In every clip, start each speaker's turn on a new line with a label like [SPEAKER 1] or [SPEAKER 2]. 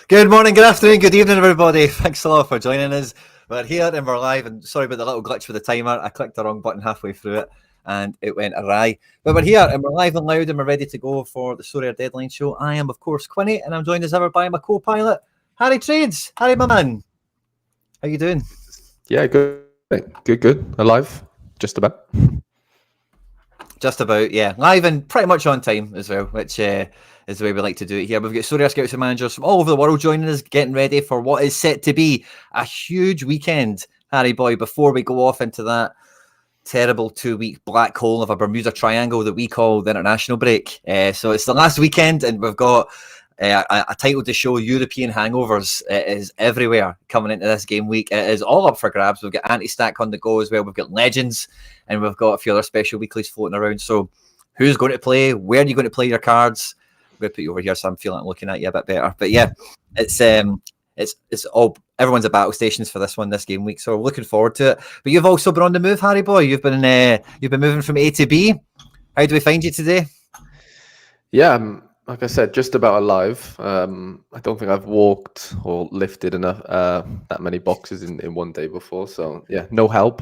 [SPEAKER 1] Good morning, good afternoon, good evening, everybody. Thanks a lot for joining us. We're here and we're live, and sorry about the little glitch with the timer. I clicked the wrong button halfway through it and it went awry. But we're here and we're live and loud and we're ready to go for the Sorare Deadline Show. I am, of course, Quinny, and I'm joined as ever by my co-pilot, Harry Trades. Harry, my man. How you doing?
[SPEAKER 2] Yeah, good. Good. Alive, just about.
[SPEAKER 1] Just about, yeah. Live and pretty much on time as well, which is the way we like to do it here. We've got Sorare scouts and managers from all over the world joining us, getting ready for what is set to be a huge weekend, Harry boy, before we go off into that terrible 2-week black hole of a Bermuda Triangle that we call the international break. So it's the last weekend, and we've got a title to show, European Hangovers. It is everywhere coming into this game week. It is all up for grabs. We've got anti-stack on the go as well. We've got legends, and we've got a few other special weeklies floating around. So who's going to play? Where are you going to play your cards? I'm going to put you over here so I'm feeling like looking at you a bit better. But yeah, it's all, everyone's at battle stations for this game week. So we're looking forward to it. But you've also been on the move, Harry boy. You've been moving from A to B. How do we find you today?
[SPEAKER 2] Yeah, like I said, just about alive. I don't think I've walked or lifted enough that many boxes in one day before. So yeah, no help.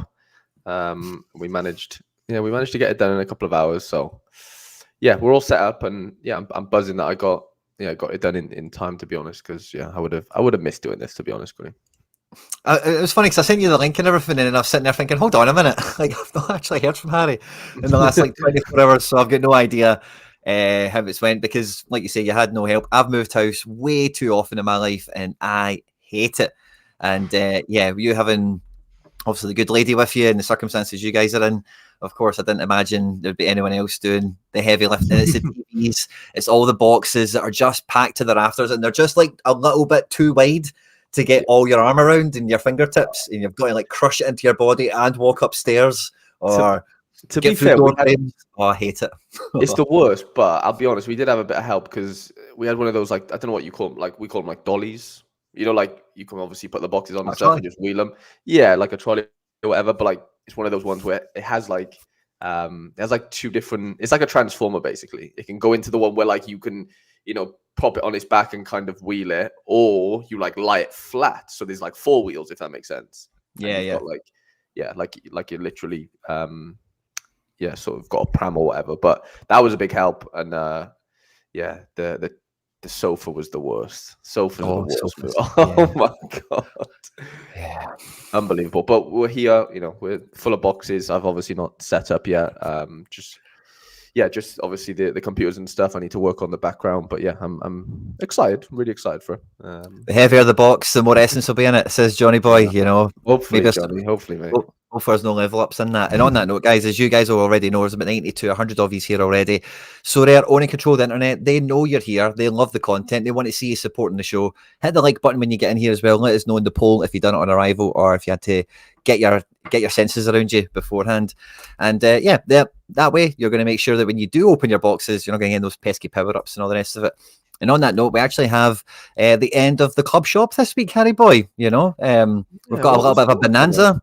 [SPEAKER 2] We managed to get it done in a couple of hours. So yeah, we're all set up, and yeah, I'm buzzing that I got it done in time, to be honest. Because yeah, I would have missed doing this, to be honest, Quinny.
[SPEAKER 1] It was funny because I sent you the link and everything, and I was sitting there thinking, hold on a minute, like I've not actually heard from Harry in the last 24 hours, so I've got no idea how it's went, because like you say, you had no help. I've moved house way too often in my life and I hate it. And you having obviously the good lady with you in the circumstances you guys are in, of course, I didn't imagine there'd be anyone else doing the heavy lifting. It's the TVs, it's all the boxes that are just packed to the rafters, and they're just like a little bit too wide to get all your arm around in your fingertips, and you've got to like crush it into your body and walk upstairs or
[SPEAKER 2] to be fair,
[SPEAKER 1] I hate it.
[SPEAKER 2] It's the worst, but I'll be honest, we did have a bit of help because we had one of those, like, I don't know what you call them, like we call them like dollies. You know, like you can obviously put the boxes on and stuff and just wheel them. Yeah, like a trolley or whatever, but like it's one of those ones where it has like two different, it's like a transformer basically. It can go into the one where like you can, prop it on its back and kind of wheel it, or you like lie it flat. So there's like 4 wheels, if that makes sense.
[SPEAKER 1] Yeah.
[SPEAKER 2] Like you're literally sort of got a pram or whatever. But that was a big help, and the sofa was the worst. Sofas are the worst. Oh my god, yeah, unbelievable. But we're here, we're full of boxes. I've obviously not set up yet. Just obviously the computers and stuff. I need to work on the background, but yeah, I'm excited. I'm really excited for it.
[SPEAKER 1] The heavier the box, the more essence will be in it, says Johnny Boy.
[SPEAKER 2] Hopefully, Johnny. Hopefully, mate.
[SPEAKER 1] Hopefully there's no level ups in that. And on that note, guys, as you guys will already know, there's about 90 to 100 of you here already. So they're owning control of the internet. They know you're here. They love the content. They want to see you supporting the show. Hit the like button when you get in here as well. Let us know in the poll if you've done it on arrival or if you had to get your senses around you beforehand. And that way you're going to make sure that when you do open your boxes, you're not going to get those pesky power-ups and all the rest of it. And on that note, we actually have the end of the club shop this week, Harry boy. We've got a little bit of a bonanza.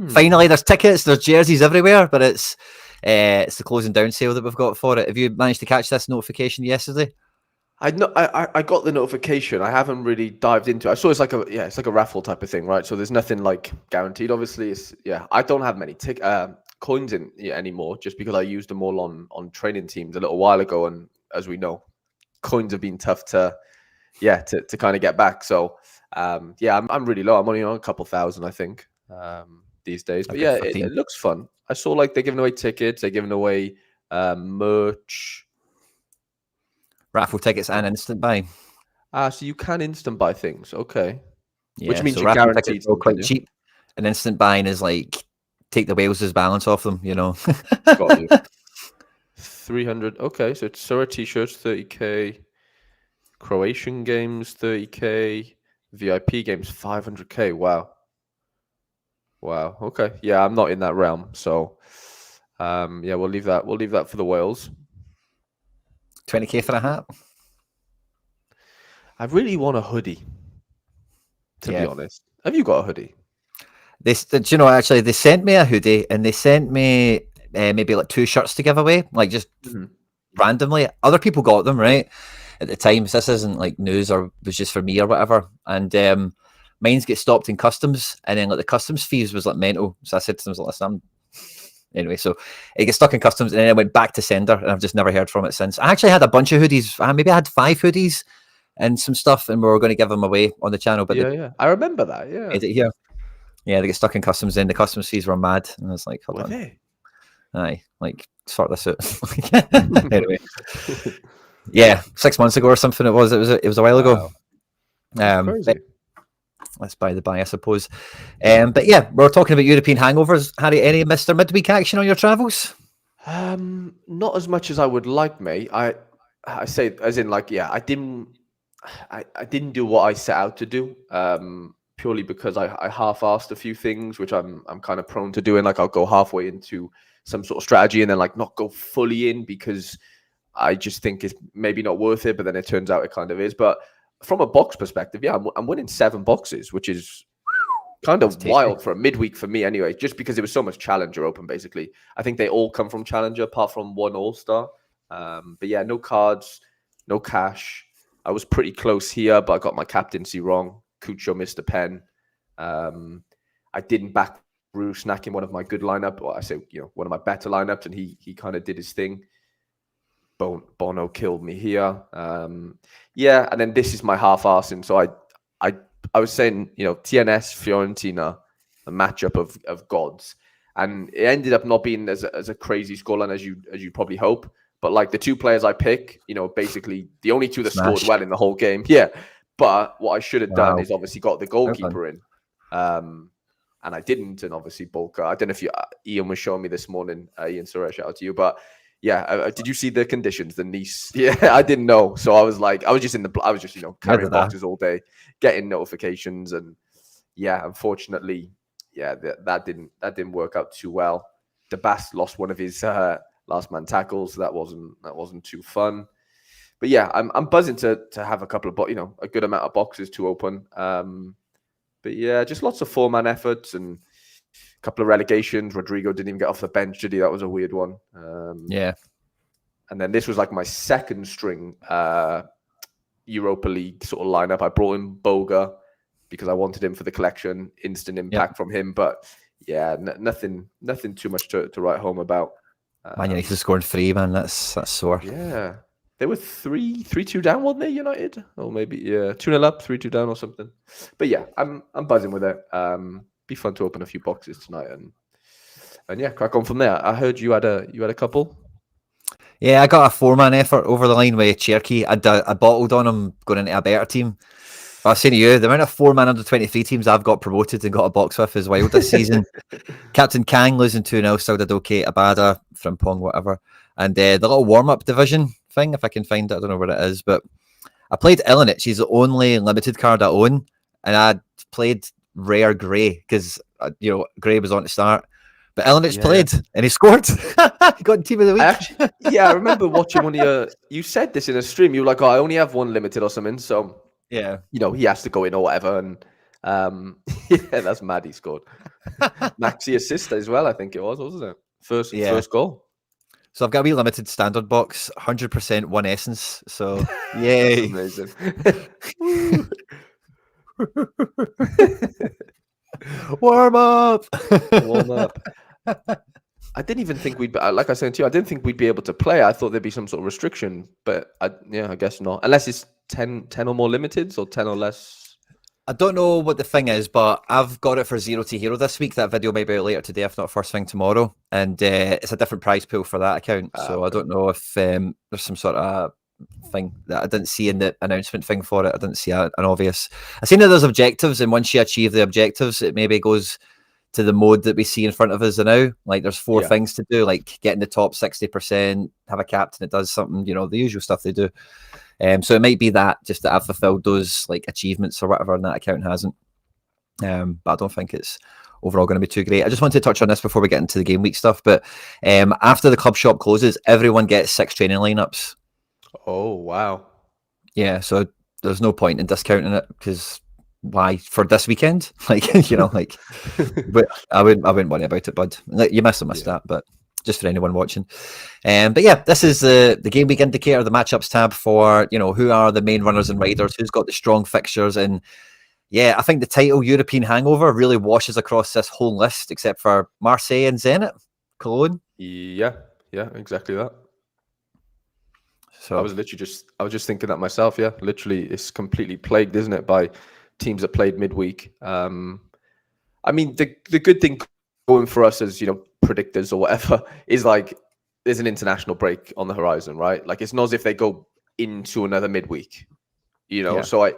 [SPEAKER 1] Finally, there's tickets, there's jerseys everywhere, but it's the closing down sale that we've got for it. Have you managed to catch this notification yesterday?
[SPEAKER 2] I got the notification. I haven't really dived into it. I saw it's like a raffle type of thing, right? So there's nothing like guaranteed. Obviously, I don't have many coins in anymore, just because I used them all on training teams a little while ago, and as we know, coins have been tough to kind of get back. So I'm really low. I'm only on a couple thousand, I think, these days. But it looks fun. I saw like they're giving away tickets, they're giving away merch,
[SPEAKER 1] raffle tickets, and instant buy.
[SPEAKER 2] So you can instant buy things, okay?
[SPEAKER 1] Yeah,
[SPEAKER 2] which means
[SPEAKER 1] so
[SPEAKER 2] you're guaranteed
[SPEAKER 1] are quite cheap, and instant buying is like take the Wales's balance off them.
[SPEAKER 2] Got you. 300. Okay, so it's Sorare t-shirts 30k, Croatian games 30k, VIP games 500k. Wow. Okay. Yeah, I'm not in that realm, so we'll leave that for the Wales.
[SPEAKER 1] 20k for a hat.
[SPEAKER 2] I really want a hoodie, to be honest. Have you got a hoodie?
[SPEAKER 1] Actually, they sent me a hoodie and they sent me maybe like 2 shirts to give away, like just randomly. Other people got them, right? at the time. So this isn't like news or was just for me or whatever. And mines get stopped in customs, and then like the customs fees was like mental. So I said to them, listen, anyway, so it gets stuck in customs, and then it went back to sender, and I've just never heard from it since. I actually had a bunch of hoodies. Maybe I had 5 hoodies and some stuff, and we were going to give them away on the channel. But
[SPEAKER 2] yeah, I remember that. Yeah,
[SPEAKER 1] is it here? Yeah, they get stuck in customs, and the customs fees were mad, and I was like, hold
[SPEAKER 2] were
[SPEAKER 1] on,
[SPEAKER 2] they?
[SPEAKER 1] aye, like sort this out. Anyway, yeah, 6 months ago or something. It was a while ago.
[SPEAKER 2] Crazy.
[SPEAKER 1] That's by the by, I suppose. But yeah, we're talking about European hangovers. Harry, any Mr. Midweek action on your travels?
[SPEAKER 2] Not as much as I would like, mate. I say as in like, yeah, I didn't do what I set out to do. Purely because I half-assed a few things, which I'm kind of prone to doing. Like I'll go halfway into some sort of strategy and then like not go fully in because I just think it's maybe not worth it. But then it turns out it kind of is. But from a box perspective, yeah, I'm winning 7 boxes, which is kind of wild for a midweek for me anyway, just because it was so much Challenger Open, basically. I think they all come from Challenger, apart from one All-Star. But yeah, no cards, no cash. I was pretty close here, but I got my captaincy wrong. Cucho missed a pen. I didn't back Rusnak in one of my good lineup, or I say, one of my better lineups, and he kind of did his thing. Bono killed me here. Yeah, and then this is my half-assing. So I was saying, TNS Fiorentina, a matchup of gods, and it ended up not being as a crazy scoreline as you probably hope. But like the 2 players I pick, basically the only 2 that scored well in the whole game. Yeah, but what I should have done is obviously got the goalkeeper in, and I didn't. And obviously Bolka. I don't know if Ian was showing me this morning. Ian Sorare, shout out to you, but. Yeah, did you see the conditions? The Nice, yeah, I didn't know, so I was just carrying boxes all day, getting notifications, and yeah, unfortunately, yeah, that didn't work out too well. DeBast lost one of his last man tackles, so that wasn't too fun. But yeah, I'm buzzing to have a couple of a good amount of boxes to open. But yeah, just lots of 4-man efforts and. Couple of relegations. Rodrigo didn't even get off the bench, did he? That was a weird one.
[SPEAKER 1] Yeah. And
[SPEAKER 2] then this was like my second string Europa League sort of lineup. I brought in Boga because I wanted him for the collection. Instant impact from him. But yeah, nothing too much to write home about.
[SPEAKER 1] Man United scoring 3, man. That's sore.
[SPEAKER 2] Yeah. They were 3-2 down, wasn't they, United? Or maybe, yeah, 2-0 up, 3-2 down or something. But yeah, I'm buzzing with it. Be fun to open a few boxes tonight and yeah, crack on from there. I heard you had a couple.
[SPEAKER 1] Yeah, I got a 4-man effort over the line with Cherokee. I bottled on him going into a better team. But I was saying to you, the amount of 4-man under 23 teams I've got promoted and got a box with is wild this season. Captain Kang losing 2-0, still did okay. Abada, Frimpong, whatever. And the little warm-up division thing, if I can find it, I don't know where it is, but I played Illich. He's the only limited card I own, and I played rare Gray because Gray was on to start, but Illich played and he scored. He got team of the week.
[SPEAKER 2] I remember watching one of you said this in a stream. You were like, I only have one limited or something, so
[SPEAKER 1] yeah,
[SPEAKER 2] he has to go in or whatever. And yeah, that's mad. He scored. Maxi assist as well, I think it was, wasn't it? First goal.
[SPEAKER 1] So I've got a wee limited standard box, 100% one essence. So yay,
[SPEAKER 2] amazing.
[SPEAKER 1] Warm up.
[SPEAKER 2] I didn't even think we'd like I said to you, I didn't think we'd be able to play. I thought there'd be some sort of restriction, but I guess not, unless it's 10 or more limiteds or 10 or less.
[SPEAKER 1] I don't know what the thing is, but I've got it for 0 to hero this week. That video may be out later today, if not first thing tomorrow, and it's a different prize pool for that account. So okay. I don't know if there's some sort of thing that I didn't see in the announcement thing for it. I didn't see an obvious. I seen that there's objectives, and once you achieve the objectives, it maybe goes to the mode that we see in front of us now. Like there's 4 things to do, like getting the top 60%, have a captain that does something, the usual stuff they do. So it might be that just that I've fulfilled those like achievements or whatever, and that account hasn't. But I don't think it's overall going to be too great. I just wanted to touch on this before we get into the game week stuff. But after the club shop closes, everyone gets 6 training lineups.
[SPEAKER 2] Oh wow!
[SPEAKER 1] Yeah, so there's no point in discounting it because why for this weekend? Like but I wouldn't worry about it, bud. Like, you missed that. But just for anyone watching. But yeah, this is the game week indicator, the matchups tab for, who are the main runners and riders, who's got the strong fixtures. And yeah, I think the title European Hangover really washes across this whole list, except for Marseille and Zenit, Cologne.
[SPEAKER 2] Yeah, exactly that.
[SPEAKER 1] So
[SPEAKER 2] I was just thinking that myself. Yeah, literally, it's completely plagued, isn't it, by teams that played midweek. I mean, the good thing going for us as predictors or whatever is like there's an international break on the horizon, right? Like it's not as if they go into another midweek,
[SPEAKER 1] Yeah.
[SPEAKER 2] So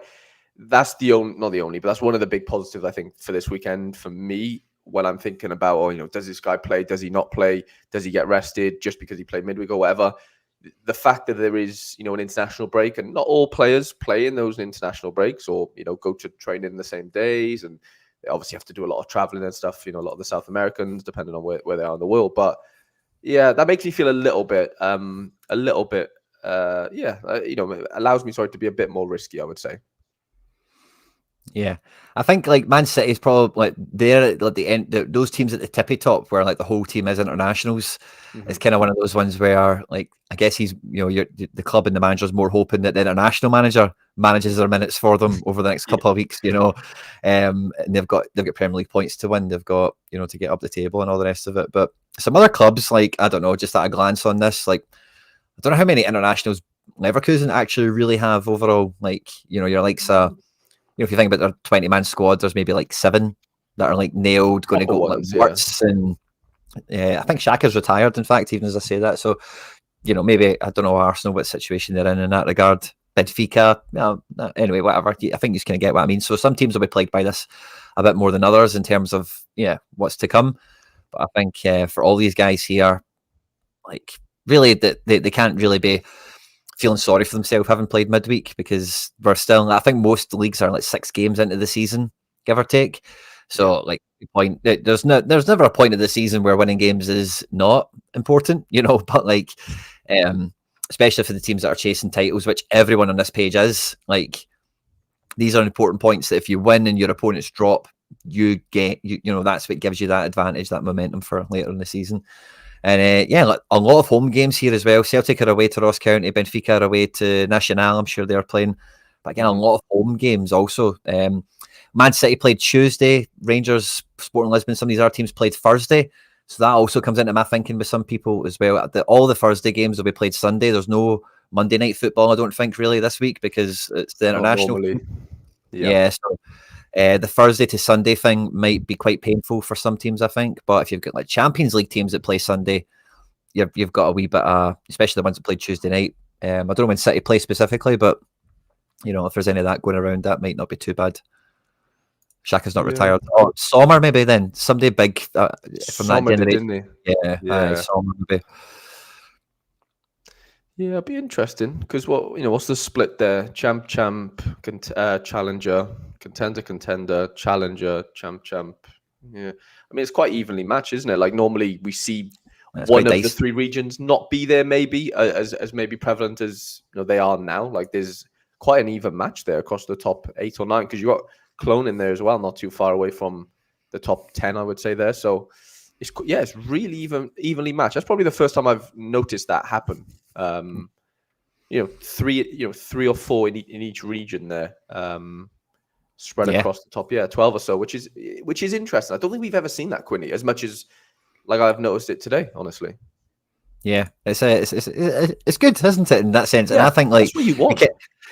[SPEAKER 2] that's not the only, but that's one of the big positives I think for this weekend for me when I'm thinking about, does this guy play? Does he not play? Does he get rested just because he played midweek or whatever? The fact that there is, an international break and not all players play in those international breaks or, go to train in the same days. And they obviously have to do a lot of traveling and stuff, a lot of the South Americans, depending on where they are in the world. But yeah, that makes me feel a little bit, it allows me, to be a bit more risky, I would say.
[SPEAKER 1] Yeah, I think like Man City is probably like they're at the end. Those teams at the tippy top, where like the whole team is internationals, it's kind of one of those ones where like I guess he's the club and the manager's more hoping that the international manager manages their minutes for them over the next couple of weeks, and they've got Premier League points to win. They've got to get up the table and all the rest of it. But some other clubs, like I don't know, just at a glance on this, like I don't know how many internationals Leverkusen actually really have overall. Like your likes if you think about their 20-man squad, there's maybe like 7 that are like nailed, going to go ones, like Wirtz and I think Xhaka's retired, in fact, even as I say that. So, maybe, I don't know, Arsenal, what situation they're in that regard. Benfica, anyway, whatever. I think you can get what I mean. So some teams will be plagued by this a bit more than others in terms of, what's to come. But I think for all these guys here, like, really, they can't really be feeling sorry for themselves having played midweek because we're still, I think most leagues are like 6 games into the season, give or take. So like there's never a point of the season where winning games is not important, but like especially for the teams that are chasing titles, which everyone on this page is, like these are important points that if you win and your opponents drop, you get that's what gives you that advantage, that momentum for later in the season. And like a lot of home games here as well. Celtic are away to Ross County, Benfica are away to Nacional. I'm sure they're playing. But again, a lot of home games also. Man City played Tuesday. Rangers, Sporting Lisbon, some of these other teams played Thursday. So that also comes into my thinking with some people as well. All the Thursday games will be played Sunday. There's no Monday night football, I don't think, really, this week because it's the international. Yeah, so the Thursday to Sunday thing might be quite painful for some teams, I think. But if you've got like Champions League teams that play Sunday, you've got a wee bit, especially the ones that played Tuesday night. I don't know when City play specifically, but if there's any of that going around, that might not be too bad. Xhaka's not retired. Oh, Sommer maybe then. Somebody big from
[SPEAKER 2] Sommer
[SPEAKER 1] that generation.
[SPEAKER 2] Did, didn't he?
[SPEAKER 1] Yeah. Sommer maybe.
[SPEAKER 2] Yeah, it'd be interesting because what's the split there? Champ, challenger, contender, challenger, champ. Yeah, I mean it's quite evenly matched, isn't it? Like normally we see one of the 3 regions not be there, maybe as maybe prevalent as they are now. Like there's quite an even match there across the top 8 or 9 because you got Cologne in there as well, not too far away from the top 10, I would say there. So it's really evenly matched. That's probably the first time I've noticed that happen. 3 or 4 in each region there, spread across the top 12 or so, which is interesting. I don't think we've ever seen that, Quinny, as much as like I've noticed it today, honestly.
[SPEAKER 1] Yeah, it's good, isn't it, in that sense? And I think like
[SPEAKER 2] that's what you want.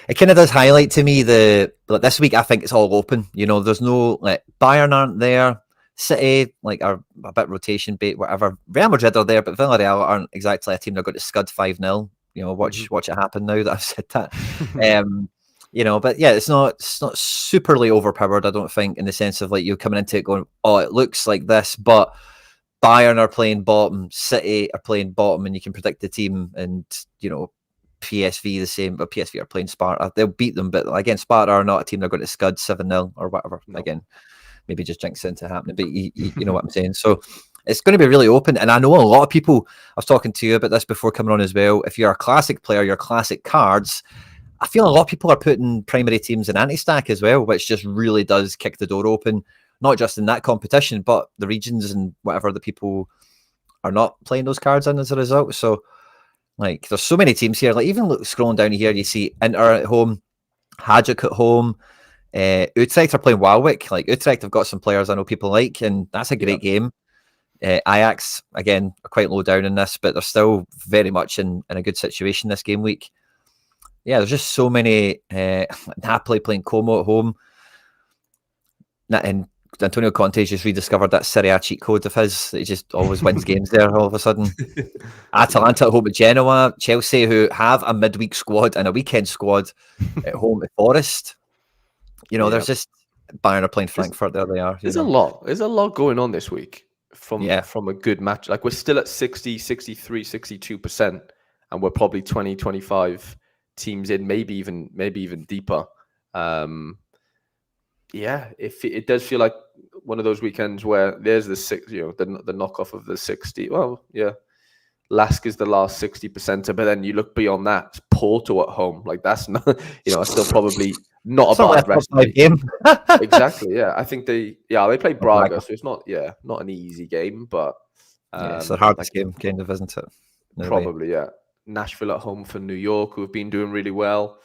[SPEAKER 1] It kind of does highlight to me this week. I think it's all open. There's no like Bayern aren't there. City like are a bit rotation bait, whatever. Real Madrid are there, but Villarreal aren't exactly a team they're going to scud 5-0. Watch it happen now that I've said that. But yeah, it's not superly overpowered, I don't think, in the sense of like you coming into it going, oh, it looks like this, but Bayern are playing bottom, City are playing bottom, and you can predict the team, and PSV the same, but PSV are playing Sparta. They'll beat them, but again, Sparta are not a team they're going to scud 7-0 or whatever. No. Again, maybe just jinx it into happening, but you know what I'm saying. So it's going to be really open, and I know a lot of people. I was talking to you about this before coming on as well. If you're a classic player, your classic cards, I feel a lot of people are putting primary teams in anti-stack as well, which just really does kick the door open, not just in that competition, but the regions and whatever the people are not playing those cards in as a result. So, like, there's so many teams here. Like, even scrolling down here, you see Inter at home, Hajduk at home. Utrecht are playing Warwick. Like, Utrecht have got some players I know people like, and that's a great game. Ajax, again, are quite low down in this, but they're still very much in a good situation this game week. Yeah, there's just so many. Napoli playing Como at home. And Antonio Conte's just rediscovered that Serie A cheat code of his. That he just always wins games there all of a sudden. Atalanta at home at Genoa. Chelsea, who have a midweek squad and a weekend squad, at home at Forest. There's just Bayern are playing Frankfurt. There they are.
[SPEAKER 2] There's a lot. There's a lot going on this week from a good match. Like, we're still at 60, 63, 62%, and we're probably 20, 25 teams in, maybe even deeper. It does feel like one of those weekends where there's the knockoff of the 60. Well, yeah, Lask is the last 60%, but then you look beyond that, it's Porto at home. Like, that's not, still probably not a bad rest of the
[SPEAKER 1] game.
[SPEAKER 2] Exactly. Yeah, I think they play Braga, so it's not an easy game, but
[SPEAKER 1] it's the hardest game, kind of, isn't it?
[SPEAKER 2] Probably, yeah. Nashville at home for New York, who have been doing really well.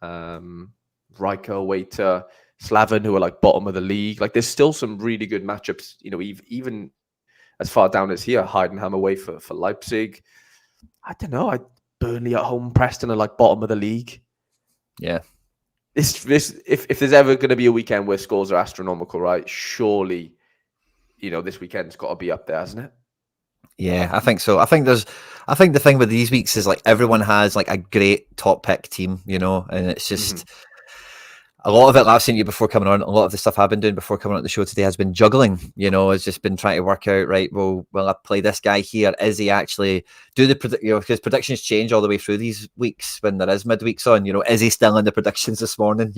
[SPEAKER 2] Riker away to Slaven, who are like bottom of the league. Like, there's still some really good matchups, even as far down as here. Heidenheim away for Leipzig. I don't know. Burnley at home, Preston are like bottom of the league.
[SPEAKER 1] Yeah.
[SPEAKER 2] If there's ever going to be a weekend where scores are astronomical, right? Surely, this weekend's got to be up there, hasn't it?
[SPEAKER 1] Yeah, I think so. I think the thing with these weeks is, like, everyone has like a great top pick team, and it's just a lot of it. I've seen you before coming on. A lot of the stuff I've been doing before coming on the show today has been juggling. It's just been trying to work out, right? Well, I play this guy here. Is he actually because predictions change all the way through these weeks when there is midweeks on. Is he still in the predictions this morning?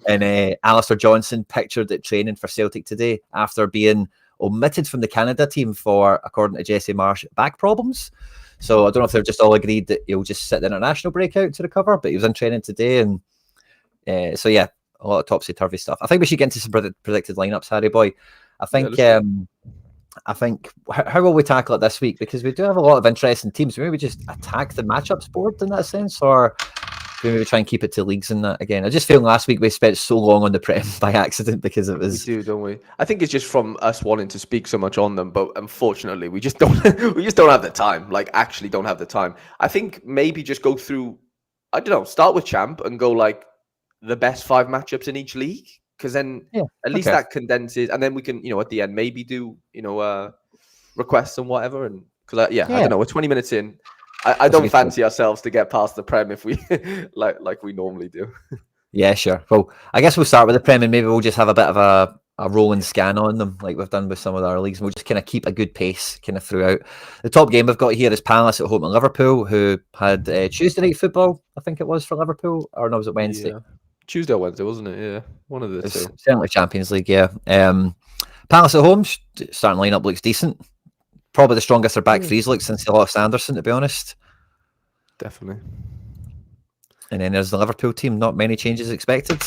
[SPEAKER 1] And Alistair Johnson pictured at training for Celtic today after being omitted from the Canada team for, according to Jesse Marsh, back problems. So I don't know if they've just all agreed that he'll just sit the international breakout to recover, but he was in training today. And so, yeah, a lot of topsy-turvy stuff. I think we should get into some predicted lineups, Harry boy. I think how will we tackle it this week? Because we do have a lot of interesting teams. Maybe we just attack the matchups board in that sense, or maybe try and keep it to leagues and that again. I just feel last week we spent so long on the Prem by accident because it was.
[SPEAKER 2] We do, don't we? I think it's just from us wanting to speak so much on them, but unfortunately we just don't. We just don't have the time. Like, actually, don't have the time. I think maybe just go through. I don't know. Start with Champ and go like the best 5 matchups in each league, because then at least that condenses, and then we can, at the end maybe do requests and whatever. And because I don't know, we're 20 minutes in. I don't fancy ourselves to get past the Prem if we like we normally do.
[SPEAKER 1] Yeah, sure. Well, I guess we'll start with the Prem, and maybe we'll just have a bit of a rolling scan on them like we've done with some of our leagues, and we'll just kind of keep a good pace kind of throughout. The top game we've got here is Palace at home at Liverpool, who had Tuesday night football, I think it was, for Liverpool, or no, was it Wednesday?
[SPEAKER 2] Yeah. Tuesday or Wednesday, wasn't it? Yeah, one of the two.
[SPEAKER 1] Certainly Champions League, yeah. Palace at home, starting lineup looks decent. Probably the strongest their back threes look since they lost Anderson, to be honest.
[SPEAKER 2] Definitely.
[SPEAKER 1] And then there's the Liverpool team. Not many changes expected.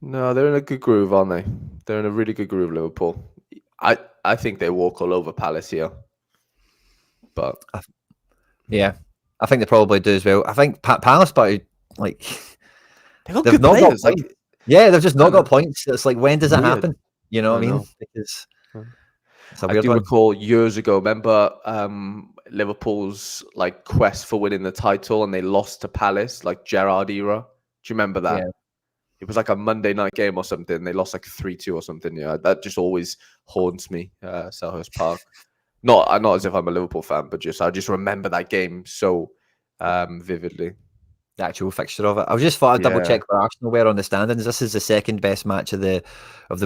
[SPEAKER 2] No, they're in a good groove, aren't they? They're in a really good groove, Liverpool. I think they walk all over Palace here. But
[SPEAKER 1] yeah, I think they probably do as well. I think Palace, but like
[SPEAKER 2] they've not players.
[SPEAKER 1] got points. Yeah, they've just not got points. It's like, when does it happen? You know what I mean? Because
[SPEAKER 2] I do recall years ago. Remember Liverpool's like quest for winning the title, and they lost to Palace, like Gerrard era. Do you remember that?
[SPEAKER 1] Yeah.
[SPEAKER 2] It was like a Monday night game or something. They lost like 3-2 or something. Yeah, that just always haunts me. Selhurst Park. Not as if I'm a Liverpool fan, but I just remember that game so vividly.
[SPEAKER 1] The actual fixture of it. I just thought I'd double check where Arsenal were on the standings. This is the second best match of the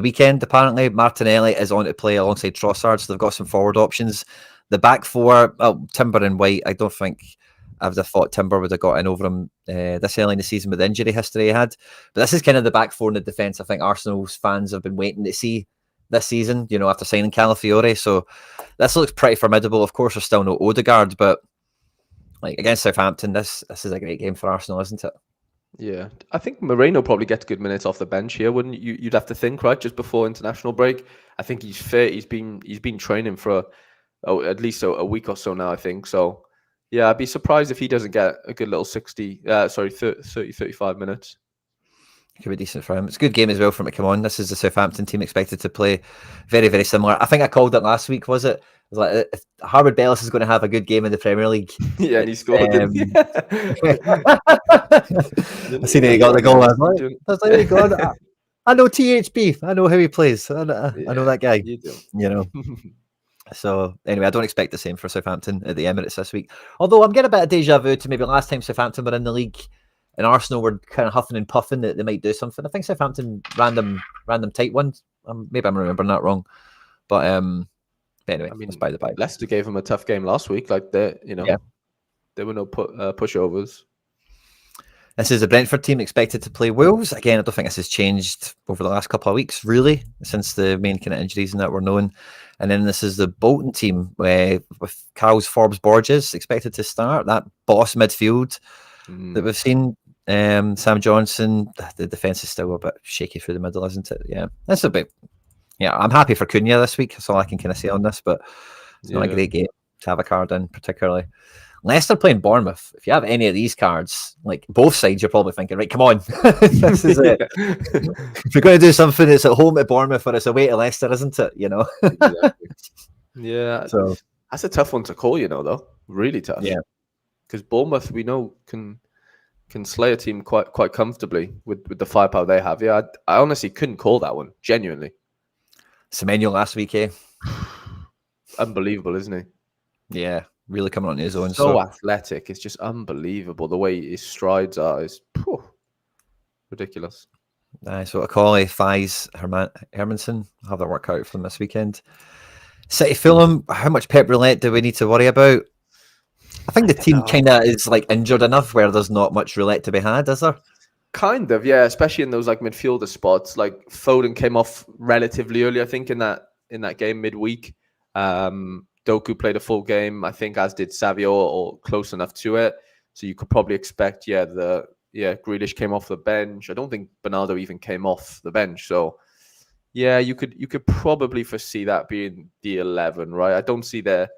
[SPEAKER 1] weekend. Apparently, Martinelli is on to play alongside Trossard, so they've got some forward options. The back four, Timber and White. I don't think I would have thought Timber would have got in over him this early in the season with the injury history he had. But this is kind of the back four in the defence. I think Arsenal's fans have been waiting to see this season, after signing Calafiore. So this looks pretty formidable. Of course, there's still no Odegaard, but like against Southampton, this is a great game for Arsenal, isn't it?
[SPEAKER 2] Yeah, I think Moreno probably gets good minutes off the bench here, wouldn't you? You'd have to think, right, just before international break. I think he's fit. He's been training for at least a week or so now, I think. So, yeah, I'd be surprised if he doesn't get a good little 30, 35 minutes.
[SPEAKER 1] Could be decent for him. It's a good game as well for him to come on. This is the Southampton team expected to play very, very similar. I think I called it last week, was it? It was like, if Harvard Bellis is going to have a good game in the Premier League.
[SPEAKER 2] Yeah, and he scored.
[SPEAKER 1] I seen he got the goal. I was like, hey, God, I know THB. I know how he plays. I know that guy.
[SPEAKER 2] You do.
[SPEAKER 1] You know. So anyway, I don't expect the same for Southampton at the Emirates this week. Although I'm getting a bit of deja vu to maybe last time Southampton were in the league and Arsenal were kind of huffing and puffing that they might do something. I think Southampton random tight ones. Maybe I'm remembering that wrong. But anyway,
[SPEAKER 2] I mean,
[SPEAKER 1] that's by the by.
[SPEAKER 2] Leicester gave him a tough game last week. Like there were no pushovers.
[SPEAKER 1] This is a Brentford team expected to play Wolves. Again, I don't think this has changed over the last couple of weeks, really, since the main kind of injuries and that were known. And then this is the Bolton team with Carlos Forbes Borges expected to start. That boss midfield that we've seen. Sam Johnson, the defence is still a bit shaky through the middle, isn't it? Yeah, that's a bit. Yeah, I'm happy for Cunha this week. That's all I can kind of say on this, but it's not a great game to have a card in, particularly. Leicester playing Bournemouth. If you have any of these cards, like both sides, you're probably thinking, right, come on, this is it. If you're going to do something, it's at home at Bournemouth or it's away to Leicester, isn't it? You know.
[SPEAKER 2] Exactly. Yeah.
[SPEAKER 1] So
[SPEAKER 2] that's a tough one to call, though. Really tough.
[SPEAKER 1] Yeah.
[SPEAKER 2] Because Bournemouth, we know, can slay a team quite comfortably with the firepower they have. Yeah, I honestly couldn't call that one, genuinely.
[SPEAKER 1] Semenyo last week,
[SPEAKER 2] Unbelievable, isn't he?
[SPEAKER 1] Yeah, really coming on his own.
[SPEAKER 2] So athletic. It's just unbelievable. The way his strides are is ridiculous.
[SPEAKER 1] So Akoli, Fies, Hermanson have their work out for them this weekend. City Fulham, how much pep roulette do we need to worry about? I think the team kind of is like injured enough where there's not much roulette to be had, is there?
[SPEAKER 2] Kind of, yeah. Especially in those like midfielder spots. Like Foden came off relatively early, I think, in that game midweek. Doku played a full game, I think, as did Savio, or close enough to it. So you could probably expect, Grealish came off the bench. I don't think Bernardo even came off the bench. So yeah, you could probably foresee that being the 11, right? I don't see the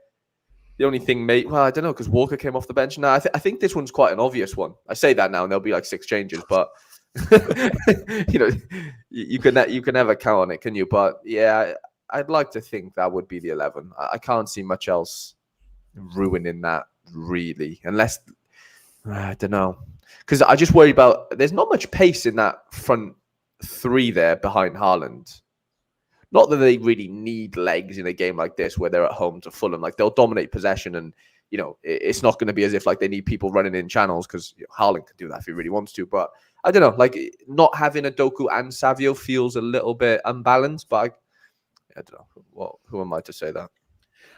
[SPEAKER 2] only thing, I don't know, because Walker came off the bench. No, I think this one's quite an obvious one. I say that now, and there'll be like 6 changes, but you can never count on it, can you? But yeah, I'd like to think that would be the 11. I can't see much else ruining that, really, unless I don't know, because I just worry about there's not much pace in that front 3 there behind Haaland. Not that they really need legs in a game like this where they're at home to Fulham. Like they'll dominate possession, and it's not going to be as if like they need people running in channels, because Haaland can do that if he really wants to. But I don't know, like not having a Doku and Savio feels a little bit unbalanced. But I don't know. Who am I to say that?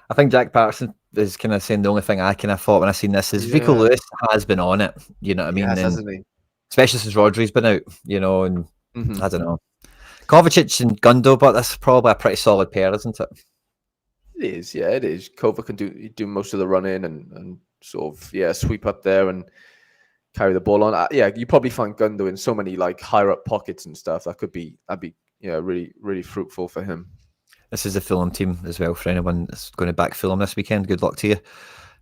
[SPEAKER 1] I think Jack Patterson is kind of saying the only thing I kind of thought when I seen this is Rico Lewis has been on it. You know what I mean?
[SPEAKER 2] Yes, hasn't he?
[SPEAKER 1] Especially since Rodri's been out. And I don't know. Kovacic and Gundo, but that's probably a pretty solid pair, isn't it?
[SPEAKER 2] It is, yeah, it is. Kova can do most of the running and sort of sweep up there and carry the ball on. You probably find Gundo in so many like higher up pockets and stuff. That'd be really, really fruitful for him.
[SPEAKER 1] This is the Fulham team as well for anyone that's going to back Fulham this weekend. Good luck to you.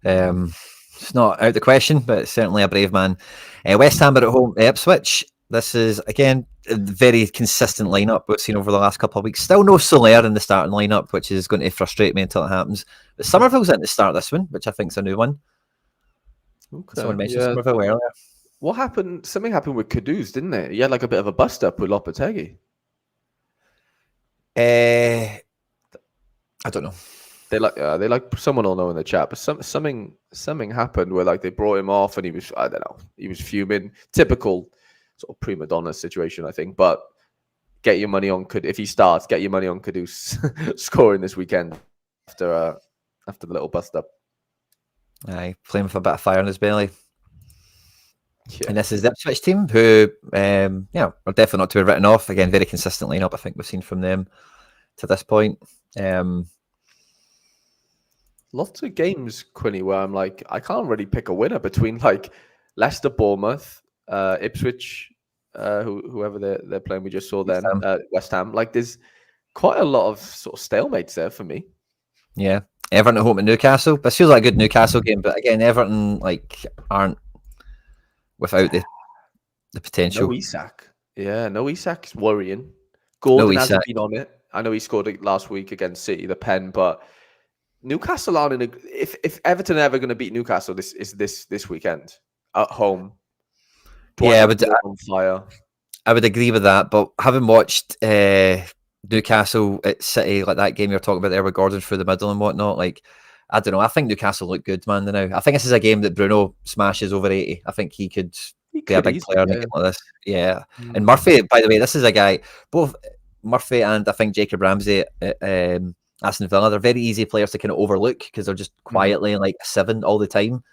[SPEAKER 1] It's not out of the question, but it's certainly a brave man. West Ham are at home, Ipswich. This is, again, a very consistent lineup we've seen over the last couple of weeks. Still no Sorare in the starting lineup, which is going to frustrate me until it happens. But Somerville's in to start this one, which I think is a new one.
[SPEAKER 2] Okay.
[SPEAKER 1] Someone mentioned Somerville earlier.
[SPEAKER 2] What happened? Something happened with Kudus, didn't it? He had like a bit of a bust up with Lopetegui.
[SPEAKER 1] I don't know.
[SPEAKER 2] They like someone will know in the chat, but something happened where like they brought him off and he was, I don't know, he was fuming. Typical sort of prima donna situation, I think. But get your money on if he starts, get your money on Kudus scoring this weekend after the little bust up.
[SPEAKER 1] Aye, playing with a bit of fire in his belly. Yeah. And this is the Ipswich team who, are definitely not to be written off. Again, very consistent lineup, I think we've seen from them to this point.
[SPEAKER 2] Lots of games, Quinny, where I'm like, I can't really pick a winner between like Leicester, Bournemouth, Ipswich, whoever they're playing. We just saw then West Ham. Like, there's quite a lot of sort of stalemates there for me.
[SPEAKER 1] Yeah, Everton at home to Newcastle. This feels like a good Newcastle game, but again, Everton aren't without the potential.
[SPEAKER 2] No Isak. Yeah, no Isak's worrying.
[SPEAKER 1] No
[SPEAKER 2] Gordon
[SPEAKER 1] Isak.
[SPEAKER 2] hasn't been on it. I know he scored it last week against City, the pen, but Newcastle aren't in a. If Everton are ever going to beat Newcastle, this weekend at home.
[SPEAKER 1] Yeah,
[SPEAKER 2] On fire.
[SPEAKER 1] I would agree with that. But having watched Newcastle at City, like that game you're talking about there with Gordon through the middle and whatnot, like I don't know. I think Newcastle look good, man. Now I think this is a game that Bruno smashes over 80. I think he could be a big player in a game like this. Yeah, and Murphy, by the way, this is a guy. Both Murphy and I think Jacob Ramsey at Aston Villa, they're very easy players to kind of overlook because they're just quietly like a 7 all the time.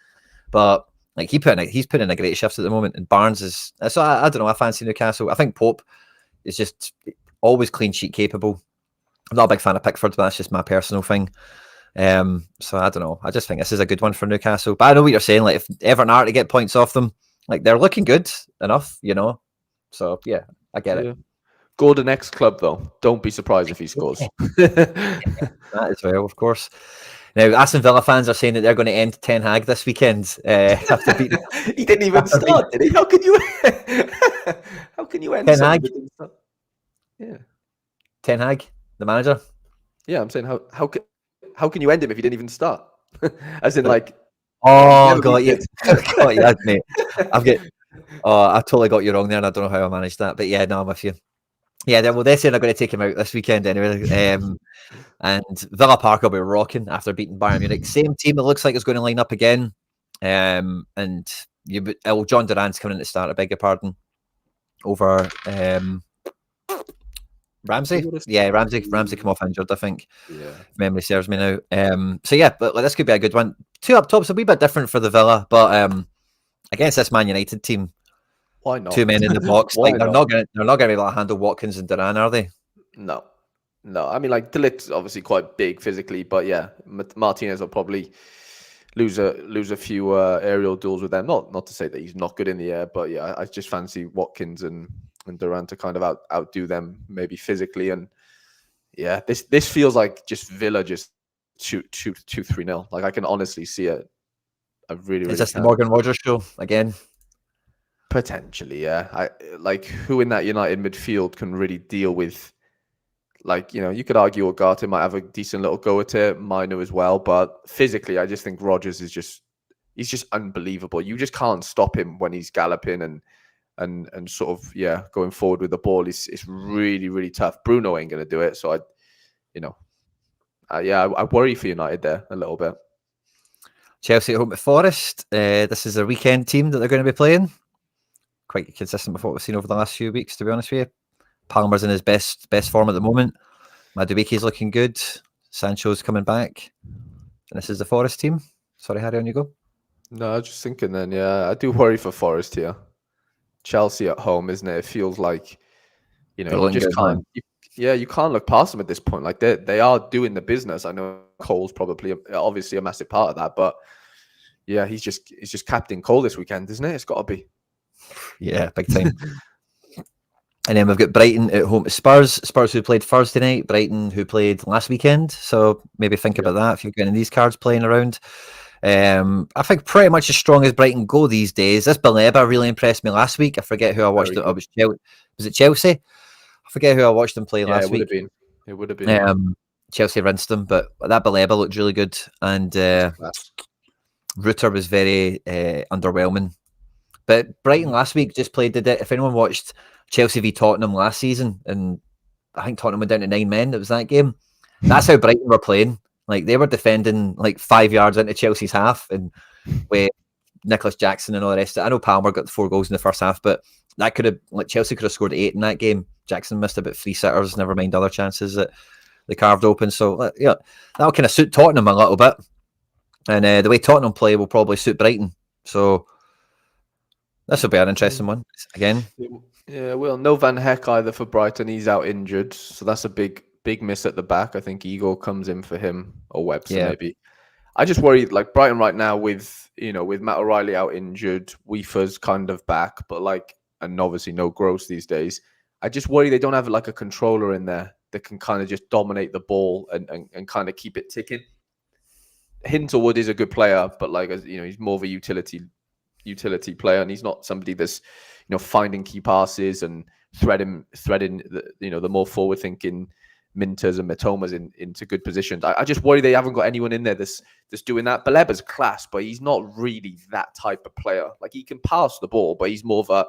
[SPEAKER 1] But like he's putting in a great shift at the moment, and Barnes is. So I don't know. I fancy Newcastle. I think Pope is just always clean sheet capable. I'm not a big fan of Pickford, but that's just my personal thing. So I don't know. I just think this is a good one for Newcastle. But I know what you're saying. Like if Everton are to get points off them, like they're looking good enough, you know. So yeah, I get it.
[SPEAKER 2] Gordon X club though. Don't be surprised if he scores.
[SPEAKER 1] That as well, of course. Now, Aston Villa fans are saying that they're going to end Ten Hag this weekend. After beating,
[SPEAKER 2] he didn't even start, did he? How can you? How can you end
[SPEAKER 1] Ten Hag?
[SPEAKER 2] Yeah,
[SPEAKER 1] Ten Hag, the manager.
[SPEAKER 2] Yeah, I'm saying how can you end him if he didn't even start? As in, like,
[SPEAKER 1] oh, got you, got you, mate. I totally got you wrong there, and I don't know how I managed that, but yeah, no, I'm with you. Yeah, they're saying they're going to take him out this weekend anyway. And Villa Park will be rocking after beating Bayern Munich. Same team, it looks like, is going to line up again. And John Duran's coming in to start, I beg your pardon, over Ramsey. Yeah, Ramsey come off injured, I think.
[SPEAKER 2] Yeah.
[SPEAKER 1] If memory serves me now. So yeah, but this could be a good one. 2 up tops, a wee bit different for the Villa, but against this Man United team,
[SPEAKER 2] why not?
[SPEAKER 1] 2 men in the box. Like they're not gonna be able to handle Watkins and Duran, are they?
[SPEAKER 2] No. I mean, like, De Ligt's obviously quite big physically, but yeah, Martinez will probably lose a few aerial duels with them. Not to say that he's not good in the air, but yeah, I just fancy Watkins and Duran to kind of outdo them maybe physically. And yeah, this feels like just Villa just shoot 2-3-0. Like I can honestly see it. I really
[SPEAKER 1] Is this the Morgan Rogers show again?
[SPEAKER 2] Potentially, yeah. I like who in that United midfield can really deal with. Like, you know, you could argue Ugarte might have a decent little go at it, Mino as well, but physically, I just think Rodgers is he's just unbelievable. You just can't stop him when he's galloping and sort of going forward with the ball. It's really, really tough. Bruno ain't gonna do it, so I worry for United there a little bit.
[SPEAKER 1] Chelsea at home to Forest. This is a weekend team that they're going to be playing. Quite consistent with what we've seen over the last few weeks, to be honest with you. Palmer's in his best form at the moment. Madueke's looking good. Sancho's coming back. And this is the Forest team. Sorry, Harry, on you go.
[SPEAKER 2] No, I was just thinking then, yeah, I do worry for Forest here. Chelsea at home, isn't it? It feels like, you just can't. You can't look past them at this point. Like they are doing the business. I know Cole's obviously a massive part of that, but yeah, he's just Captain Cole this weekend, isn't it? It's got to be.
[SPEAKER 1] Yeah, big time. And then we've got Brighton at home to Spurs. Spurs who played Thursday night, Brighton who played last weekend. So maybe think about that if you're getting these cards playing around. I think pretty much as strong as Brighton go these days. This Baleba really impressed me last week. I forget who I watched. Was it Chelsea? I forget who I watched them play last week.
[SPEAKER 2] It would have been.
[SPEAKER 1] Chelsea rinsed them, but that Baleba looked really good. And Rutter was very underwhelming. But Brighton last week just played it. If anyone watched Chelsea v Tottenham last season, and I think Tottenham went down to 9 men, it was that game. That's how Brighton were playing. Like they were defending like 5 yards into Chelsea's half, and with Nicholas Jackson and all the rest of it. I know Palmer got 4 goals in the first half, but that could have Chelsea could have scored 8 in that game. Jackson missed about 3 sitters, never mind other chances that they carved open. So yeah, that'll kind of suit Tottenham a little bit, and the way Tottenham play will probably suit Brighton. So this will be an interesting one again.
[SPEAKER 2] Yeah, well, no Van Heck either for Brighton. He's out injured, so that's a big miss at the back. I think Igor comes in for him or Webster maybe. I just worry, like Brighton right now with Matt O'Reilly out injured, Weaver's kind of back, but and obviously no Gross these days. I just worry they don't have like a controller in there that can kind of just dominate the ball and kind of keep it ticking. Hinterwood is a good player, but like, he's more of a utility player, and he's not somebody that's finding key passes and threading the more forward thinking Minters and Matomas into good positions. I just worry they haven't got anyone in there that's doing that. Baleba's class, but he's not really that type of player. Like, he can pass the ball, but he's more of a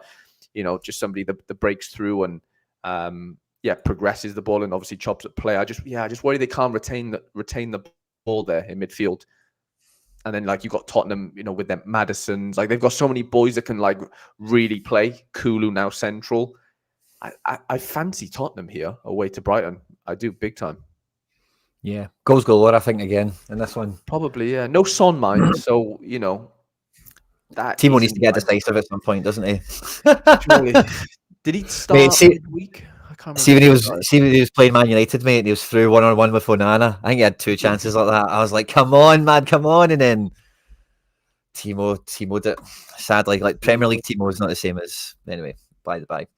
[SPEAKER 2] just somebody that breaks through and progresses the ball and obviously chops at play. I just worry they can't retain the ball there in midfield. And then, like, you got Tottenham, with them Madisons. Like, they've got so many boys that can, like, really play. Kulu now central. I fancy Tottenham here away to Brighton. I do, big time.
[SPEAKER 1] Yeah, goals galore, I think, again in this one.
[SPEAKER 2] Probably, yeah. No Son mind, so that
[SPEAKER 1] Timo needs to get decisive at some point, doesn't he?
[SPEAKER 2] Surely. Did he start midweek? I can't remember.
[SPEAKER 1] See when he was playing Man United, mate, and he was through 1-on-1 with Onana. I think he had 2 chances like that. I was like, come on, man, come on. And then Timo did. Sadly, like, Premier League Timo is not the same as, anyway, by the by.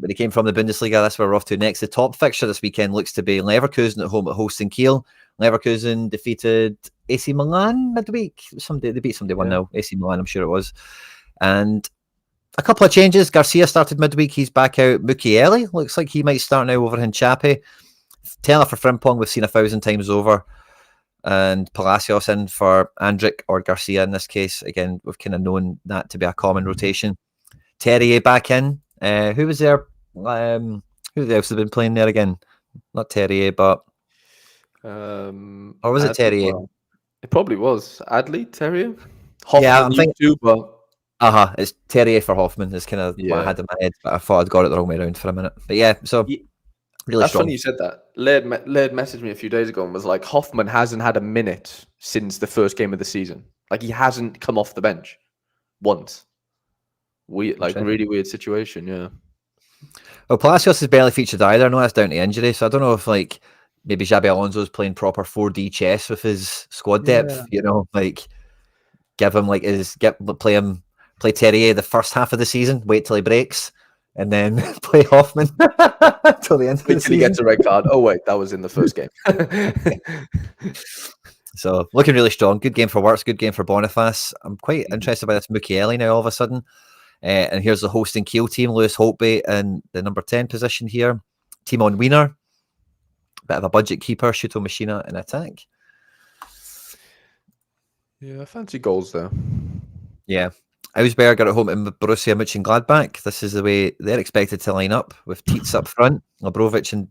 [SPEAKER 1] But he came from the Bundesliga. That's where we're off to next. The top fixture this weekend looks to be Leverkusen at home at hosting Kiel. Leverkusen defeated AC Milan midweek. They beat somebody 1-0. AC Milan, I'm sure it was. And a couple of changes. Garcia started midweek. He's back out. Mukiele looks like he might start now over Hinchape. Taylor for Frimpong, we've seen 1,000 times over. And Palacios in for Andrick or Garcia in this case. Again, we've kind of known that to be a common rotation. Terrier back in. Who was there? Who else has been playing there again? Not Terrier, but or was it Terrier?
[SPEAKER 2] It probably was Adley Terrier.
[SPEAKER 1] Hoffman, I'm thinking
[SPEAKER 2] too, but
[SPEAKER 1] it's Terrier for Hoffman. Is kind of what I had in my head, but I thought I'd got it the wrong way around for a minute. But yeah, so really
[SPEAKER 2] that's
[SPEAKER 1] strong.
[SPEAKER 2] Funny you said that. Laird messaged me a few days ago and was like, Hoffman hasn't had a minute since the first game of the season. Like, he hasn't come off the bench once. Really weird situation, yeah.
[SPEAKER 1] Well, Palacios has barely featured either. I know that's down to injury, so I don't know if, like, maybe Xabi Alonso's playing proper 4D chess with his squad depth. Like, give him play Terrier the first half of the season, wait till he breaks, and then play Hoffman till the end of the season.
[SPEAKER 2] He gets a red card. Oh wait, that was in the first game.
[SPEAKER 1] So looking really strong. Good game for Wirtz, good game for Boniface. I'm quite interested by this Mukiele now all of a sudden. And here's the hosting Kiel team, Lewis Holtby in the number 10 position here. Timon Wiener, bit of a budget keeper, Shuto Machina in attack.
[SPEAKER 2] Yeah, fancy goals there.
[SPEAKER 1] Yeah. Ausberger at home in Borussia Mönchengladbach. This is the way they're expected to line up with Tietz up front, Labrovic, and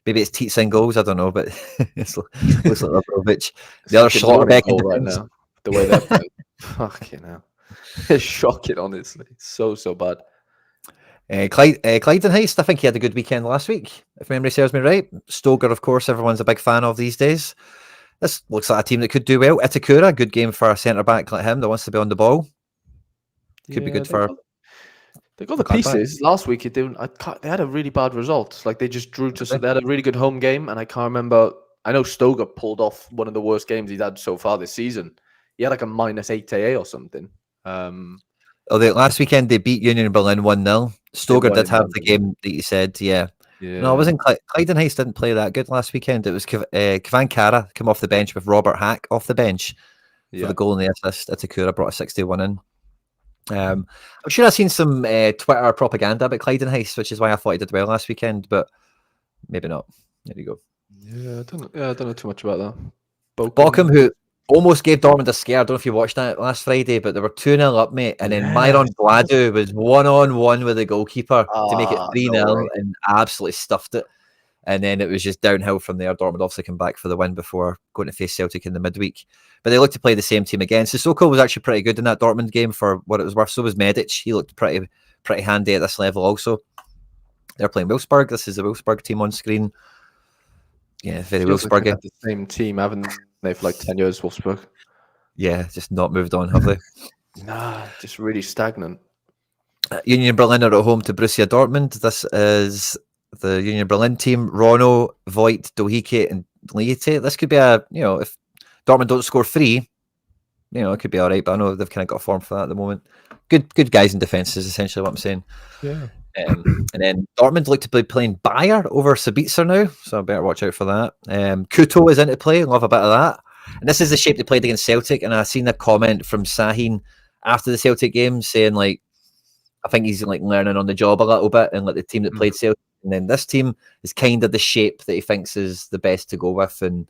[SPEAKER 1] maybe it's Tietz in goals, I don't know, but it looks like Labrovic. The other Schlotterbeck
[SPEAKER 2] right now, the way they're playing. Fucking hell. It's shocking, honestly. So bad.
[SPEAKER 1] Clydenheist, I think he had a good weekend last week, if memory serves me right. Stoger, of course, everyone's a big fan of these days. This looks like a team that could do well. Itakura, good game for a centre-back like him that wants to be on the ball. Could be good for...
[SPEAKER 2] They got the pieces. Last week, they had a really bad result. Like, they just drew to... They had a really good home game, and I can't remember... I know Stoger pulled off one of the worst games he's had so far this season. He had like a -8 AA or something.
[SPEAKER 1] Last weekend they beat Union Berlin 1-0. Stoger did have the game that you said, yeah. No, it wasn't. Clydenheist didn't play that good last weekend. It was Kvan Kara come off the bench with Robert Hack off the bench for the goal and the assist. Itakura brought a 61 in. I'm sure I've seen some Twitter propaganda about Clydenheist, which is why I thought he did well last weekend, but maybe not. There you go.
[SPEAKER 2] Yeah, I don't know too much about that.
[SPEAKER 1] Bochum, who almost gave Dortmund a scare. I don't know if you watched that last Friday, but they were 2-0 up, mate. And then Myron Gladu was 1-on-1 with the goalkeeper to make it 3-0 and absolutely stuffed it. And then it was just downhill from there. Dortmund obviously came back for the win before going to face Celtic in the midweek. But they looked to play the same team again. Sissoko was actually pretty good in that Dortmund game for what it was worth. So was Medic. He looked pretty handy at this level also. They're playing Wolfsburg. This is the Wolfsburg team on screen. Yeah, very Wolfsburg.
[SPEAKER 2] The same team, haven't they, for like 10 years, Wolfsburg?
[SPEAKER 1] Yeah, just not moved on, have they?
[SPEAKER 2] Nah, just really stagnant.
[SPEAKER 1] Union Berlin are at home to Borussia Dortmund. This is the Union Berlin team. Rono, Voigt, Dohike, and Leite. This could be if Dortmund don't score 3, it could be all right. But I know they've kind of got a form for that at the moment. Good guys in defence is essentially what I'm saying.
[SPEAKER 2] Yeah.
[SPEAKER 1] And then Dortmund look to be playing Bayer over Sabitzer now, so I better watch out for that. Kuto is into play. Love a bit of that. And this is the shape they played against Celtic. And I seen a comment from Sahin after the Celtic game saying, like, I think he's like learning on the job a little bit, and like the team that played Celtic, and then this team is kind of the shape that he thinks is the best to go with, and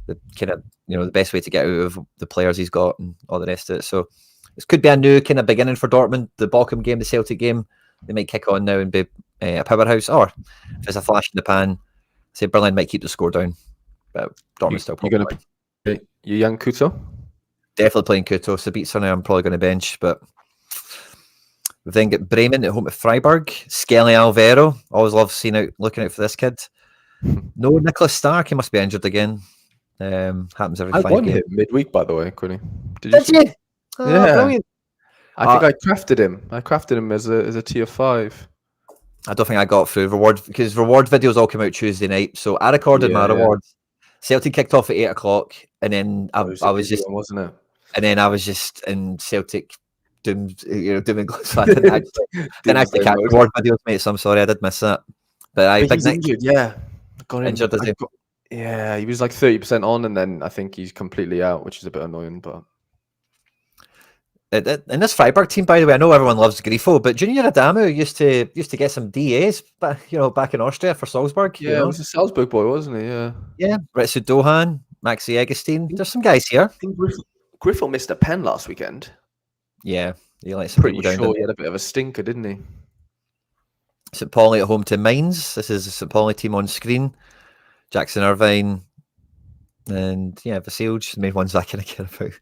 [SPEAKER 1] the kind of the best way to get out of the players he's got and all the rest of it. So this could be a new kind of beginning for Dortmund. The Bochum game, the Celtic game, they might kick on now and be a powerhouse, or if it's a flash in the pan, say Berlin might keep the score down, but Dortmund still probably.
[SPEAKER 2] You're going to play your young Kuto?
[SPEAKER 1] Definitely playing Kuto. Sabitzer now I'm probably going to bench, but we've then got Bremen at home at Freiburg. Skelly Alvaro. Always love looking out for this kid. No Nicholas Stark. He must be injured again. Happens every 5 games.
[SPEAKER 2] I won him midweek, by the way, Quinny.
[SPEAKER 1] Did you? Oh,
[SPEAKER 2] yeah.
[SPEAKER 1] Brilliant.
[SPEAKER 2] I think I crafted him. I crafted him as a tier 5.
[SPEAKER 1] I don't think I got through reward because reward videos all came out Tuesday night. So I recorded my rewards. Celtic kicked off at 8 o'clock, and then I was just,
[SPEAKER 2] wasn't it?
[SPEAKER 1] And then I was just in Celtic doom and gloom. So I didn't actually catch reward videos, mate. So I'm sorry, I did miss that. But
[SPEAKER 2] he's injured, yeah. Got
[SPEAKER 1] injured, is he?
[SPEAKER 2] Yeah, he was like 30% on, and then I think he's completely out, which is a bit annoying. But
[SPEAKER 1] in this Freiburg team, by the way, I know everyone loves Grifo, but Junior Adamu used to get some DAs, back in Austria for Salzburg.
[SPEAKER 2] Yeah, he was a Salzburg boy, wasn't he? Yeah.
[SPEAKER 1] Yeah, Ritsu Dohan, Maxi Agustin. There's some guys here.
[SPEAKER 2] I think Griffel missed a pen last weekend.
[SPEAKER 1] Yeah, he let some people down.
[SPEAKER 2] Pretty sure he had a bit of a stinker, didn't he?
[SPEAKER 1] St. Pauli at home to Mainz. This is the St. Pauli team on screen. Jackson Irvine and Vasilj, the main ones I kind of care about.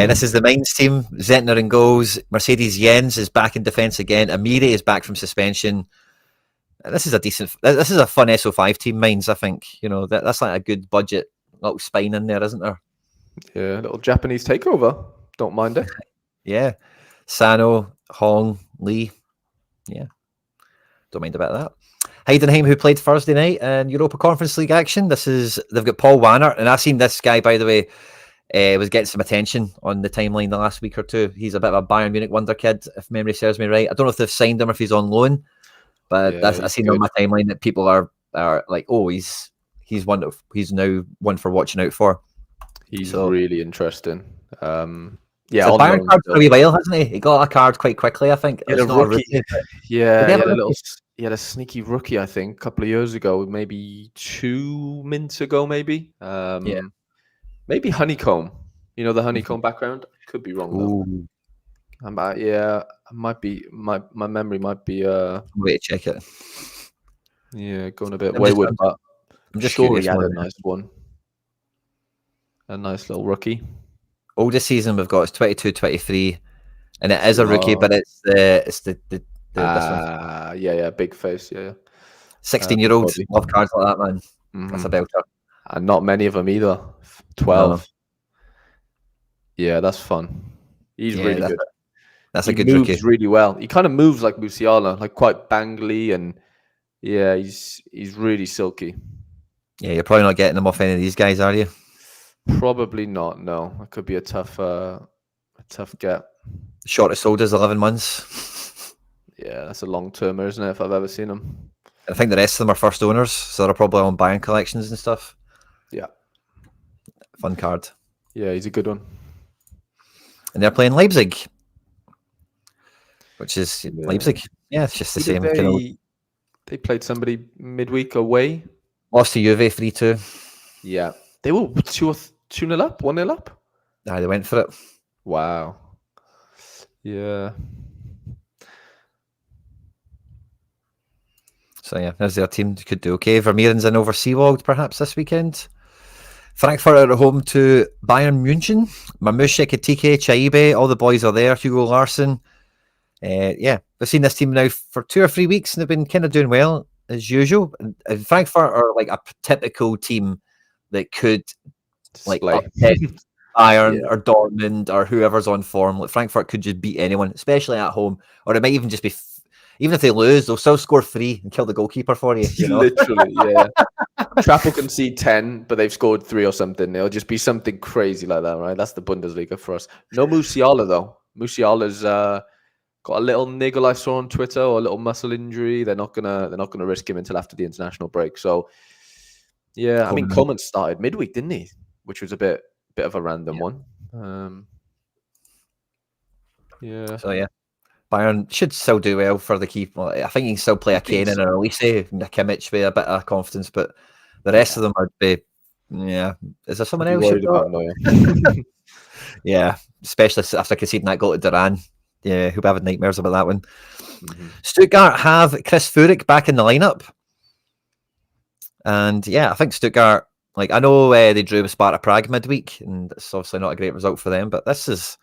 [SPEAKER 1] This is the Mainz team. Zentner in goals. Mercedes Jens is back in defence again. Amiri is back from suspension. This is a fun SO5 team, Mainz, I think. That's like a good budget little spine in there, isn't there?
[SPEAKER 2] Yeah, a little Japanese takeover. Don't mind it.
[SPEAKER 1] Yeah. Sano, Hong, Lee. Yeah. Don't mind about that. Heidenheim, who played Thursday night in Europa Conference League action. They've got Paul Wanner, and I've seen this guy, by the way, was getting some attention on the timeline the last week or two. He's a bit of a Bayern Munich wonder kid, if memory serves me right. I don't know if they've signed him or if he's on loan, but I've seen on my timeline that people are like, oh, he's now one for watching out for.
[SPEAKER 2] He's really interesting.
[SPEAKER 1] Yeah, so Bayern card for a wee while, hasn't he? He got a card quite quickly, I think.
[SPEAKER 2] He had a rookie. He had a sneaky rookie, I think, a couple of years ago, maybe 2 minutes ago, maybe. Maybe Honeycomb. The Honeycomb background. Could be wrong though. I might be. My memory might be.
[SPEAKER 1] Wait, check it.
[SPEAKER 2] Yeah, going a bit wayward, but
[SPEAKER 1] I'm just
[SPEAKER 2] sure
[SPEAKER 1] curious.
[SPEAKER 2] He had a nice one. A nice little rookie.
[SPEAKER 1] Oldest season we've got is 22-23, and it is a rookie, but it's the
[SPEAKER 2] big face,
[SPEAKER 1] 16-year-olds love cards like that, man. That's a belter,
[SPEAKER 2] and not many of them either. 12. No. Yeah, that's fun. He's really good.
[SPEAKER 1] That's a good rookie. He
[SPEAKER 2] moves really well. He kind of moves like Musiala, like quite bangly, and he's really silky.
[SPEAKER 1] Yeah, you're probably not getting him off any of these guys, are you?
[SPEAKER 2] Probably not. No, it could be a tough get.
[SPEAKER 1] Shortest sold is 11 months.
[SPEAKER 2] Yeah, that's a long termer, isn't it? If I've ever seen them.
[SPEAKER 1] I think the rest of them are first owners, so they're probably on buying collections and stuff.
[SPEAKER 2] Yeah,
[SPEAKER 1] fun card.
[SPEAKER 2] Yeah, he's a good one.
[SPEAKER 1] And they're playing Leipzig, which is Leipzig. Yeah, it's just the same.
[SPEAKER 2] They played somebody midweek away.
[SPEAKER 1] Lost to Juve 3-2.
[SPEAKER 2] Yeah. They were 2-0 up, 1-0 up.
[SPEAKER 1] Nah, they went for it.
[SPEAKER 2] Wow. Yeah.
[SPEAKER 1] So there's their team. Could do okay. Vermeeren's in over Seawald perhaps this weekend. Frankfurt are at home to Bayern München. Marmouche, Katike, Chaibe, all the boys are there. Hugo Larsson. We've seen this team now for 2 or 3 weeks and they've been kind of doing well as usual. And Frankfurt are like a typical team that could upset Bayern or Dortmund or whoever's on form. Like Frankfurt could just beat anyone, especially at home. Or it might even just be, even if they lose, they'll still score 3 and kill the goalkeeper for you.
[SPEAKER 2] Literally, yeah. Trapp will concede 10, but they've scored 3 or something. It'll just be something crazy like that, right? That's the Bundesliga for us. No Musiala though. Musiala's got a little niggle I saw on Twitter, or a little muscle injury. They're not gonna risk him until after the international break. So. Yeah, I mean, Coleman started midweek, didn't he? Which was a bit bit of a random one. Yeah.
[SPEAKER 1] So yeah, Bayern should still do well for the keep. Well, I think he can still play a Kane and a Elise and a Kimmich with a bit of confidence, but the rest of them would be, yeah. Is there someone else you've got? Yeah, especially after conceding that goal to Duran. Yeah, who'll be having nightmares about that one. Stuttgart have Chris Führich back in the lineup. And yeah, I think Stuttgart, like, I know they drew with Sparta Prague midweek, and it's obviously not a great result for them, but this is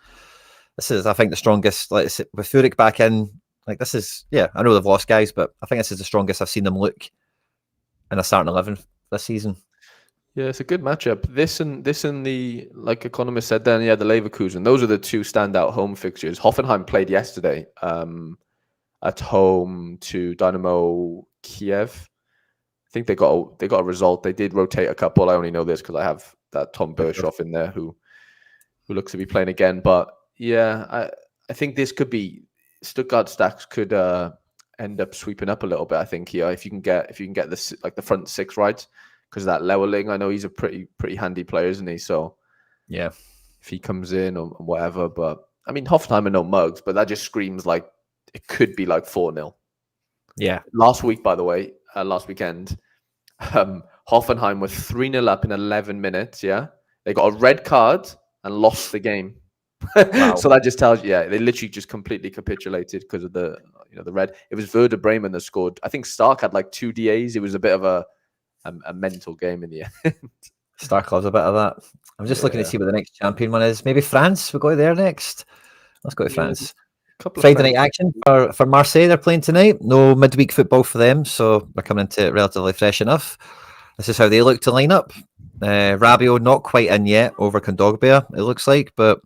[SPEAKER 1] I think the strongest, like, with Führich back in, like, this is, yeah, I know they've lost guys, but I think this is the strongest I've seen them look in a starting 11 this season.
[SPEAKER 2] Yeah, it's a good matchup. This and the, like economist said then, yeah, the Leverkusen, those are the two standout home fixtures. Hoffenheim played yesterday at home to Dynamo Kiev. I think they got a result. They did rotate a couple. I only know this because I have that Tom Bershoff in there who looks to be playing again. But yeah, I think this could be, Stuttgart stacks could end up sweeping up a little bit. I think here, if you can get this, like, the front six right, because that Leweling, I know he's a pretty handy player, isn't he? So
[SPEAKER 1] yeah,
[SPEAKER 2] if he comes in or whatever, but I mean, Hoffenheim are no mugs, but that just screams like it could be like 4-0.
[SPEAKER 1] Yeah.
[SPEAKER 2] Last week, by the way, last weekend, Hoffenheim were 3-0 up in 11 minutes. Yeah, they got a red card and lost the game. Wow. So that just tells you, yeah, they literally just completely capitulated because of the red. It was Werder Bremen that scored. I think Stark had like 2 DAs. It was a bit of a mental game in the end.
[SPEAKER 1] Stark loves a bit of that. I'm just looking to see what the next champion one is. Maybe France. We'll go there next. Let's go to France. Friday night action for Marseille. They're playing tonight. No midweek football for them, so they're coming into it relatively fresh enough. This is how they look to line up. Rabiot not quite in yet over Kondogbia, it looks like, but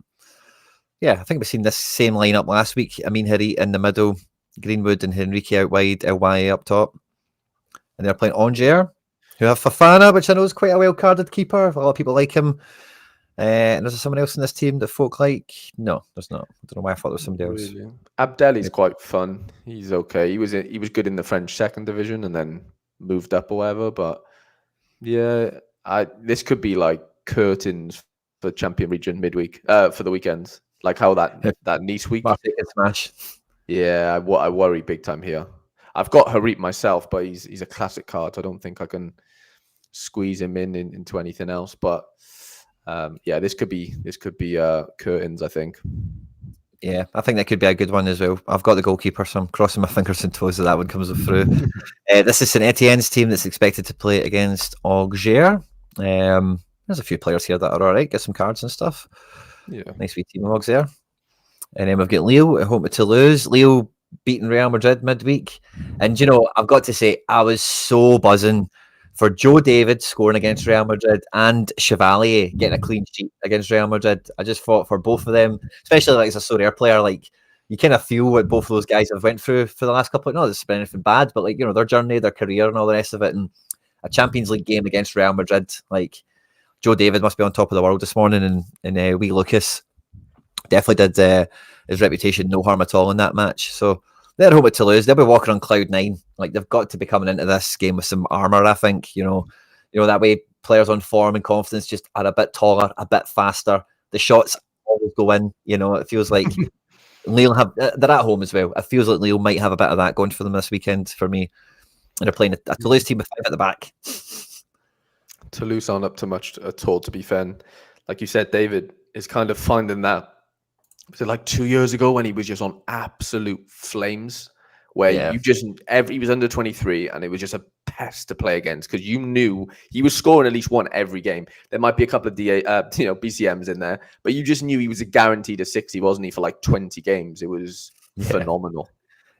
[SPEAKER 1] yeah, I think we've seen this same lineup last week. Amin Harit in the middle, Greenwood and Henrique out wide, Elwaye up top, and they're playing Angers, who have Fofana, which I know is quite a well-carded keeper. A lot of people like him. And is there someone else in this team that folk like? No, there's not. I don't know why I thought there was somebody else.
[SPEAKER 2] Really? Abdelli's quite fun. He's okay. He was good in the French second division and then moved up or whatever. But yeah, this could be like curtains for Champion Region midweek for the weekends. Like how that Nice week.
[SPEAKER 1] Smash.
[SPEAKER 2] Yeah, I worry big time here. I've got Harit myself, but he's a classic card. I don't think I can squeeze him into anything else. But yeah, this could be curtains, I think.
[SPEAKER 1] Yeah, I think that could be a good one as well. I've got the goalkeeper, so I'm crossing my fingers and toes that one comes through. This is St Etienne's team that's expected to play against Auxerre. There's a few players here that are all right. Get some cards and stuff.
[SPEAKER 2] Yeah,
[SPEAKER 1] nice wee team of Auxerre. And then we've got Lille at home to Toulouse. Lille beating Real Madrid midweek. And, I've got to say, I was so buzzing for Joe David scoring against Real Madrid and Chevalier getting a clean sheet against Real Madrid. I just thought for both of them, especially like as a Sorare player, like, you kind of feel what both of those guys have went through for the last couple of, not that it's been anything bad, but like, their journey, their career and all the rest of it. And a Champions League game against Real Madrid, like, Joe David must be on top of the world this morning, and wee Lucas definitely did his reputation no harm at all in that match. So they're home at Toulouse. They'll be walking on cloud 9. Like, they've got to be coming into this game with some armour, I think. That way players on form and confidence just are a bit taller, a bit faster. The shots always go in. It feels like Lille they're at home as well. It feels like Lille might have a bit of that going for them this weekend for me. And they're playing a Toulouse team with 5 at the back.
[SPEAKER 2] Toulouse aren't up to much at all, to be fair. Like you said, David is kind of finding that. Was it like 2 years ago when he was just on absolute flames, where he was under 23 and it was just a pest to play against because you knew he was scoring at least one every game. There might be a couple of BCMs in there, but you just knew he was a guaranteed a 60, wasn't he, for like 20 games? It was phenomenal.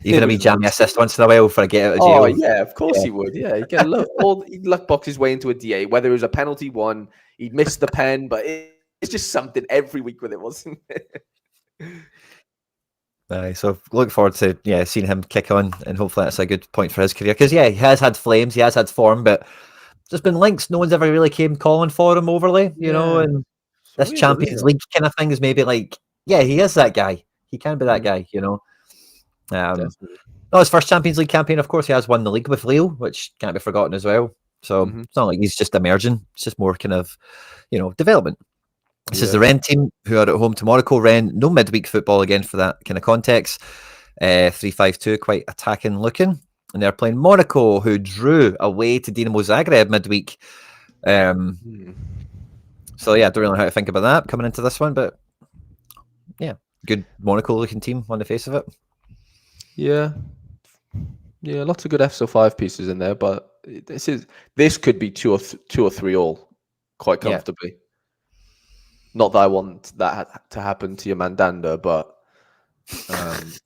[SPEAKER 1] Even a wee jammy assist once in a while for a get out of jail.
[SPEAKER 2] Oh yeah, of course he would. Yeah, he'd luck box his way into a DA. Whether it was a penalty one, he'd miss the pen, but it's just something every week with it, wasn't it?
[SPEAKER 1] So look forward to seeing him kick on, and hopefully that's a good point for his career, because he has had flames, he has had form, but there's been links no one's ever really came calling for him overly, and this Champions League kind of thing is maybe like, he is that guy, he can be that guy, not his first Champions League campaign, of course. He has won the league with Lille, which can't be forgotten as well, so it's not like he's just emerging, it's just more kind of development. This is the Rennes team who are at home to Monaco. Rennes, no midweek football again for that kind of context. 3-5-2, quite attacking looking. And they're playing Monaco, who drew away to Dinamo Zagreb midweek. So yeah, I don't really know how to think about that coming into this one, but yeah, good Monaco-looking team on the face of it.
[SPEAKER 2] Yeah, lots of good FSO5 pieces in there, but this could be 2 or 3 all quite comfortably. Yeah. Not that I want that to happen to your Mandanda, but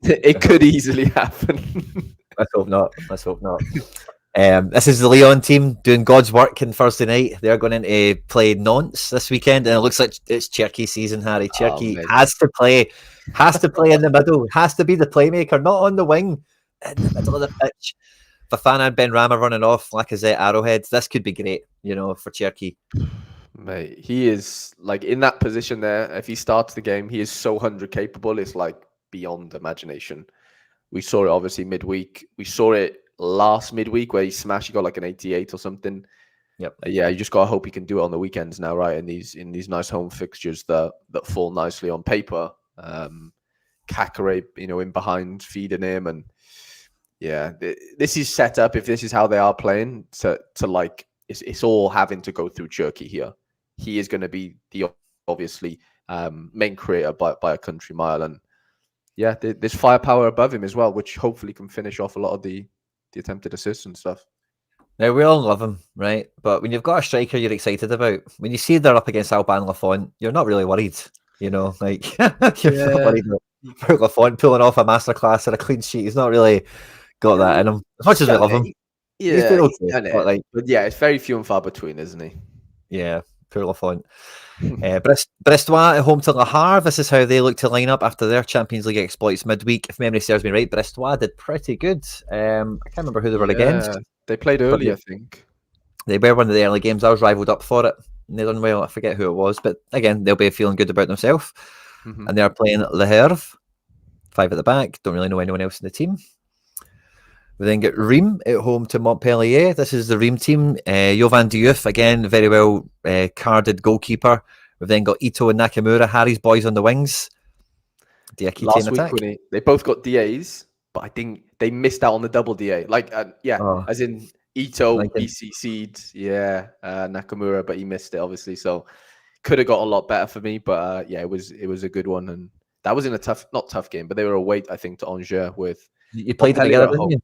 [SPEAKER 2] it could easily happen.
[SPEAKER 1] Let's hope not. Let's hope not. This is the Lyon team doing God's work on Thursday night. They're going to play Nantes this weekend, and it looks like it's Cherki season, Harry. Cherki has to play in the middle, has to be the playmaker, not on the wing, in the middle of the pitch. Fafana and Ben Rama running off, Lacazette, Arrowhead. This could be great, for Cherki.
[SPEAKER 2] Mate, he is like in that position there. If he starts the game, he is so 100 capable. It's like beyond imagination. We saw it obviously midweek. We saw it last midweek where he smashed. He got like an 88 or something.
[SPEAKER 1] Yep.
[SPEAKER 2] Yeah, you just gotta hope he can do it on the weekends now, right? In these nice home fixtures that fall nicely on paper. Kakare, in behind, feeding him, and yeah, this is set up. If this is how they are playing, to like it's all having to go through Cherki here. He is going to be the obviously main creator by a country mile, and yeah, there's firepower above him as well, which hopefully can finish off a lot of the attempted assists and stuff.
[SPEAKER 1] Now, we all love him, right? But when you've got a striker you're excited about, when you see they're up against Alban Lafont, you're not really worried, you're not worried about Lafont pulling off a masterclass or a clean sheet. He's not really got that in him. As much as we love him.
[SPEAKER 2] Yeah,
[SPEAKER 1] he's doing okay,
[SPEAKER 2] but yeah, it's very few and far between, isn't he?
[SPEAKER 1] Yeah, poor Lafont. Brestois at home to Le Havre. This is how they look to line up after their Champions League exploits midweek. If memory serves me right, Brestois did pretty good. I can't remember who they were against.
[SPEAKER 2] They played early, I think.
[SPEAKER 1] They were one of the early games. I was rivaled up for it. And they done well. I forget who it was, but again, they'll be feeling good about themselves. Mm-hmm. And they are playing Le Havre, 5 at the back. Don't really know anyone else in the team. We then get Reims at home to Montpellier. This is the Reims team. Jovan Diouf, again, very well carded goalkeeper. We've then got Ito and Nakamura, Harry's boys on the wings.
[SPEAKER 2] Last week, Quinny, they both got DAs, but I think they missed out on the double DA. As in Ito, BCC'd, Nakamura, but he missed it, obviously. So could have got a lot better for me, but it was a good one. And that was in a not tough game, but they were away, I think, to Angers with...
[SPEAKER 1] You played them together, didn't you?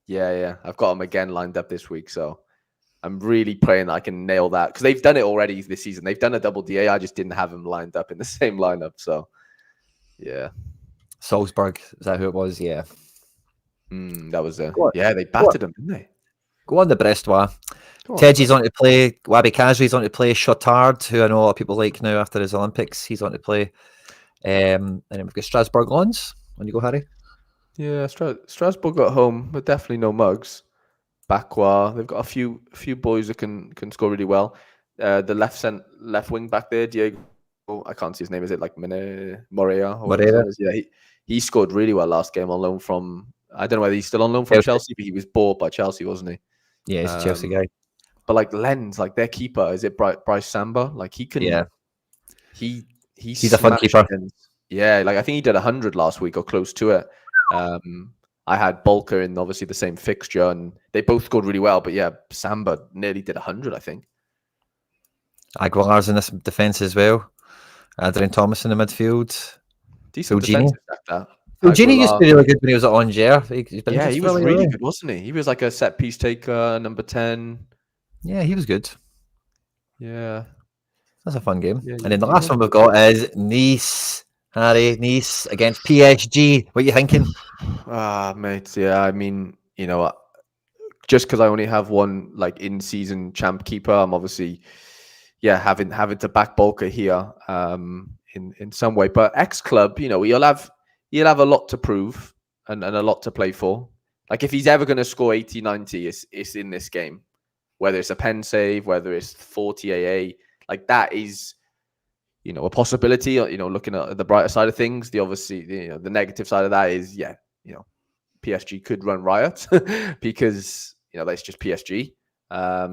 [SPEAKER 2] Yeah. I've got them again lined up this week, so I'm really praying that I can nail that because they've done it already this season. They've done a double DA. I just didn't have them lined up in the same lineup. So, yeah.
[SPEAKER 1] Salzburg, is that who it was? Yeah.
[SPEAKER 2] That was they battered them, didn't they?
[SPEAKER 1] Go on the Brestois. Teji's on to play. Wabi Kazri's on to play. Chotard, who I know a lot of people like now after his Olympics, he's on to play. And then we've got Strasbourg Lons. On you go, Harry.
[SPEAKER 2] Yeah, Strasbourg at home, but definitely no mugs. Bakwa, they've got a few boys that can score really well. The left wing back there, Diego, I can't see his name. Is it like Morea? Yeah, he scored really well last game on loan from. I don't know whether he's still on loan from Chelsea, but he was bought by Chelsea, wasn't he?
[SPEAKER 1] Yeah, he's a Chelsea guy.
[SPEAKER 2] But like Lens, like their keeper, is it Bryce Samba? Like he can.
[SPEAKER 1] Yeah.
[SPEAKER 2] He's
[SPEAKER 1] a fun keeper.
[SPEAKER 2] Yeah, like I think he did 100 last week or close to it. I had Bolker in obviously the same fixture, and they both scored really well. But yeah, Samba nearly did 100, I think.
[SPEAKER 1] Aguilar's in this defence as well. Adrian Thomas in the midfield.
[SPEAKER 2] Decent defensive sector.
[SPEAKER 1] Gini used to be really good when he was at Angers.
[SPEAKER 2] He was really good, wasn't he? He was like a set piece taker, number 10.
[SPEAKER 1] Yeah, he was good.
[SPEAKER 2] Yeah.
[SPEAKER 1] That's a fun game. Yeah, and then the last one we've got is Nice. Harry, Nice against PSG. What are you thinking?
[SPEAKER 2] Mate, yeah, I mean, just because I only have one like in-season champ keeper, I'm obviously, having to back Bolker here, in some way. But ex-club, he'll have a lot to prove and a lot to play for. Like if he's ever going to score 80, 90, it's in this game. Whether it's a pen save, whether it's 40 AA, like that is. A possibility, looking at the brighter side of things, the negative side of that is, PSG could run riot because, that's just PSG. But,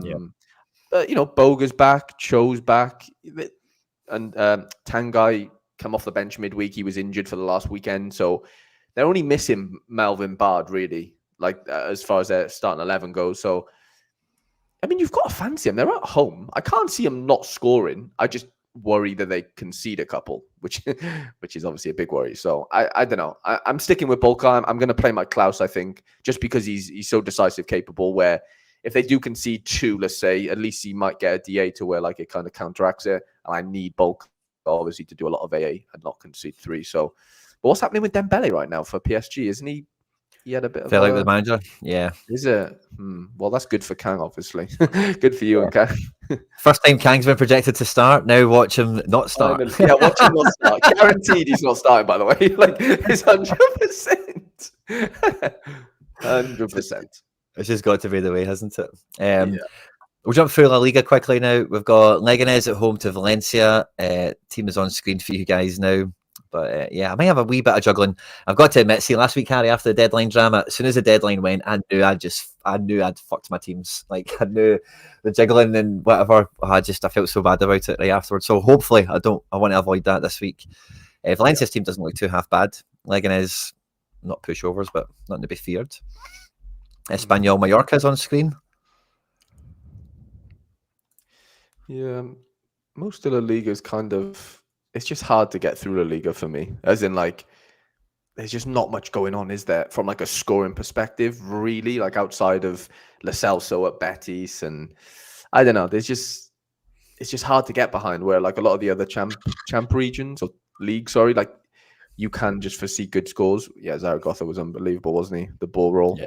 [SPEAKER 2] Boga's back, Cho's back. and Tanguy come off the bench midweek. He was injured for the last weekend, so they're only missing Melvin Bard really, like as far as their starting 11 goes. So, I mean, you've got to fancy them. They're at home. I can't see them not scoring. I just worry that they concede a couple, which is obviously a big worry. So I don't know. I'm sticking with Bolka. I'm going to play my Klaus, I think, just because he's so decisive, capable, where if they do concede 2, let's say, at least he might get a DA to where like it kind of counteracts it. And I need Bolka, obviously, to do a lot of AA and not concede 3. So, but what's happening with Dembele right now for PSG? Isn't he? He had a bit of
[SPEAKER 1] fell out with the manager. Yeah.
[SPEAKER 2] Is it? Well, that's good for Kang, obviously. Good for you and Kang.
[SPEAKER 1] First time Kang's been projected to start. Now watch him not start.
[SPEAKER 2] Yeah, watch him not start. Guaranteed he's not starting, by the way. Like, it's 100%. 100%.
[SPEAKER 1] It's just got to be the way, hasn't it? We'll jump through La Liga quickly now. We've got Leganés at home to Valencia. Team is on screen for you guys now. But yeah, I might have a wee bit of juggling. I've got to admit, see, last week, Harry, after the deadline drama, as soon as the deadline went, I knew I'd fucked my teams. Like, I knew the juggling and whatever. I felt so bad about it right afterwards. So hopefully, I want to avoid that this week. Valencia's team doesn't look too half bad. Leganés, not pushovers, but nothing to be feared. Espanyol Mallorca is on screen.
[SPEAKER 2] Yeah, most of the league is kind of. It's just hard to get through La Liga for me. As in, like, there's just not much going on, is there? From like a scoring perspective, really, like outside of Lo Celso at Betis, and I don't know. It's just hard to get behind. Where like a lot of the other champ regions or leagues, like you can just foresee good scores. Yeah, Zaragoza was unbelievable, wasn't he? The ball roll.
[SPEAKER 1] Yeah.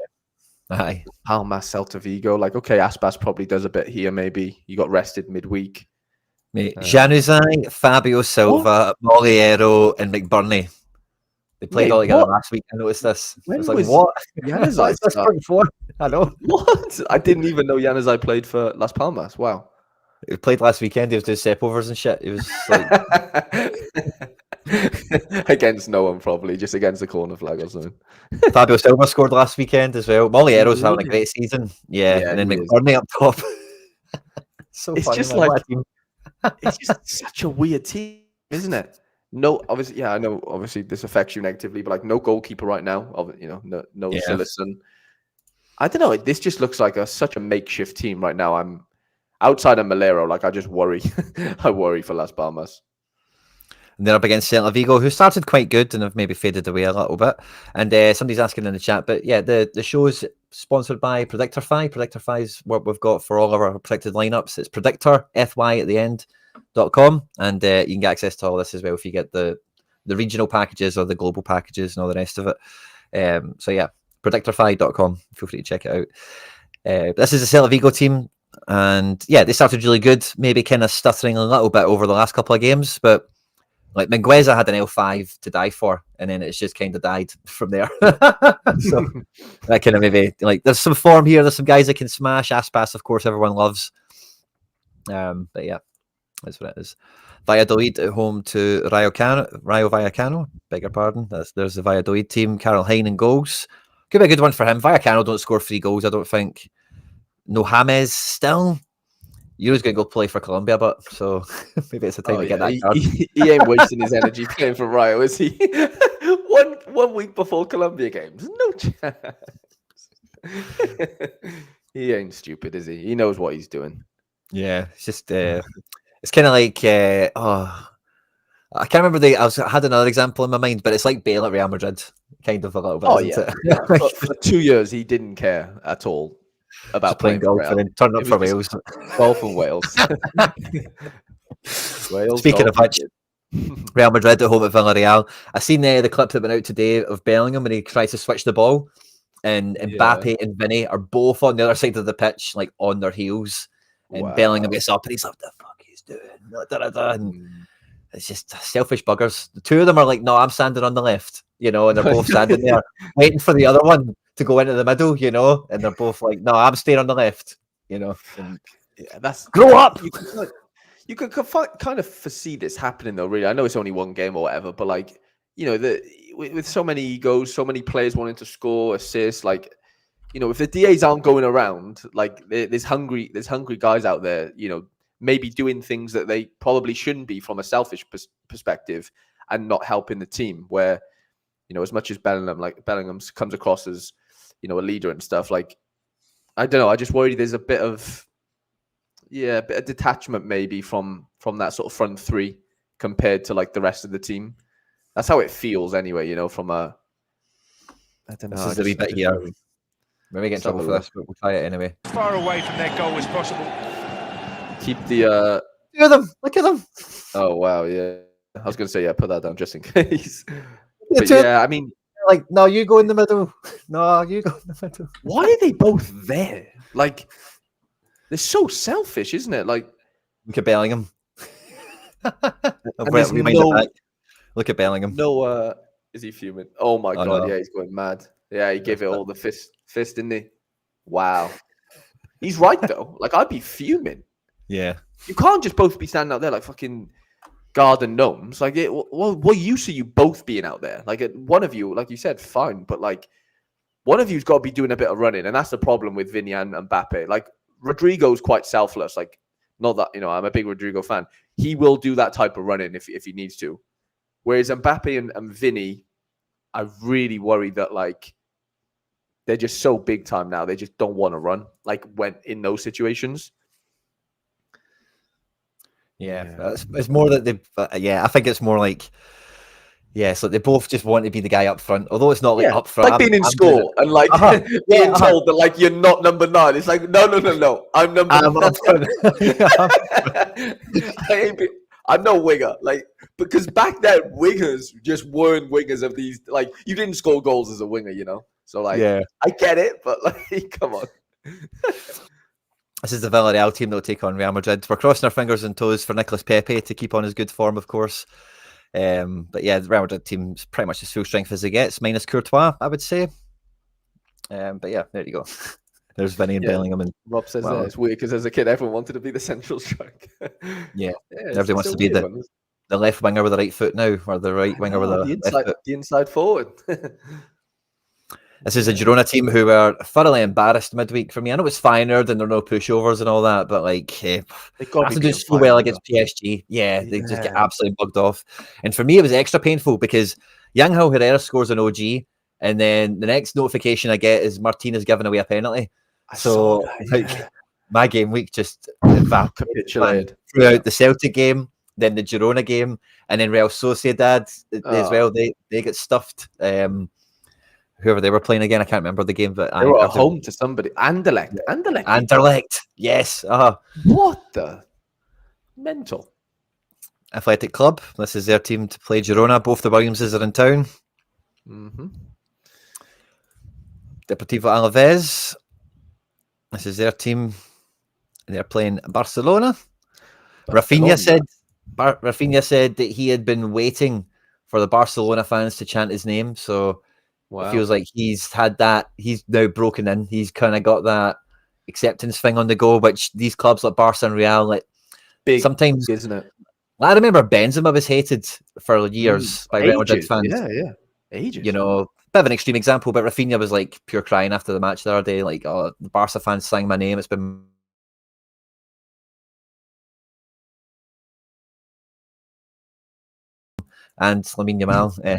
[SPEAKER 1] Aye.
[SPEAKER 2] Palmas, Celta Vigo. Like, okay, Aspas probably does a bit here. Maybe you got rested midweek.
[SPEAKER 1] Mate, Januzaj, Fabio Silva, Moliero, and McBurney. They played all together last week. I noticed this. I was like, what?
[SPEAKER 2] Januzaj
[SPEAKER 1] before? I know.
[SPEAKER 2] What? I didn't even know Januzaj played for Las Palmas. Wow.
[SPEAKER 1] He played last weekend. He was doing stepovers and shit. He was like...
[SPEAKER 2] against no one, probably. Just against the corner flag or something.
[SPEAKER 1] Fabio Silva scored last weekend as well. Moliero's having a great season. Yeah, and then McBurney up top. So
[SPEAKER 2] it's
[SPEAKER 1] funny,
[SPEAKER 2] just
[SPEAKER 1] man.
[SPEAKER 2] like... It's just such a weird team, isn't it? No, obviously, yeah, I know. Obviously, this affects you negatively, but like no goalkeeper right now. No Cillison. I don't know. This just looks like such a makeshift team right now. I'm outside of Malero. Like I just worry. I worry for Las Palmas.
[SPEAKER 1] And they're up against Celta Vigo, who started quite good and have maybe faded away a little bit. And somebody's asking in the chat, but yeah, the show is sponsored by Predictorfy. Predictorfy is what we've got for all of our predicted lineups. It's Predictor, at the end.com. And you can get access to all this as well if you get the regional packages or the global packages and all the rest of it. So yeah, Predictorfy.com. Feel free to check it out. This is a Celta Vigo team. And yeah, they started really good, maybe kind of stuttering a little bit over the last couple of games, but like Mingueza had an L5 to die for, and then it's just kind of died from there. So that kind of maybe like there's some form here. There's some guys that can smash. Aspas, of course, everyone loves. But yeah, that's what it is. Valladolid at home to Rayo Vallecano. Beg your pardon. There's the Valladolid team. Karel Hein in goals. Could be a good one for him. Vallecano don't score 3 goals, I don't think. No James still. Euro's going to go play for Colombia, but so maybe it's a time to get that card.
[SPEAKER 2] He ain't wasting his energy playing for Rayo, is he? one week before Colombia games, no chance. He ain't stupid, is he? He knows what he's doing.
[SPEAKER 1] Yeah, it's just it's kind of like I can't remember I had another example in my mind, but it's like Bale at Real Madrid, kind of a little bit. Isn't it?
[SPEAKER 2] Yeah. For 2 years, he didn't care at all about playing
[SPEAKER 1] golf and then turn up for Wales.
[SPEAKER 2] Golf and Wales.
[SPEAKER 1] Speaking of which, Real Madrid at home at Villarreal. I seen the clip that went out today of Bellingham when he tries to switch the ball, and Mbappe and Vinny are both on the other side of the pitch, like on their heels. And Bellingham gets up and he's like, "What the fuck he's doing?" And it's just selfish buggers. The two of them are like, "No, I'm standing on the left," and they're both standing there waiting for the other one to go into the middle, and they're both like, "No, I'm staying on the left," And,
[SPEAKER 2] that's
[SPEAKER 1] grow up.
[SPEAKER 2] You could kind of foresee this happening, though. Really, I know it's only one game or whatever, but like, with so many egos, so many players wanting to score, assist, like, if the DAs aren't going around, like, there's hungry guys out there, maybe doing things that they probably shouldn't be from a selfish perspective and not helping the team. Where, you know, as much as Bellingham comes across as, you know, a leader and stuff, like, I don't know, I just worry there's a bit of detachment maybe from that sort of front three compared to like the rest of the team. That's how it feels anyway, you know, from a, I don't know.
[SPEAKER 1] This is a wee bit here. Maybe get in trouble for this, but we'll try it anyway.
[SPEAKER 3] Far away from their goal as possible.
[SPEAKER 2] Keep the
[SPEAKER 1] Look at them! Look at them!
[SPEAKER 2] oh wow, yeah. I was gonna say, yeah, put that down just in case.
[SPEAKER 1] But
[SPEAKER 2] yeah, I mean,
[SPEAKER 1] like, no, you go in the middle. No, you go in the middle.
[SPEAKER 2] why are they both there? Like, they're so selfish, isn't it? Like,
[SPEAKER 1] look at Bellingham. Look at Bellingham.
[SPEAKER 2] No, is he fuming? Oh my god,
[SPEAKER 1] no.
[SPEAKER 2] yeah, he's going mad. Yeah, he gave it all the fist, didn't he? Wow. He's right though. Like, I'd be fuming.
[SPEAKER 1] Yeah.
[SPEAKER 2] You can't just both be standing out there like fucking garden gnomes. Like, what use are you both being out there? Like, one of you, like you said, fine, but like, one of you's got to be doing a bit of running, and that's the problem with Vinny and Mbappe. Like, Rodrigo's quite selfless. Like, not that, you know, I'm a big Rodrigo fan. He will do that type of running if he needs to. Whereas Mbappe and Vinny, I really worry that, like, they're just so big time now. They just don't want to run, like, when in those situations.
[SPEAKER 1] Yeah. It's more that they, I think it's more like, so they both just want to be the guy up front, although it's not like up front.
[SPEAKER 2] Like being in school and like being told that like you're not number 9. It's like no, I'm number 9. I'm no winger, like, because back then wingers just weren't wingers of these. Like, you didn't score goals as a winger, you know. So like, I get it, but like, come on.
[SPEAKER 1] This is the Villarreal team that will take on Real Madrid. We're crossing our fingers and toes for Nicolas Pepe to keep on his good form, of course. But yeah, the Real Madrid team's pretty much as full strength as it gets, minus Courtois, I would say. But yeah, there you go. There's Vinny and Bellingham. And
[SPEAKER 2] Rob says it's weird because as a kid, everyone wanted to be the central striker.
[SPEAKER 1] Everyone wants to be the left winger with the right foot now, or the right winger with the
[SPEAKER 2] inside forward.
[SPEAKER 1] This is a Girona team who were thoroughly embarrassed midweek for me. I know it's Feyenoord and there are no pushovers and all that, but like, they have to do so well against PSG. Yeah, they just get absolutely bugged off. And for me, it was extra painful because Angel Herrera scores an OG, and then the next notification I get is Martinez giving away a penalty. My game week just evaporated throughout the Celtic game, then the Girona game, and then Real Sociedad as well. They get stuffed. Whoever they were playing again, I can't remember the game, but
[SPEAKER 2] they were at home to somebody. Anderlecht.
[SPEAKER 1] Yes.
[SPEAKER 2] What the mental
[SPEAKER 1] Athletic Club. This is their team to play Girona. Both the Williamses are in town. Deportivo Alaves. This is their team. They're playing Barcelona. Rafinha said that he had been waiting for the Barcelona fans to chant his name. So it feels like he's had that. He's now broken in. He's kind of got that acceptance thing on the go, which these clubs like Barca and Real, like, big sometimes,
[SPEAKER 2] isn't it?
[SPEAKER 1] I remember Benzema was hated for years by Real Madrid fans.
[SPEAKER 2] Ages.
[SPEAKER 1] You know, bit of an extreme example, but Rafinha was like pure crying after the match the other day, like, "Oh, the Barca fans sang my name. It's been." And Lamine Yamal.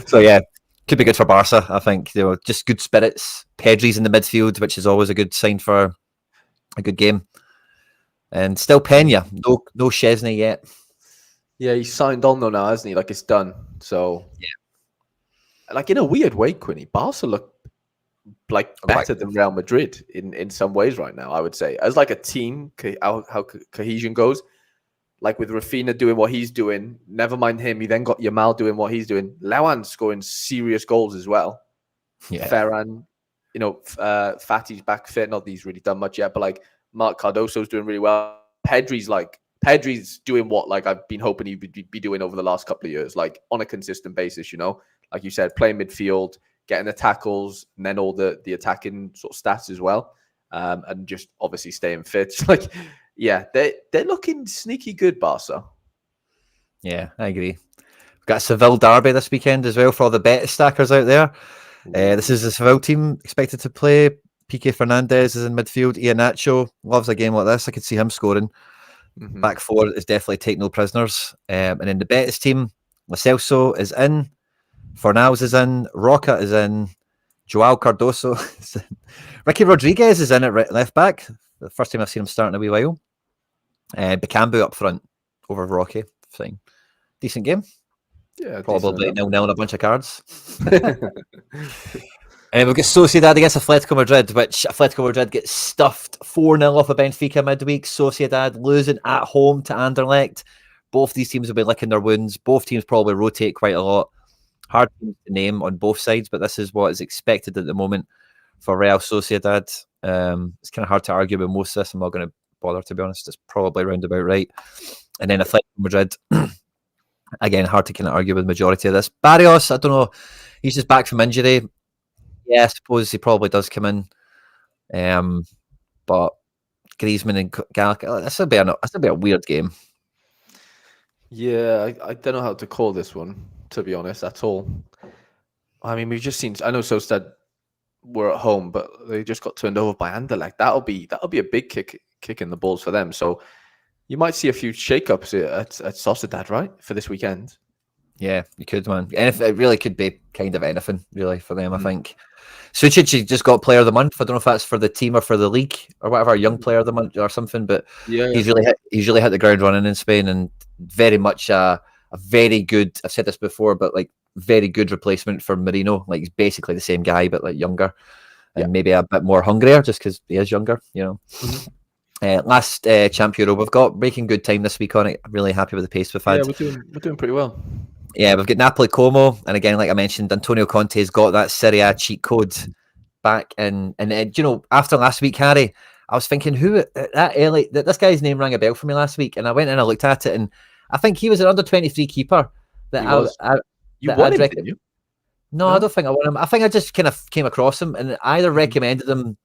[SPEAKER 1] So yeah, could be good for Barca. I think, you know, just good spirits. Pedri's in the midfield, which is always a good sign for a good game. And still Pena, no Chesney yet.
[SPEAKER 2] Yeah, he's signed on though now, hasn't he? Like, it's done. So yeah, like in a weird way, Quinny, Barca look like better than Real Madrid in some ways right now. I would say, as like a team, how cohesion goes. Like with Rafinha doing what he's doing, never mind him. You then got Yamal doing what he's doing. Lewan scoring serious goals as well. Yeah. Ferran, you know, Fatty's back fit. Not that he's really done much yet, but like Marc Cardoso's doing really well. Pedri's doing what like I've been hoping he would be doing over the last couple of years, like on a consistent basis. You know, like you said, playing midfield, getting the tackles, and then all the attacking sort of stats as well, and just obviously staying fit. Like. Yeah, they're looking sneaky good, Barca.
[SPEAKER 1] Yeah, I agree. We've got a Seville derby this weekend as well for all the bet stackers out there. This is the Seville team expected to play Piqué Fernandez is in midfield. Iheanacho loves a game like this. I could see him scoring. Back four is definitely take no prisoners. And in the Betis team, Lo Celso is in. Fornals is in. Roca is in. Joao Cardoso is in. Ricky Rodriguez is in at left back. The first time I've seen him start in a wee while. Bakambu up front over Rocky. Fine. Decent game.
[SPEAKER 2] Yeah,
[SPEAKER 1] probably 0-0 and a bunch of cards. We've got Sociedad against Atletico Madrid, which Atletico Madrid gets stuffed 4-0 off of Benfica midweek. Sociedad losing at home to Anderlecht. Both these teams will be licking their wounds. Both teams probably rotate quite a lot. Hard to name on both sides, but this is what is expected at the moment for Real Sociedad. It's kind of hard to argue with most of this. I'm not going to bother, to be honest. It's probably round about right. And then Atletico Madrid, again, hard to kind of argue with the majority of this. Barrios, I don't know. He's just back from injury. Yeah, I suppose he probably does come in. But Griezmann and Gallagher, this will be a weird game.
[SPEAKER 2] Yeah, I don't know how to call this one, to be honest, at all. I mean, we've just seen. I know Sociedad were at home, but they just got turned over by Anderlecht. That'll be a big kick in the balls for them. So you might see a few shake-ups at Sociedad, right, for this weekend.
[SPEAKER 1] Yeah, you could, man. And it really could be kind of anything, really, for them, I think. Sucic just got Player of the Month. I don't know if that's for the team or for the league or whatever, Young Player of the Month or something, but he's really hit the ground running in Spain, and very much a very good, I've said this before, but like very good replacement for Marino. Like he's basically the same guy, but like younger and maybe a bit more hungrier just because he is younger, you know. Last Champ Euro, we've got making good time this week on it. I'm really happy with the pace we've had.
[SPEAKER 2] Yeah, we're doing pretty well.
[SPEAKER 1] Yeah, we've got Napoli Como, and again, like I mentioned, Antonio Conte's got that Serie A cheat code back in. And you know, after last week, Harry, I was thinking, this guy's name rang a bell for me last week, and I went and I looked at it, and I think he was an under-23 keeper.
[SPEAKER 2] You won him, didn't you?
[SPEAKER 1] No, I don't think I won him. I think I just kind of came across him, and I either recommended him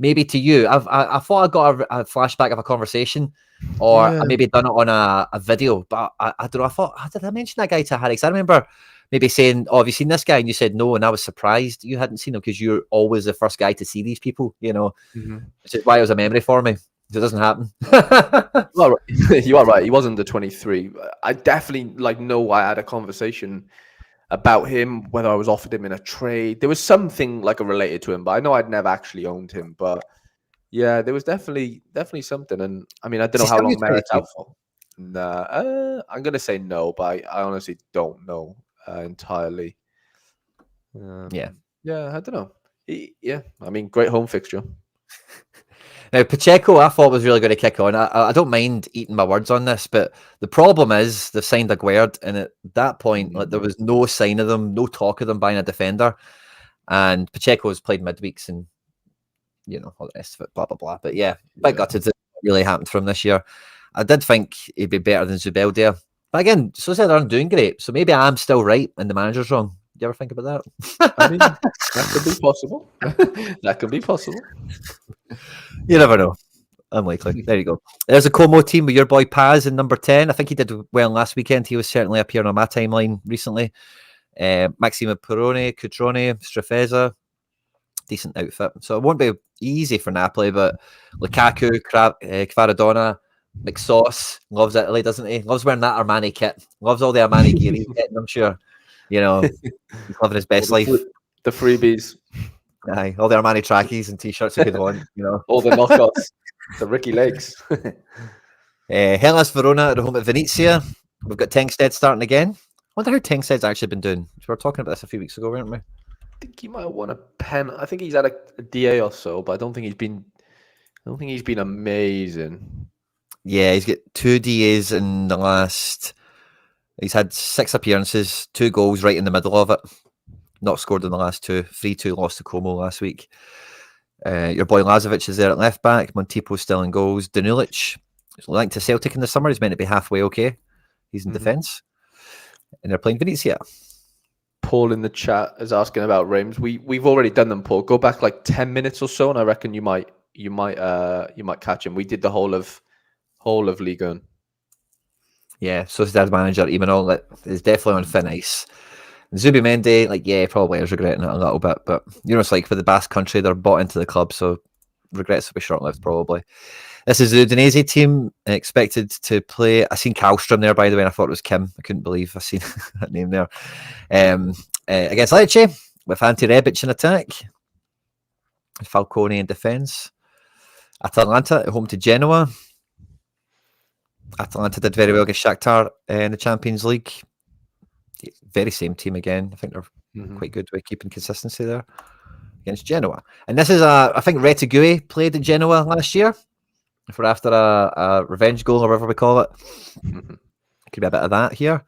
[SPEAKER 1] maybe to you. I thought I got a flashback of a conversation, or I maybe done it on a video, but I don't know. I thought, did I mention that guy to Harry? Because I remember maybe saying, "Oh, have you seen this guy?" And you said no, and I was surprised you hadn't seen him because you're always the first guy to see these people, you know. Which is why it was a memory for me. It doesn't happen.
[SPEAKER 2] Well, you are right. He was under 23. I definitely know I had a conversation about him, whether I was offered him in a trade. There was something related to him, but I know I'd never actually owned him. But yeah, there was definitely something. And I mean, I don't know how long Merritt's out for. Nah, I'm gonna say no, but I honestly don't know entirely.
[SPEAKER 1] Yeah,
[SPEAKER 2] I don't know. I mean, great home fixture.
[SPEAKER 1] Now, Pacheco, I thought was really going to kick on. I don't mind eating my words on this, but the problem is they've signed Aguerd, and at that point, there was no sign of them, no talk of them buying a defender. And Pacheco has played midweeks and, you know, all the rest of it, blah, blah, blah. But yeah, bit gutted that really happened for him this year. I did think he'd be better than Zubeldia. But again, Sociedad aren't doing great, so maybe I'm still right and the manager's wrong. You ever think about that?
[SPEAKER 2] I mean, that could be possible. That could be possible.
[SPEAKER 1] You never know. Unlikely. There you go. There's a Como team with your boy Paz in number 10. I think he did well last weekend. He was certainly appearing on my timeline recently. Maxima Perrone, Cutrone, Strafeza. Decent outfit. So it won't be easy for Napoli, but Lukaku, Kvaradona, McSauce loves Italy, doesn't he? Loves wearing that Armani kit. Loves all the Armani gear he's getting, I'm sure. You know, he's living his best life.
[SPEAKER 2] The freebies.
[SPEAKER 1] Aye, all the Armani trackies and t-shirts you could want, you know.
[SPEAKER 2] All the knockouts. The Ricky legs.
[SPEAKER 1] Hellas Verona at home at Venezia. We've got Tengsted starting again. I wonder how Tengsted's actually been doing. We were talking about this a few weeks ago, weren't we?
[SPEAKER 2] I think he might have won a pen. I think he's had a DA or so, but I don't think he's been amazing.
[SPEAKER 1] Yeah, he's got 2 DAs in the last. He's had 6 appearances, 2 goals right in the middle of it. Not scored in the last 2. 3-2 lost to Como last week. Your boy Lazovic is there at left back. Montipo's still in goals. Danulic is linked to Celtic in the summer. He's meant to be halfway okay. He's in defence. And they're playing Venezia.
[SPEAKER 2] Paul in the chat is asking about Reims. We've already done them, Paul. Go back 10 minutes or so, and I reckon you might catch him. We did the whole of Ligue 1.
[SPEAKER 1] Yeah, Sociedad manager Imanol is definitely on thin ice. Zubimendi, like, yeah, probably is regretting it a little bit, but you know, it's like for the Basque country, they're bought into the club, so regrets will be short-lived probably. This is the Udinese team expected to play. I seen Kallstrom there, by the way, and I thought it was Kim. I couldn't believe I seen that name there. Against Lecce, with Ante Rebic in attack, Falcone in defence. Atalanta at home to Genoa. Atalanta did very well against Shakhtar in the Champions League. Very same team again. I think they're quite good with keeping consistency there against Genoa. And this is I think Retegui played at Genoa last year. If we're after a revenge goal or whatever we call it. Could be a bit of that here.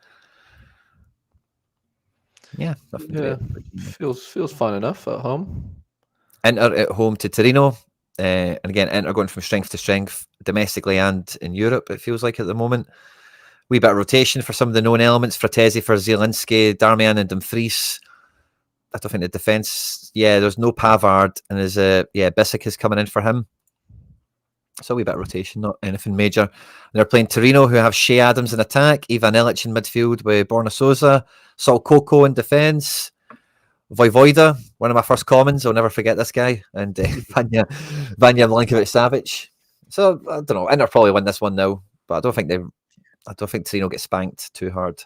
[SPEAKER 1] Yeah.
[SPEAKER 2] Feels fine enough at home.
[SPEAKER 1] Inter at home to Torino. And again, Inter going from strength to strength domestically and in Europe, it feels like at the moment. Wee bit of rotation for some of the known elements. Fratesi for Zielinski, Darmian and Dumfries. I don't think the defence, there's no Pavard, and there's Bissek is coming in for him. So a wee bit of rotation, not anything major. They're playing Torino, who have Shea Adams in attack, Ivan Illich in midfield with Borna Souza, Sol Coco in defence, Vojvoda, one of my first commons, I'll never forget this guy, and Vanya Milinkovic-Savic. So I don't know, Inter probably win this one now, but I don't think Torino get spanked too hard.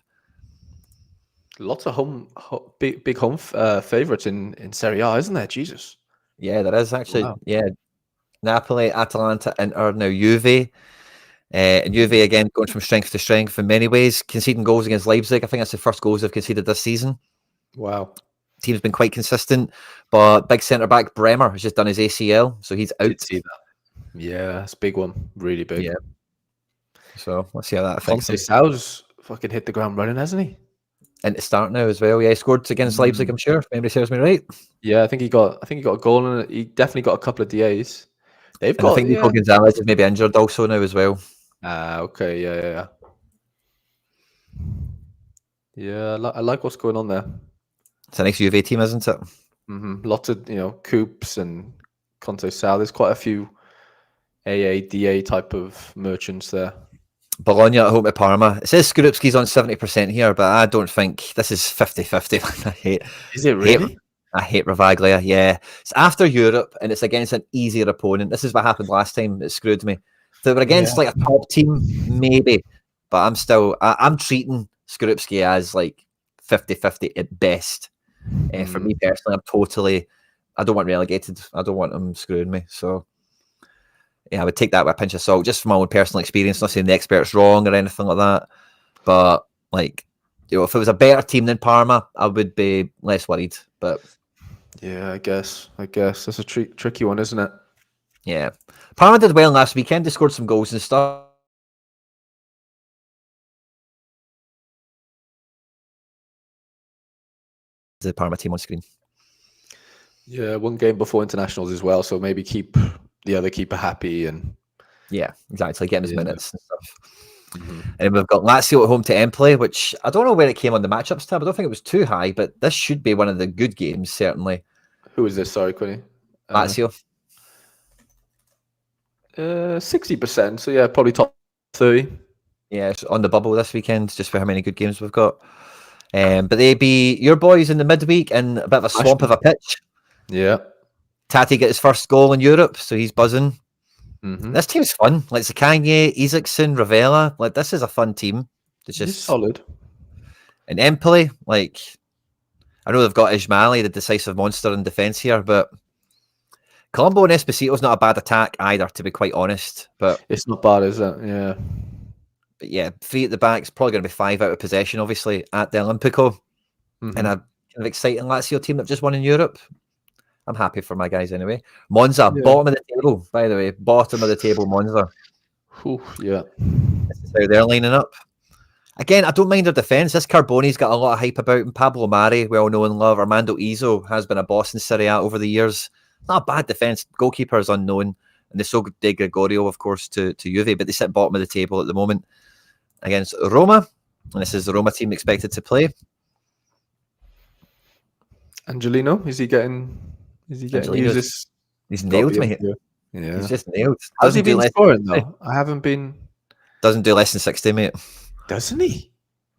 [SPEAKER 2] Lots of big home favourites in Serie A, isn't there? Jesus.
[SPEAKER 1] Yeah, there is actually.
[SPEAKER 2] Wow.
[SPEAKER 1] Yeah, Napoli, Atalanta, Inter, now Juve. And Juve again going from strength to strength in many ways, conceding goals against Leipzig. I think that's the first goals they've conceded this season.
[SPEAKER 2] Wow.
[SPEAKER 1] Team's been quite consistent, but big centre back Bremer has just done his ACL, so he's out.
[SPEAKER 2] See that. Yeah, it's a big one, really big.
[SPEAKER 1] Yeah. So let's see how that affects him.
[SPEAKER 2] Sal's fucking hit the ground running, hasn't he?
[SPEAKER 1] And to start now as well. Yeah, he scored against Leipzig, I'm sure. If memory serves me right.
[SPEAKER 2] Yeah, I think he got a goal and he definitely got a couple of DAs.
[SPEAKER 1] I think Nico Gonzalez is maybe injured also now as well.
[SPEAKER 2] Okay, yeah. Yeah, I like what's going on there.
[SPEAKER 1] It's a nice Juve team, isn't it?
[SPEAKER 2] Lots of Coops and Conte Sal. There's quite a few DA type of merchants there.
[SPEAKER 1] Bologna at home to Parma. It says Skorupski's on 70% here, but I don't think this is 50-50. I hate.
[SPEAKER 2] Is it really?
[SPEAKER 1] I hate Ravaglia. Yeah, it's after Europe and it's against an easier opponent. This is what happened last time. It screwed me. If they were against like a top team, maybe, but I'm treating Skorupski as like 50-50 at best. For me personally, I don't want relegated. I don't want them screwing me. So. Yeah, I would take that with a pinch of salt, just from my own personal experience. Not saying the expert's wrong or anything like that, but if it was a better team than Parma, I would be less worried. But
[SPEAKER 2] yeah, I guess that's a tricky one, isn't it?
[SPEAKER 1] Yeah, Parma did well last weekend. They scored some goals and stuff. The Parma team on screen.
[SPEAKER 2] Yeah, one game before internationals as well, so maybe keep the other keeper happy and
[SPEAKER 1] exactly, get him his minutes and stuff. And we've got Lazio at home to Empoli, which I don't know where it came on the matchups tab. I don't think it was too high, but this should be one of the good games, certainly.
[SPEAKER 2] Who is this? Sorry, Quinny.
[SPEAKER 1] Lazio.
[SPEAKER 2] 60%. So yeah, probably top 30.
[SPEAKER 1] Yeah, it's on the bubble this weekend, just for how many good games we've got. But they be your boys in the midweek in a bit of a swamp of a pitch.
[SPEAKER 2] Yeah.
[SPEAKER 1] Tati get his first goal in Europe, so he's buzzing. This team's fun. Like Zakanye, Isaacson, Ravella. Like, this is a fun team. It's just
[SPEAKER 2] solid.
[SPEAKER 1] And Empoli, like, I know they've got Ismaili, the decisive monster in defence here, but Colombo and Esposito's not a bad attack either, to be quite honest. But
[SPEAKER 2] it's not bad, is it? Yeah.
[SPEAKER 1] But yeah, 3 at the back is probably going to be 5 out of possession, obviously, at the Olimpico. And a kind of exciting Lazio team that just won in Europe. I'm happy for my guys anyway. Monza, bottom of the table, by the way. Bottom of the table, Monza.
[SPEAKER 2] Yeah.
[SPEAKER 1] This is how they're lining up. Again, I don't mind their defence. This Carboni's got a lot of hype about him. Pablo Mari, we all know and love. Armando Izzo has been a boss in Serie A over the years. Not a bad defence. Goalkeeper is unknown. And they sold De Gregorio, of course, to Juve, but they sit bottom of the table at the moment against Roma. And this is the Roma team expected to play.
[SPEAKER 2] Angelino, is he getting used?
[SPEAKER 1] He's nailed me.
[SPEAKER 2] Yeah.
[SPEAKER 1] He's just nailed.
[SPEAKER 2] How's he been scoring though? I haven't been.
[SPEAKER 1] Doesn't do less than 60, mate.
[SPEAKER 2] Doesn't he?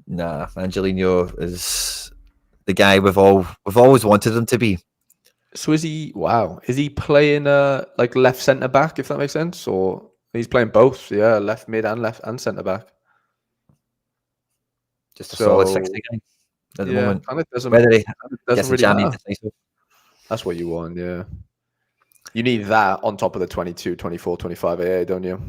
[SPEAKER 1] Nah, Angelino is the guy we've always wanted him to be.
[SPEAKER 2] So is he? Wow, is he playing like left centre back? If that makes sense, or he's playing both? Yeah, left mid and left and centre back.
[SPEAKER 1] Just a solid 60 guy at the moment.
[SPEAKER 2] And it doesn't,
[SPEAKER 1] Whether he
[SPEAKER 2] doesn't
[SPEAKER 1] gets a
[SPEAKER 2] really
[SPEAKER 1] jammy
[SPEAKER 2] matter. That's what you want, yeah. You need that on top of the 22, 24, 25 AA, don't you?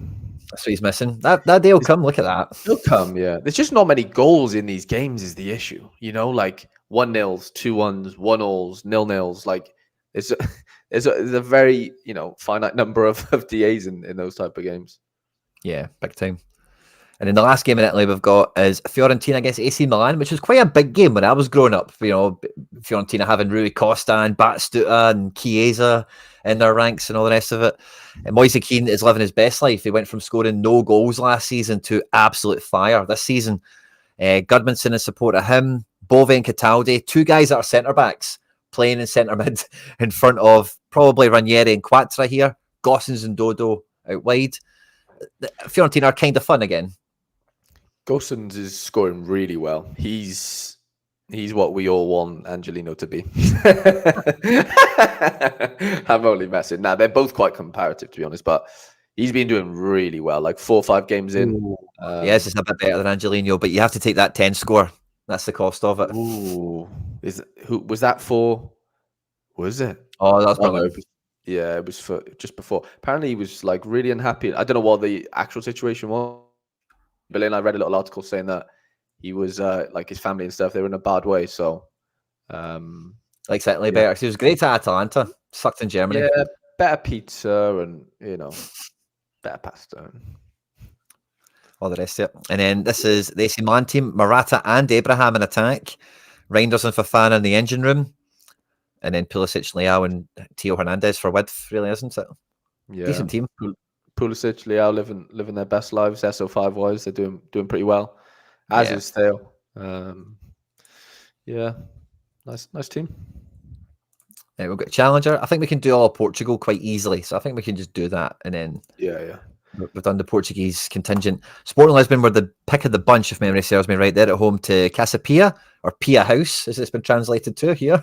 [SPEAKER 1] That's what he's missing. That day will come. Look at that.
[SPEAKER 2] He'll come, yeah. There's just not many goals in these games is the issue. You know, like 1-0s, 2-1s, 1-0s, 0-0s. Like there's a very, finite number of DAs in those type of games.
[SPEAKER 1] Yeah, big time. And then the last game in Italy we've got is Fiorentina against AC Milan, which was quite a big game when I was growing up. Fiorentina having Rui Costa and Batistuta and Chiesa in their ranks and all the rest of it. And Moise Kean is living his best life. He went from scoring no goals last season to absolute fire this season. Gudmundsson in support of him, Bove and Cataldi, two guys that are centre-backs playing in centre mid in front of probably Ranieri and Quattro here, Gossens and Dodo out wide. Fiorentina are kind of fun again.
[SPEAKER 2] Gossens is scoring really well. He's what we all want Angelino to be. I'm only messing. Now they're both quite comparative, to be honest, but he's been doing really well. Like 4 or 5 games in.
[SPEAKER 1] Yes, it's a bit better than Angelino, but you have to take that 10 score. That's the cost of it.
[SPEAKER 2] Ooh, who was that for? Was it?
[SPEAKER 1] Oh, that's brilliant.
[SPEAKER 2] Yeah, it was for just before. Apparently, he was like really unhappy. I don't know what the actual situation was. But then I read a little article saying that he was like his family and stuff, they were in a bad way. So,
[SPEAKER 1] like certainly better. He was great at Atalanta, sucked in Germany.
[SPEAKER 2] Yeah, better pizza and better pasta. And
[SPEAKER 1] all the rest of it. And then this is the AC Milan team: Morata and Abraham in attack, Reinders and Fofana in the engine room, and then Pulisic, Leao, and Theo Hernandez for width. Really, isn't it?
[SPEAKER 2] Yeah,
[SPEAKER 1] decent team.
[SPEAKER 2] Pulisic, Leao living their best lives. SO5 wise, they're doing pretty well. As is Theo. Yeah, nice team.
[SPEAKER 1] We've got Challenger. I think we can do all of Portugal quite easily, so I think we can just do that, and then we've done the Portuguese contingent. Sporting Lisbon were the pick of the bunch, if memory serves me right. They're at home to Casa Pia, or Pia House, as it's been translated to here.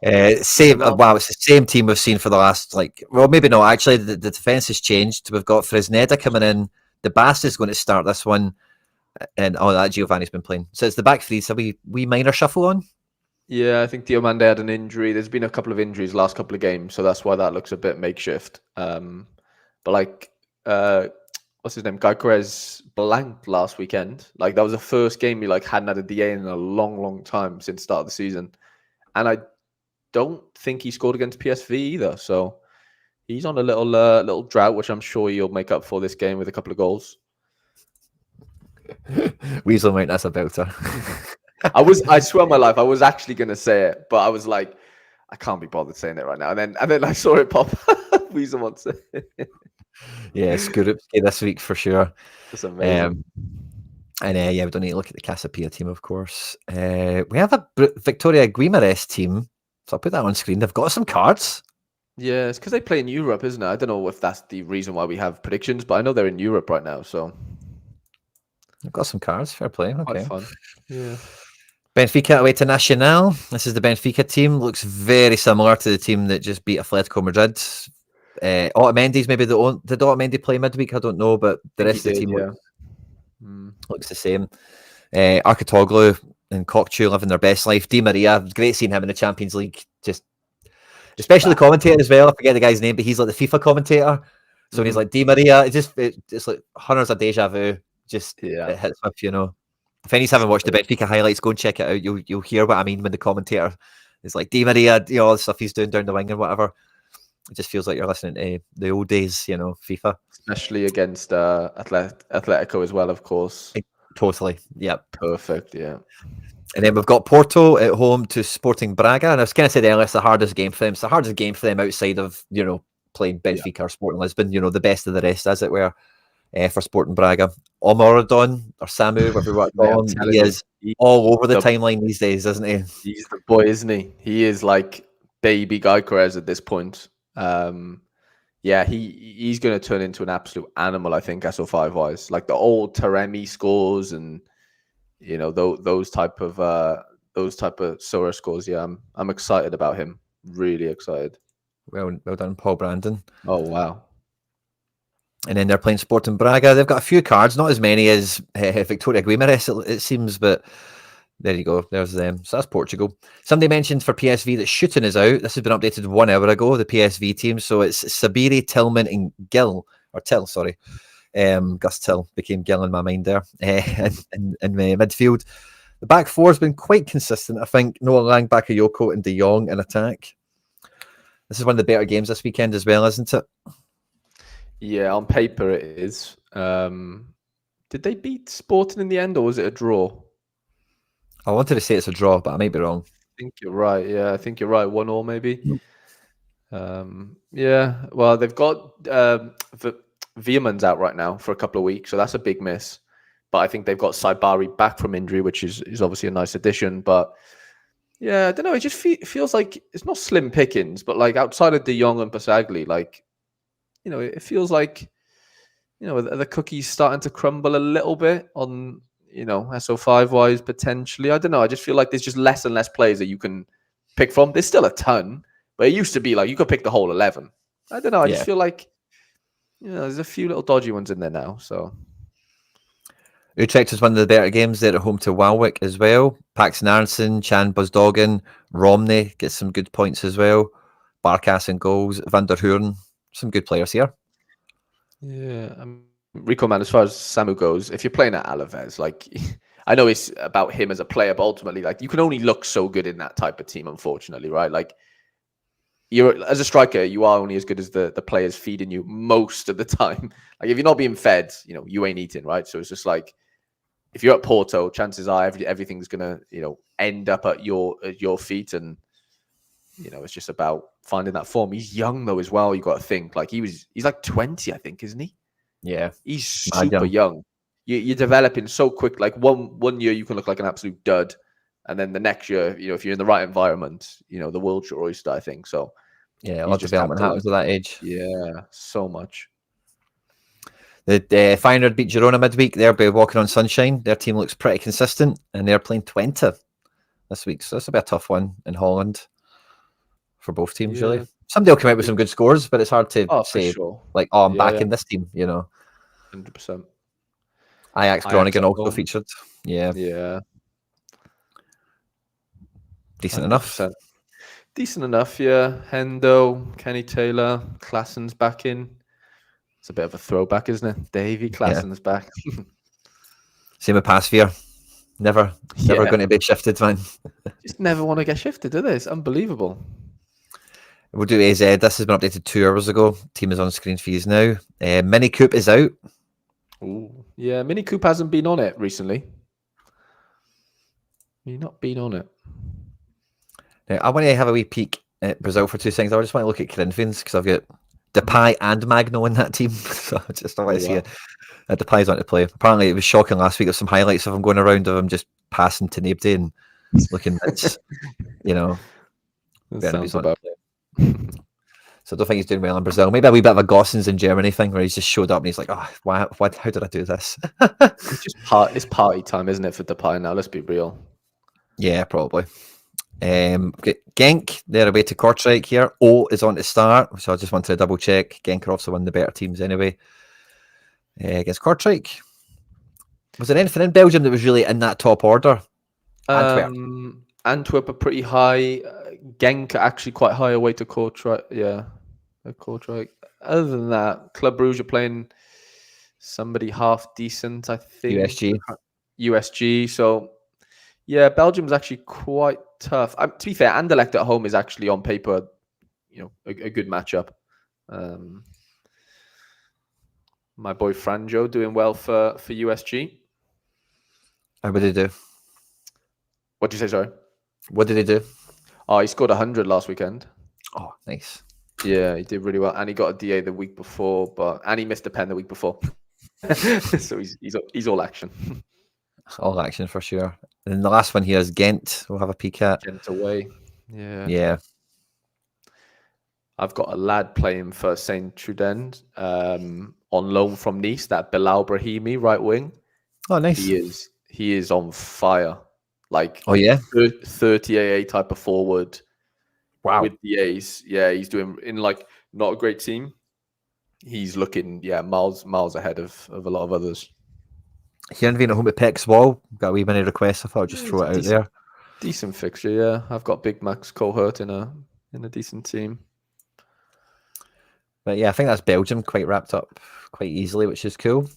[SPEAKER 1] It's the same team we've seen for the last, maybe not. Actually, the defence has changed. We've got Fresneda coming in. The Bast is going to start this one, and that Giovanni's been playing. So it's the back three. So we minor shuffle on.
[SPEAKER 2] Yeah, I think Diomande had an injury. There's been a couple of injuries last couple of games, so that's why that looks a bit makeshift. But what's his name? Gyökeres blanked last weekend. Like that was the first game he hadn't had a DA in a long time since the start of the season, and I don't think he scored against PSV either. So he's on a little drought, which I'm sure he'll make up for this game with a couple of goals.
[SPEAKER 1] Weasel, mate, that's a belter.
[SPEAKER 2] I swear on my life, I was actually going to say it, but I was like, I can't be bothered saying it right now. And then I saw it pop up. Weasel wants it. Yeah,
[SPEAKER 1] Skorupski this week for sure.
[SPEAKER 2] That's amazing.
[SPEAKER 1] And we don't need to look at the Casapia team, of course. We have a Victoria Guimarães team, so I'll put that on screen. They've got some cards.
[SPEAKER 2] Yeah, it's because they play in Europe, isn't it? I don't know if that's the reason why we have predictions, but I know they're in Europe right now, so
[SPEAKER 1] I've got some cards. Fair play. Okay.
[SPEAKER 2] Quite fun. Yeah.
[SPEAKER 1] Benfica away to Nacional. This is the Benfica team. Looks very similar to the team that just beat Atletico Madrid. Otamendi's maybe did Otamendi play midweek? I don't know, but the rest of the team looks the same. Arkatoğlu and Kokcu living their best life. Di Maria, great seeing him in the Champions League. Just especially the commentator as well. I forget the guy's name, but he's like the FIFA commentator. So when he's like Di Maria, it's like hundreds of deja vu. It hits with, If anybody's haven't watched the Benfica highlights, go and check it out. You'll hear what I mean when the commentator is like Di Maria, all the stuff he's doing down the wing and whatever. It just feels like you're listening to the old days, FIFA.
[SPEAKER 2] Especially against Atletico as well, of course.
[SPEAKER 1] Totally, yeah.
[SPEAKER 2] Perfect, yeah.
[SPEAKER 1] And then we've got Porto at home to Sporting Braga. And I was kind of saying earlier, it's the hardest game for them. It's the hardest game for them outside of, playing Benfica or Sporting Lisbon, the best of the rest, as it were. For Sporting Braga, Omorodon or Samu, whatever you want to call him, he is all over the timeline these days, isn't he?
[SPEAKER 2] He's the boy, isn't he? He is like baby Gyökeres at this point. He's going to turn into an absolute animal, I think, SO5 wise. Like the old Taremi scores, and you know, those type of Sorare scores. Yeah, I'm excited about him. Really excited.
[SPEAKER 1] Well done, Paul Brandon.
[SPEAKER 2] Oh wow.
[SPEAKER 1] And then they're playing Sporting Braga. They've got a few cards, not as many as Victoria Guimarães, it seems, but there you go. There's them. So that's Portugal. Somebody mentioned for PSV that Shooting is out. This has been updated 1 hour ago, the PSV team. So it's Sabiri, Tillman, and Gill, or Till, sorry. Gus Till became Gill in my mind there. In midfield. The back four has been quite consistent, I think. Noah Lang, Bakayoko, and De Jong in attack. This is one of the better games this weekend as well, isn't it?
[SPEAKER 2] Yeah, on paper it is. Did they beat Sporting in the end, or was it a draw?
[SPEAKER 1] I wanted to say it's a draw, but I might be wrong.
[SPEAKER 2] I think you're right. Yeah, I think you're right. 1-1 maybe. Yeah, well, they've got Veerman's out right now for a couple of weeks, so that's a big miss. But I think they've got Saibari back from injury, which is obviously a nice addition. But yeah, I don't know. It just feels like it's not slim pickings, but like outside of De Jong and Pasagli, like, you know, it feels like, you know, the cookies starting to crumble a little bit on, you know, SO5 wise potentially. I don't know. I just feel like there's just less and less players that you can pick from. There's still a ton, but it used to be like you could pick the whole 11. I don't know. I just feel like, you know, there's a few little dodgy ones in there now. So
[SPEAKER 1] Utrecht is one of the better games. They're at home to Walwick as well. Paxton Aronson, Chan Buzdogan, Romney gets some good points as well. Barkas and goals. Van der Hoorn, some good players here.
[SPEAKER 2] Yeah, Rico, man, as far as Samu goes, if you're playing at Alaves, like, I know it's about him as a player, but ultimately, like, you can only look so good in that type of team, unfortunately, right? Like, you're, as a striker, you are only as good as the players feeding you most of the time. Like, if you're not being fed, you know, you ain't eating, right? So it's just like, if you're at Porto, chances are everything's gonna, you know, end up at your feet, and, you know, it's just about finding that form. He's young though as well. You got to think, like, he's like 20, I think, isn't he?
[SPEAKER 1] Yeah,
[SPEAKER 2] he's super young. You're developing so quick. Like one year you can look like an absolute dud, and then the next year, you know, if you're in the right environment, you know, the world's your oyster, I think. So
[SPEAKER 1] yeah, a lot of development happens at that age.
[SPEAKER 2] Yeah, so much.
[SPEAKER 1] The Feyenoord beat Girona midweek. They're walking on sunshine. Their team looks pretty consistent, and they're playing Twente this week. So this will be a tough one in Holland for both teams, really. Somebody will come out with some good scores, but it's hard to say, like, oh, I'm back in this team, you know.
[SPEAKER 2] 100%.
[SPEAKER 1] Ajax Groningen also featured. Yeah. Decent 100%. Enough.
[SPEAKER 2] Decent enough, yeah. Hendo, Kenny Taylor, Klassen's back in. It's a bit of a throwback, isn't it? Davy Klassen's back.
[SPEAKER 1] Same with Pasveer. Never going to be shifted, man.
[SPEAKER 2] Just never want to get shifted, do they? It's unbelievable.
[SPEAKER 1] We'll do AZ. This has been updated 2 hours ago. Team is on screen for you now. Mini Coop is out.
[SPEAKER 2] Ooh. Yeah, Mini Coop hasn't been on it recently. You've not been on it.
[SPEAKER 1] Now, I want to have a wee peek at Brazil for 2 seconds. I just want to look at Corinthians because I've got Depay and Magno in that team. So I just want to see it. Depay's on to play. Apparently, it was shocking last week. There's some highlights of him going around of him just passing to Nabde and looking at, you know.
[SPEAKER 2] Sounds about it.
[SPEAKER 1] So I don't think he's doing well in Brazil. Maybe a wee bit of a Gossens in Germany thing where he's just showed up and he's like, oh, how did I do this?
[SPEAKER 2] It's party time, isn't it, for Depay now? Let's be real.
[SPEAKER 1] Yeah, probably. Genk, they're away to Kortrijk here. O is on to start, so I just wanted to double check. Genk are also one of the better teams anyway. Against Kortrijk. Was there anything in Belgium that was really in that top order?
[SPEAKER 2] Antwerp are pretty high. Genk are actually quite high away to Kortrijk. Yeah, Kortrijk. Other than that, Club Brugge are playing somebody half decent, I think. USG. So, yeah, Belgium's actually quite tough. To be fair, Anderlecht at home is actually on paper, you know, a good matchup. My boy Franjo doing well for USG.
[SPEAKER 1] How did he do?
[SPEAKER 2] What did you say, sorry?
[SPEAKER 1] What did he do?
[SPEAKER 2] Oh, he scored 100 last weekend.
[SPEAKER 1] Oh, nice.
[SPEAKER 2] Yeah, he did really well. And he got a DA the week before, and he missed a pen the week before. So he's all action.
[SPEAKER 1] All action for sure. And then the last one here is Ghent. We'll have a peek at.
[SPEAKER 2] Ghent away.
[SPEAKER 1] Yeah.
[SPEAKER 2] I've got a lad playing for Saint Trudend on loan from Nice, that Bilal Brahimi right wing.
[SPEAKER 1] Oh, nice.
[SPEAKER 2] he is on fire. Like,
[SPEAKER 1] Oh yeah,
[SPEAKER 2] 30 AA type of forward.
[SPEAKER 1] wow.
[SPEAKER 2] With the A's. Yeah, he's doing in like not a great team. He's looking miles ahead of a lot of others.
[SPEAKER 1] Hearing at home at Peck's Wall, got a wee mini request. I thought I'd just throw it out there.
[SPEAKER 2] Decent fixture, yeah. I've got Big Max Cohort in a decent team.
[SPEAKER 1] But yeah, I think that's Belgium quite wrapped up quite easily, which is cool.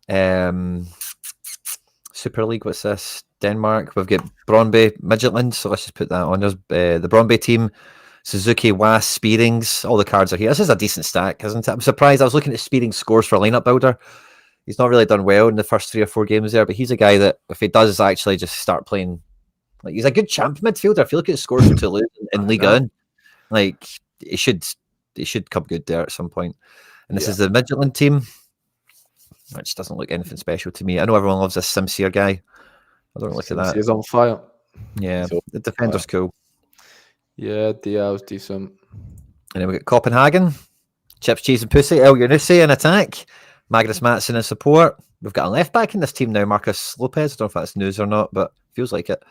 [SPEAKER 1] Super League, what's this? Denmark. We've got Brøndby Midtjylland, so let's just put that on. There's the Brøndby team, Suzuki, Was, Spearings. All the cards are here. This is a decent stack, isn't it? I'm surprised. I was looking at Spearings' scores for lineup builder. He's not really done well in the first 3 or 4 games there, but he's a guy that if he does actually just start playing, like he's a good champ midfielder. If you look at his scores for Toulouse in Ligue 1, like he should come good there at some point. And this is the Midtjylland team, which doesn't look anything special to me. I know everyone loves this Simsier guy. I don't look at that.
[SPEAKER 2] He's on fire.
[SPEAKER 1] Yeah, so, the defender's cool. Yeah,
[SPEAKER 2] Diaw's decent.
[SPEAKER 1] And then we got Copenhagen, Chips, Cheese and Pussy, El Yunusi in attack, Magnus Matson in support. We've got a left back in this team now, Marcus Lopez. I don't know if that's news or not, but feels like it.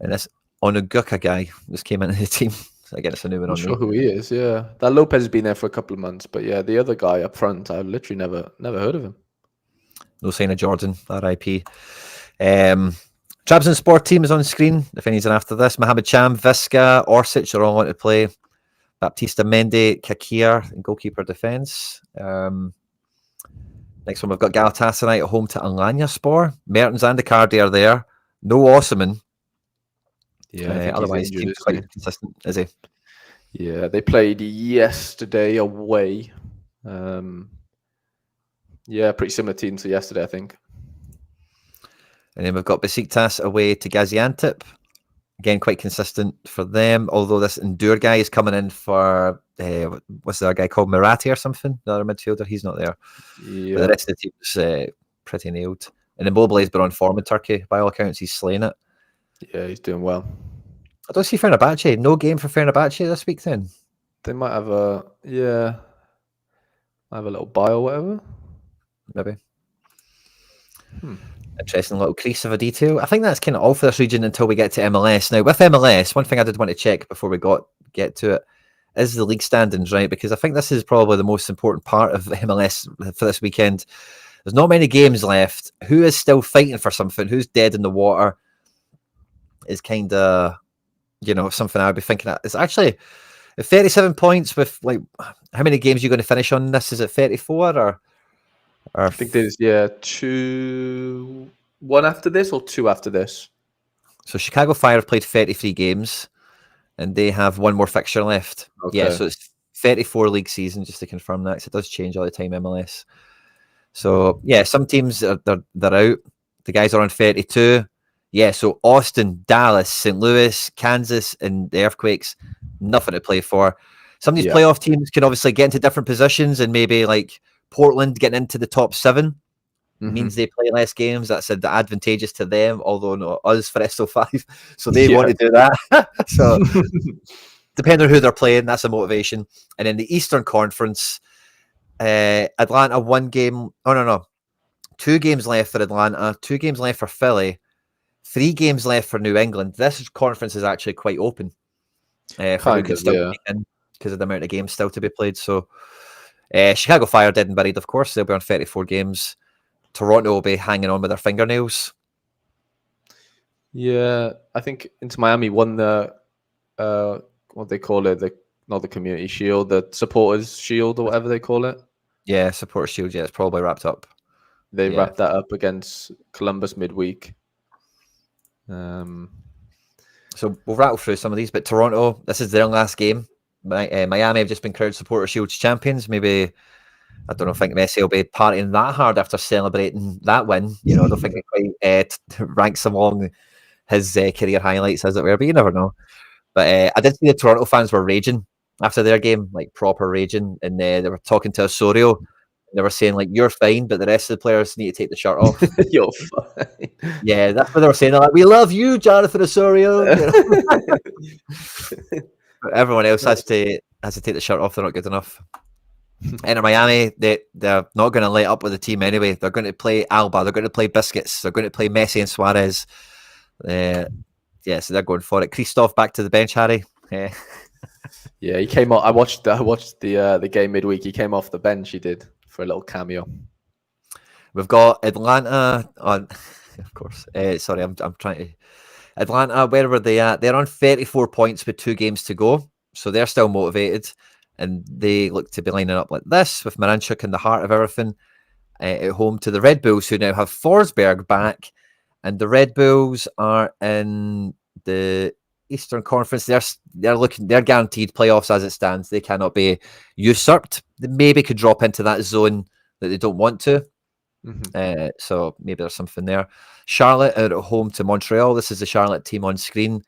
[SPEAKER 1] And this Onuguka guy just came into the team. So again, it's a new one on me.
[SPEAKER 2] I'm not sure who he is, yeah. That Lopez has been there for a couple of months, but yeah, the other guy up front, I've literally never heard of him.
[SPEAKER 1] No sign of Jordan, RIP. Trabzon Sport team is on screen. If anything's after this, Mohamed Cham, Visca, Orsic are all on to play. Baptista Mendy, Kakir, and goalkeeper defence. Next one, we've got Galatasaray at home to Alanyaspor. Mertens and Icardi are there. No Osman.
[SPEAKER 2] Yeah,
[SPEAKER 1] otherwise, he seems quite consistent, is he?
[SPEAKER 2] Yeah, they played yesterday away. Yeah, pretty similar team to yesterday, I think.
[SPEAKER 1] And then we've got Besiktas away to Gaziantep. Again, quite consistent for them. Although this Endur guy is coming in for what's the other guy called, Murati or something? The other midfielder, he's not there.
[SPEAKER 2] Yeah,
[SPEAKER 1] but the rest of the team's pretty nailed. And Immobile's been on form in Turkey. By all accounts, he's slaying it.
[SPEAKER 2] Yeah, he's doing well.
[SPEAKER 1] I don't see Fenerbahce. No game for Fenerbahce this week then?
[SPEAKER 2] They might have a little buy or whatever.
[SPEAKER 1] Maybe. Interesting little crease of a detail. I think that's kind of all for this region until we get to MLS. Now, with MLS, one thing I did want to check before we get to it is the league standings, right? Because I think this is probably the most important part of MLS for this weekend. There's not many games left. Who is still fighting for something? Who's dead in the water? Is kind of, something I'd be thinking of. It's actually 37 points with, like, how many games are you going to finish on this? Is it 34 or
[SPEAKER 2] I think there's 2, 1 after this or 2 after this.
[SPEAKER 1] So Chicago Fire have played 33 games and they have 1 more fixture left.
[SPEAKER 2] Okay.
[SPEAKER 1] Yeah, so it's 34 league season, just to confirm that, because it does change all the time, MLS. So yeah, some teams they're out. The guys are on 32. Yeah, so Austin, Dallas, St. Louis, Kansas, and the Earthquakes, nothing to play for. Some of these playoff teams can obviously get into different positions, and maybe like Portland getting into the top 7 means they play less games. That's advantageous to them, although not us for SO5. So they want to do that. So depending on who they're playing, that's a motivation. And in the Eastern Conference, Atlanta 1 game. Oh, no. 2 games left for Atlanta, 2 games left for Philly, 3 games left for New England. This conference is actually quite open. Because of the amount of games still to be played. So Chicago Fire dead and buried, of course. They'll be on 34 games. Toronto will be hanging on with their fingernails.
[SPEAKER 2] Yeah, I think Inter Miami won the what they call it, not the Community Shield, the Supporters Shield or whatever they call it.
[SPEAKER 1] Yeah, Supporters Shield. Yeah, it's probably wrapped up.
[SPEAKER 2] They wrapped that up against Columbus midweek.
[SPEAKER 1] So we'll rattle through some of these, but Toronto, this is their last game. Miami have just been crowned Supporters Shield champions. Maybe, I don't know, I think Messi will be partying that hard after celebrating that win. I don't think it quite ranks along his career highlights, as it were, but you never know. But I did see the Toronto fans were raging after their game, like proper raging, and they were talking to Osorio. They were saying, like, you're fine, but the rest of the players need to take the shirt off.
[SPEAKER 2] You're fine.
[SPEAKER 1] Yeah, that's what they were saying. They're like, we love you, Jonathan Osorio. But everyone else has to take the shirt off. They're not good enough. Inter Miami, they're not going to let up with the team anyway. They're going to play Alba. They're going to play Biscuits. They're going to play Messi and Suarez. So they're going for it. Christoph back to the bench, Harry.
[SPEAKER 2] Yeah, he came off. I watched the game midweek. He came off the bench. He did for a little cameo.
[SPEAKER 1] We've got Atlanta on, of course. Sorry, I'm trying to. Atlanta, where were they at? They're on 34 points with 2 games to go, so they're still motivated, and they look to be lining up like this with Miranchuk in the heart of everything at home to the Red Bulls, who now have Forsberg back, and the Red Bulls are in the Eastern Conference. They're guaranteed playoffs as it stands. They cannot be usurped. They maybe could drop into that zone that they don't want to. So maybe there's something there. Charlotte are at home to Montreal. This is the Charlotte team on screen.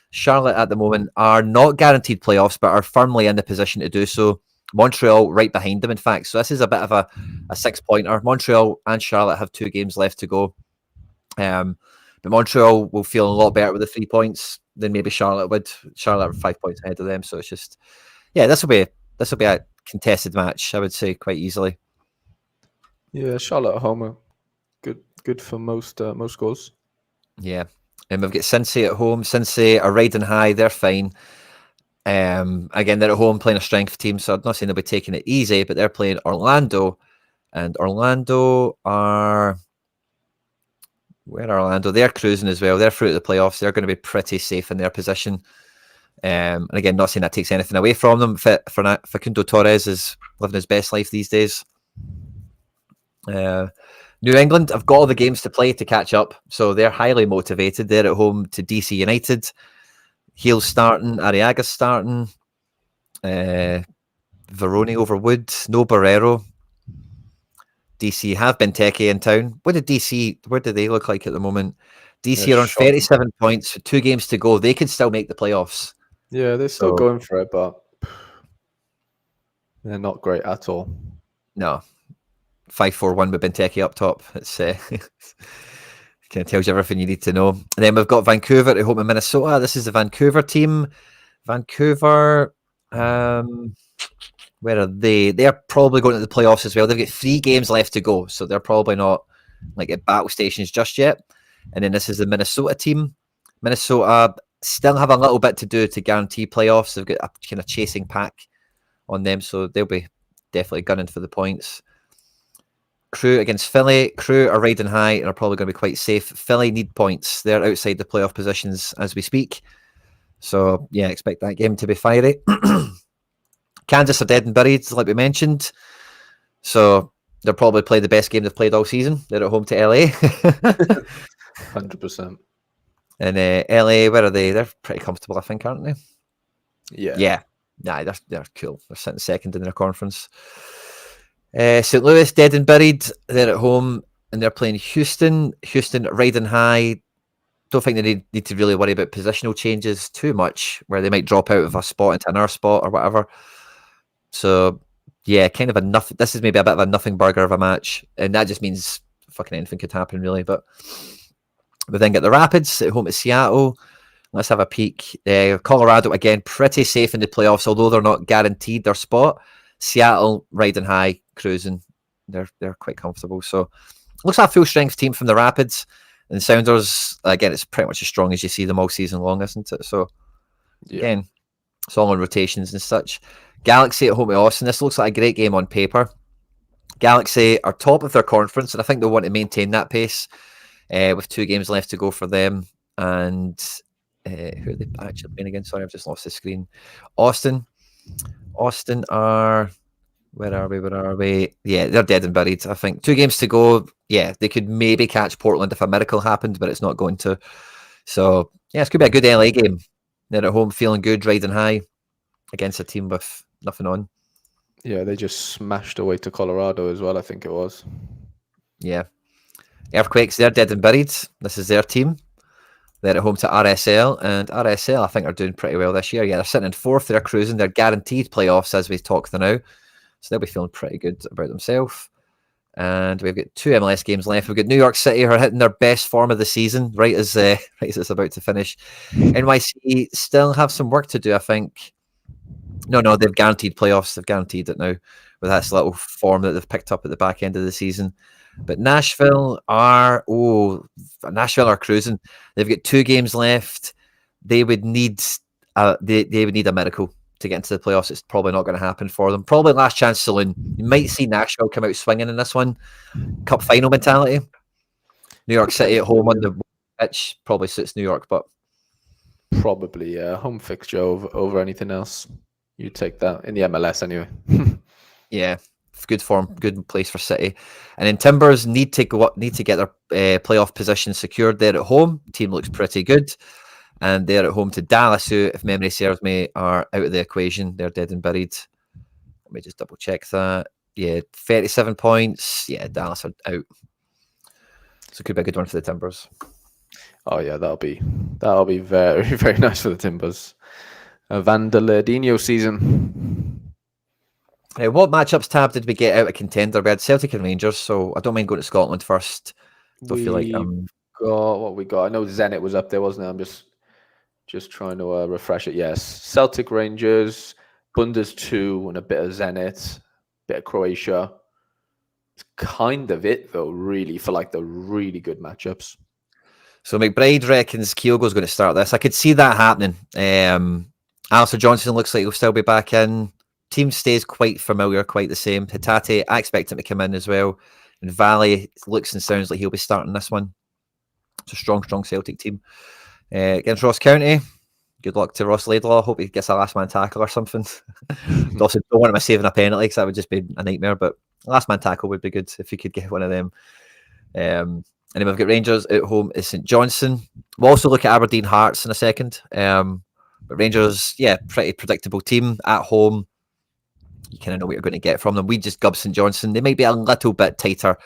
[SPEAKER 1] Charlotte at the moment are not guaranteed playoffs, but are firmly in the position to do so. Montreal right behind them, in fact. So this is a bit of a 6-pointer. Montreal and Charlotte have 2 games left to go. But Montreal will feel a lot better with the 3 points than maybe Charlotte would. Charlotte are 5 points ahead of them. So it's just, this will be a contested match, I would say, quite easily.
[SPEAKER 2] Yeah, Charlotte at home are good for most goals.
[SPEAKER 1] Yeah, and we've got Cincy at home. Cincy are riding high; they're fine. Again, they're at home playing a strength team, so I'm not saying they'll be taking it easy, but they're playing Orlando, and Orlando are They're cruising as well. They're through to the playoffs. They're going to be pretty safe in their position. And again, not saying that takes anything away from them. Facundo Torres is living his best life these days. New England have got all the games to play to catch up, so they're highly motivated. They're at home to DC United. Heel's starting, Arriaga's starting, Veroni over Wood, no Barrero. DC have Benteke in town. Where do they look like at the moment? DC are on 37 points, 2 games to go. They could still make the playoffs.
[SPEAKER 2] Yeah, they're still going for it, but they're not great at all.
[SPEAKER 1] No. 5-4-1 with Benteke up top. It's kind of tells you everything you need to know. And then we've got Vancouver at home in Minnesota. This is the Vancouver team. Vancouver, where are they? They're probably going to the playoffs as well. They've got 3 games left to go, so they're probably not like at battle stations just yet. And then this is the Minnesota team. Minnesota still have a little bit to do to guarantee playoffs. They've got a kind of chasing pack on them, so they'll be definitely gunning for the points. Crew against Philly. Crew are riding high and are probably going to be quite safe. Philly need points. They're outside the playoff positions as we speak. So, yeah, expect that game to be fiery. Kansas are dead and buried, like we mentioned. So, they'll probably play the best game they've played all season. They're at home to LA.
[SPEAKER 2] 100%.
[SPEAKER 1] And LA, where are they? They're pretty comfortable, I think, aren't they?
[SPEAKER 2] Yeah.
[SPEAKER 1] Yeah. Nah, they're cool. They're sitting second in their conference. St. Louis, dead and buried. They're at home and they're playing Houston. Houston riding high. Don't think they need to really worry about positional changes too much, where they might drop out of a spot into another spot or whatever. So, yeah, kind of this is maybe a bit of a nothing burger of a match. And that just means fucking anything could happen, really. But we then get the Rapids at home at Seattle. Let's have a peek. Colorado, again, pretty safe in the playoffs, although they're not guaranteed their spot. Seattle riding high, cruising. They're quite comfortable. So looks like a full strength team from the Rapids. And Sounders, again, it's pretty much as strong as you see them all season long, isn't it? So again, it's all on rotations and such. Galaxy at home to Austin. This looks like a great game on paper. Galaxy are top of their conference, and I think they'll want to maintain that pace with 2 games left to go for them. And who are they actually playing again? Sorry, I've just lost the screen. Austin are... Where are we? Yeah, they're dead and buried, I think. 2 games to go. Yeah, they could maybe catch Portland if a miracle happened, but it's not going to. So, yeah, it's going to be a good LA game. They're at home feeling good, riding high against a team with nothing on.
[SPEAKER 2] Yeah, they just smashed away to Colorado as well, I think it was.
[SPEAKER 1] Yeah. Earthquakes, they're dead and buried. This is their team. They're at home to RSL, and RSL, I think, are doing pretty well this year. Yeah, they're sitting in 4th. They're cruising. They're guaranteed playoffs as we talk to now. So they'll be feeling pretty good about themselves. And we've got 2 MLS games left. We've got New York City, who are hitting their best form of the season, right as it's about to finish. NYC still have some work to do, I think. No, they've guaranteed playoffs. They've guaranteed it now. with this little form that they've picked up at the back end of the season. But Nashville are cruising. They've got 2 games left. They would need they would need a miracle to get into the playoffs. It's probably not going to happen for them. Probably last chance saloon. You might see Nashville come out swinging in this one. Cup final mentality. New York City at home on the pitch probably suits New York, but
[SPEAKER 2] probably home fixture over anything else. You take that in the MLS anyway.
[SPEAKER 1] yeah, good form, good place for City. And then Timbers need to get their playoff position secured there at home. Team looks pretty good. And they're at home to Dallas, who, if memory serves me, are out of the equation. They're dead and buried. Let me just double check that. Yeah, 37 points. Yeah, Dallas are out. So it could be a good one for the Timbers.
[SPEAKER 2] Oh yeah, that'll be very, very nice for the Timbers. A Vandelardino season.
[SPEAKER 1] What matchups tab did we get out of contender? We had Celtic and Rangers, so I don't mind going to Scotland first. Don't feel like
[SPEAKER 2] got what we got. I know Zenit was up there, wasn't it? I'm just trying to refresh it. Yes, Celtic, Rangers, Bundes 2, and a bit of Zenit, bit of Croatia. It's kind of it though, really, for like the really good matchups.
[SPEAKER 1] So McBride reckons Kyogo's going to start this. I could see that happening. Alistair Johnson looks like he'll still be back in. Team stays quite familiar, quite the same. Hatate, I expect him to come in as well. And Valley looks and sounds like he'll be starting this one. It's a strong Celtic team. Against Ross County, good luck to Ross Laidlaw. Hope he gets a last man tackle or something. Also, don't want him saving a penalty because that would just be a nightmare. But a last man tackle would be good if he could get one of them. And then we've got Rangers at home is St Johnstone. We'll also look at Aberdeen Hearts in a second. But Rangers, yeah, pretty predictable team at home. You kind of know what you're going to get from them. We just gubbed St Johnstone. They might be a little bit tighter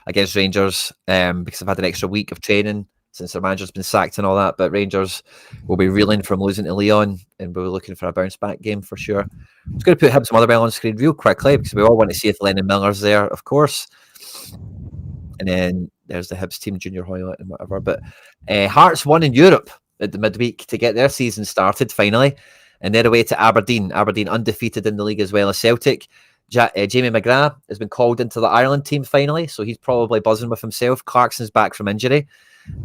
[SPEAKER 1] against Rangers because they've had an extra week of training since their manager's been sacked and all that. But Rangers will be reeling from losing to Leon and we'll be looking for a bounce back game for sure. I'm just going to put Hibs Motherwell on screen real quickly because we all want to see if Lennon Miller's there, of course. And then there's the Hibs team, Junior Hoylett and whatever. But Hearts won in Europe at the midweek to get their season started finally. And they're away to Aberdeen. Aberdeen undefeated in the league as well as Celtic. Jamie McGrath has been called into the Ireland team finally, so he's probably buzzing with himself. Clarkson's back from injury.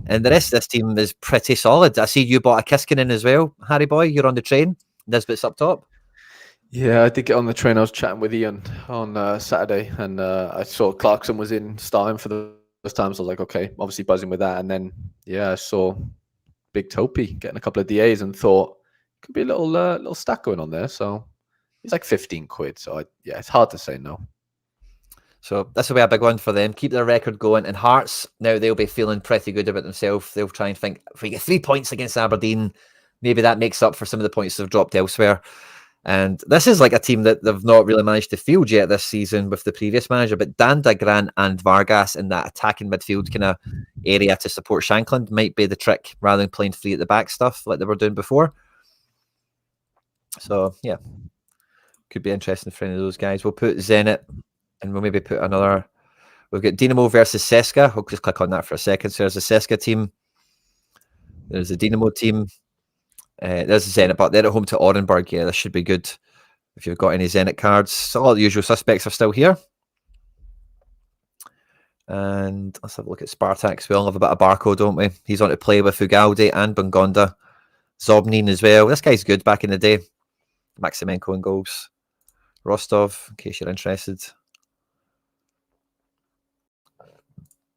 [SPEAKER 1] And the rest of this team is pretty solid. I see you bought a Kiskinen as well, Harry boy. You're on the train. Nisbet's up top.
[SPEAKER 2] Yeah, I did get on the train. I was chatting with Ian on Saturday, and I saw Clarkson was in starting for the first time. So I was like, okay, obviously buzzing with that. And then, yeah, I saw Big Topi getting a couple of DAs and thought could be a little stack going on there. So he's like 15 quid. So yeah, it's hard to say no.
[SPEAKER 1] So this will be a big one for them. Keep their record going. And Hearts, now they'll be feeling pretty good about themselves. They'll try and think, if we get 3 points against Aberdeen, maybe that makes up for some of the points they've dropped elsewhere. And this is like a team that they've not really managed to field yet this season with the previous manager. But Danda, Gran and Vargas in that attacking midfield kind of area to support Shankland might be the trick rather than playing free at the back stuff like they were doing before. So, yeah, could be interesting for any of those guys. We'll put Zenit. And we'll maybe put another. We've got Dinamo versus Seska. We'll just click on that for a second. So there's a Seska team. There's a Dinamo team. There's a Zenit, but they're at home to Orenburg. Yeah, this should be good if you've got any Zenit cards. So all the usual suspects are still here. And let's have a look at Spartak. We all have a bit of Barco, don't we? He's on to play with Fugaldi and Bungonda. Zobnin as well. This guy's good back in the day. Maximenko in goals. Rostov, in case you're interested.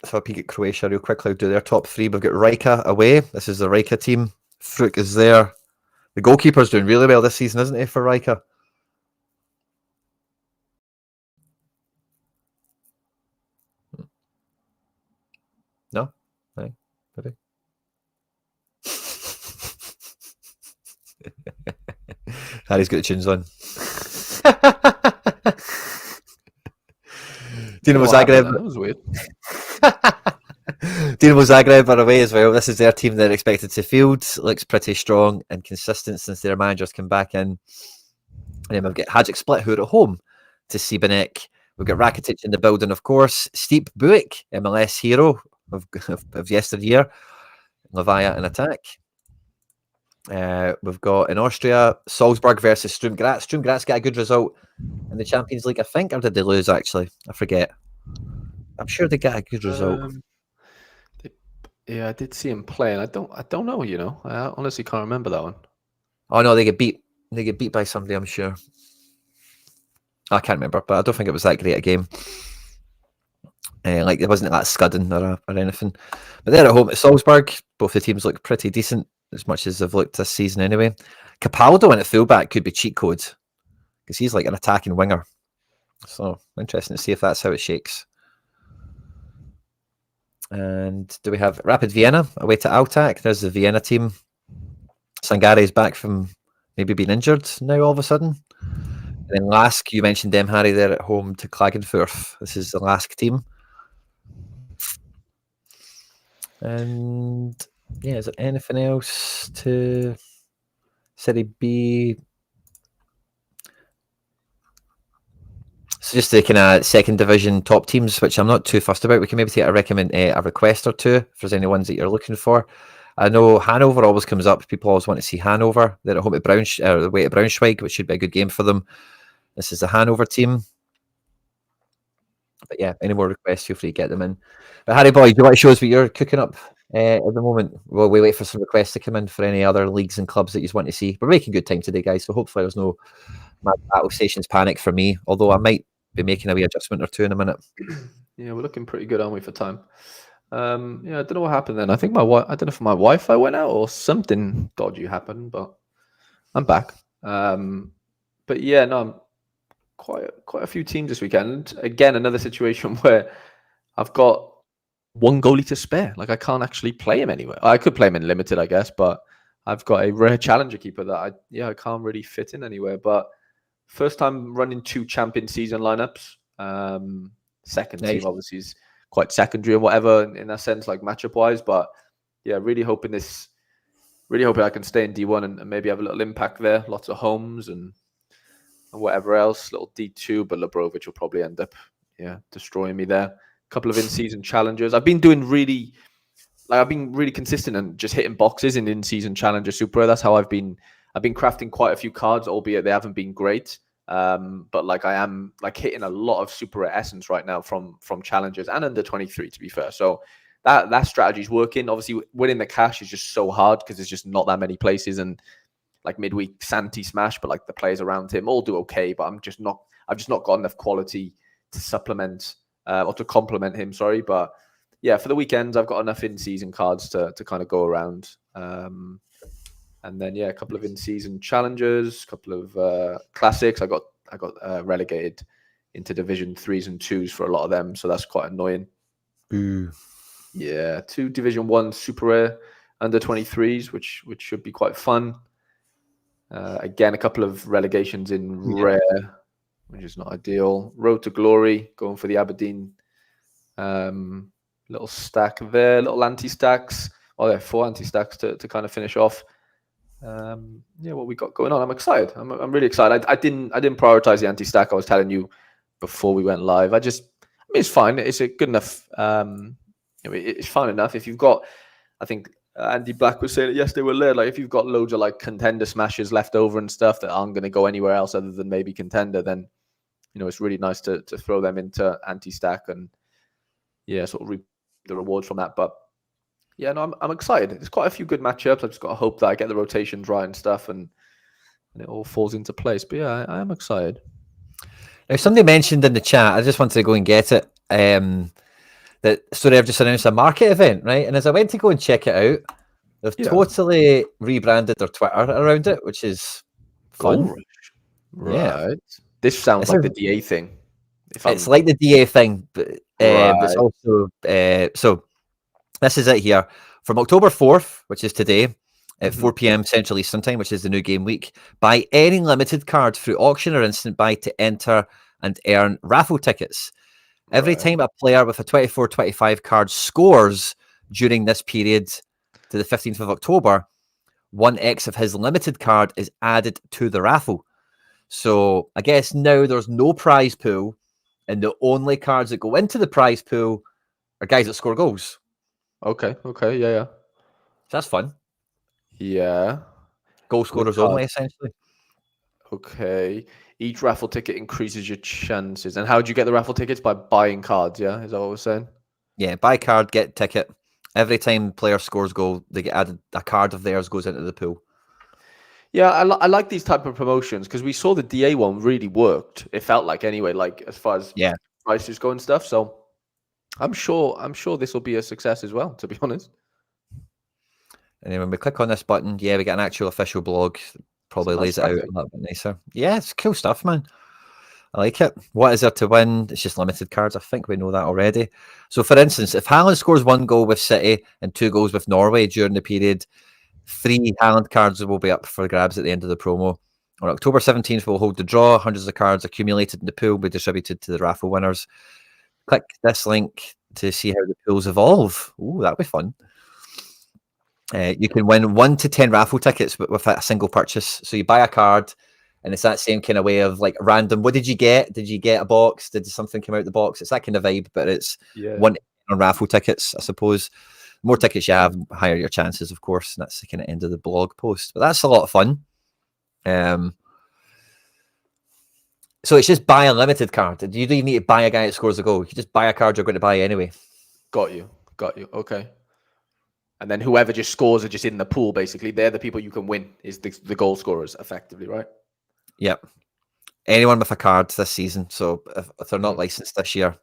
[SPEAKER 1] So I'll peek at Croatia real quickly. Do their top 3. We've got Rijeka away. This is the Rijeka team. Fruk is there. The goalkeeper's doing really well this season, isn't he, for Rijeka? No? No? Maybe. Harry's got the tunes on. Dinamo Zagreb.
[SPEAKER 2] That was weird.
[SPEAKER 1] Dinamo Zagreb are away as well. This is their team they're expected to field. Looks pretty strong and consistent since their managers come back in. And then we've got Hajduk Split, who are at home to Sibanek. We've got Rakitic in the building, of course. Steep Buick, MLS hero of yesteryear. Levaya in attack. We've got in Austria, Salzburg versus Sturm Graz. Sturm Graz got a good result in the Champions League, I think, or did they lose, actually? I forget. I'm sure they got a good result.
[SPEAKER 2] Yeah, I did see him play, and I don't know. I honestly can't remember that one.
[SPEAKER 1] Oh, no, they get beat. They get beat by somebody, I'm sure. I can't remember, but I don't think it was that great a game. Like, it wasn't that scudding or anything. But they're at home at Salzburg. Both the teams look pretty decent, as much as they've looked this season anyway. Capaldo in at fullback could be cheat codes, because he's like an attacking winger. So, interesting to see if that's how it shakes. And do we have Rapid Vienna away to Altac? There's the Vienna team. Sangare's back from maybe being injured now all of a sudden. And then Lask, you mentioned them, Harry, they're at home to Klagenfurt. This is the Lask team. And yeah, is there anything else to Serie B? So just the kind of second division top teams, which I'm not too fussed about. We can maybe take a request or two if there's any ones that you're looking for. I know Hanover always comes up. People always want to see Hanover. They're at home at away to Braunschweig, which should be a good game for them. This is the Hanover team. But yeah, any more requests, feel free to get them in. But Harry Boy, do you want to show us what you're cooking up at the moment? Well, we wait for some requests to come in for any other leagues and clubs that you want to see. We're making good time today, guys, so hopefully there's no mad battle stations panic for me, although I might be making a wee adjustment or two in a minute.
[SPEAKER 2] Yeah, we're looking pretty good, aren't we, for time? Yeah, I don't know what happened then. I think I don't know if my Wi-Fi went out or something dodgy happened, but I'm back. But yeah, no, I'm quite a few teams this weekend. Again, another situation where I've got one goalie to spare. Like, I can't actually play him anywhere. I could play him in limited, I guess, but I've got a rare challenger keeper that I can't really fit in anywhere. But first time running 2 champion season lineups. Second team obviously is quite secondary or whatever in that sense, like matchup wise. But yeah, really hoping I can stay in D1 and maybe have a little impact there. Lots of homes and whatever else. Little D2, but Labrovic will probably end up destroying me there. A couple of in-season challenges. I've been really consistent and just hitting boxes in in-season challenger super. That's how I've been crafting quite a few cards, albeit they haven't been great. But like, I am like hitting a lot of super rare essence right now from challengers and under 23, to be fair. So that strategy is working. Obviously, winning the cash is just so hard because there's just not that many places. And like midweek, Santi smash, but like the players around him all do okay. But I've just not got enough quality to supplement or to complement him. Sorry, but yeah, for the weekends I've got enough in-season cards to kind of go around. And then a couple of in-season challenges, a couple of classics. I got relegated into Division 3s and 2s for a lot of them, so that's quite annoying.
[SPEAKER 1] Ooh.
[SPEAKER 2] Yeah, 2 Division 1 super rare under 23s, which should be quite fun. Again, a couple of relegations in rare, which is not ideal. Road to Glory, going for the Aberdeen. Little stack there, little anti-stacks. Oh, there are 4 anti-stacks to kind of finish off. What we got going on. I'm excited. I'm really excited. I didn't prioritize the anti-stack. I was telling you before we went live. It's fine. It's a good enough. It's fine enough. If you've got, I think Andy Black was saying it yesterday. We're there. Like, if you've got loads of like contender smashes left over and stuff that aren't going to go anywhere else other than maybe contender, then it's really nice to throw them into anti-stack and sort of reap the rewards from that. But yeah, no, I'm excited. There's quite a few good matchups. I've just got to hope that I get the rotations right and stuff, and it all falls into place. But yeah, I am excited.
[SPEAKER 1] Now, somebody mentioned in the chat, I just wanted to go and get it, that Sorare just announced a market event, right? And as I went to go and check it out, they've totally rebranded their Twitter around it, which is fun.
[SPEAKER 2] Right. Yeah. This sounds like the DA thing.
[SPEAKER 1] It's like the DA thing, but it's also... so this is it here. From October 4th, which is today, at 4 p.m. Central Eastern Time, which is the new game week, buy any limited card through auction or instant buy to enter and earn raffle tickets. Every time a player with a 24-25 card scores during this period to the 15th of October, 1x of his limited card is added to the raffle. So I guess now there's no prize pool, and the only cards that go into the prize pool are guys that score goals.
[SPEAKER 2] Okay, yeah.
[SPEAKER 1] So that's fun.
[SPEAKER 2] Yeah.
[SPEAKER 1] Goal scorers only, essentially.
[SPEAKER 2] Okay. Each raffle ticket increases your chances. And how do you get the raffle tickets? By buying cards, yeah? Is that what we're saying?
[SPEAKER 1] Yeah, buy card, get ticket. Every time player scores goal, they get added, a card of theirs goes into the pool.
[SPEAKER 2] Yeah, I like these type of promotions because we saw the DA one really worked. It felt like anyway, like as far as prices go and stuff. So I'm sure this will be a success as well, to be honest.
[SPEAKER 1] And then when we click on this button, we get an actual official blog. Probably lays it out a little bit nicer. Yeah, it's cool stuff, man. I like it. What is there to win? It's just limited cards. I think we know that already. So, for instance, if Haaland scores 1 goal with City and 2 goals with Norway during the period, 3 Haaland cards will be up for grabs at the end of the promo. On October 17th, we'll hold the draw. Hundreds of cards accumulated in the pool will be distributed to the raffle winners. Click this link to see how the pools evolve. Ooh, that'll be fun. You can win 1 to 10 raffle tickets with a single purchase. So you buy a card, and it's that same kind of way of like random. What did you get? Did you get a box? Did something come out the box? It's that kind of vibe, but it's 1 on raffle tickets, I suppose. The more tickets you have, higher your chances, of course. And that's the kind of end of the blog post. But that's a lot of fun. So it's just buy a limited card. You don't even need to buy a guy that scores a goal. You just buy a card you're going to buy anyway.
[SPEAKER 2] Got you. Okay. And then whoever just scores are just in the pool, basically. They're the people you can win, is the goal scorers, effectively, right?
[SPEAKER 1] Yep. Anyone with a card this season. So if they're not licensed this year,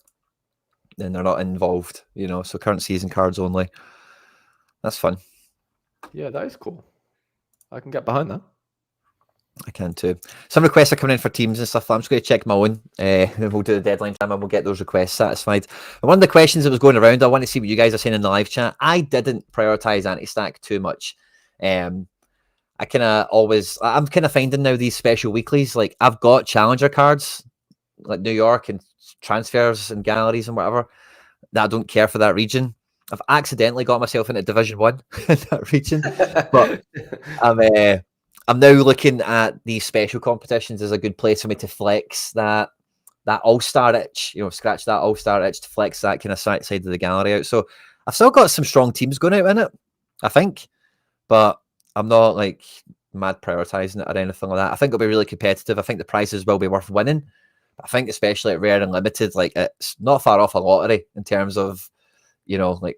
[SPEAKER 1] then they're not involved, so current season cards only. That's fun.
[SPEAKER 2] Yeah, that is cool. I can get behind that.
[SPEAKER 1] I can too. Some requests are coming in for teams and stuff. I'm just going to check my own. And we'll do the deadline time and we'll get those requests satisfied. And one of the questions that was going around, I want to see what you guys are saying in the live chat. I didn't prioritize anti-stack too much. I'm kind of finding now these special weeklies. Like I've got challenger cards, like New York and transfers and galleries and whatever, that I don't care for that region. I've accidentally got myself into Division 1 in that region, but I'm now looking at these special competitions as a good place for me to flex that all-star itch, scratch that all-star itch to flex that kind of side of the gallery out. So I've still got some strong teams going out in it, I think, but I'm not like mad prioritizing it or anything like that. I think it'll be really competitive. I think the prizes will be worth winning. I think especially at Rare and Limited, like it's not far off a lottery in terms of, like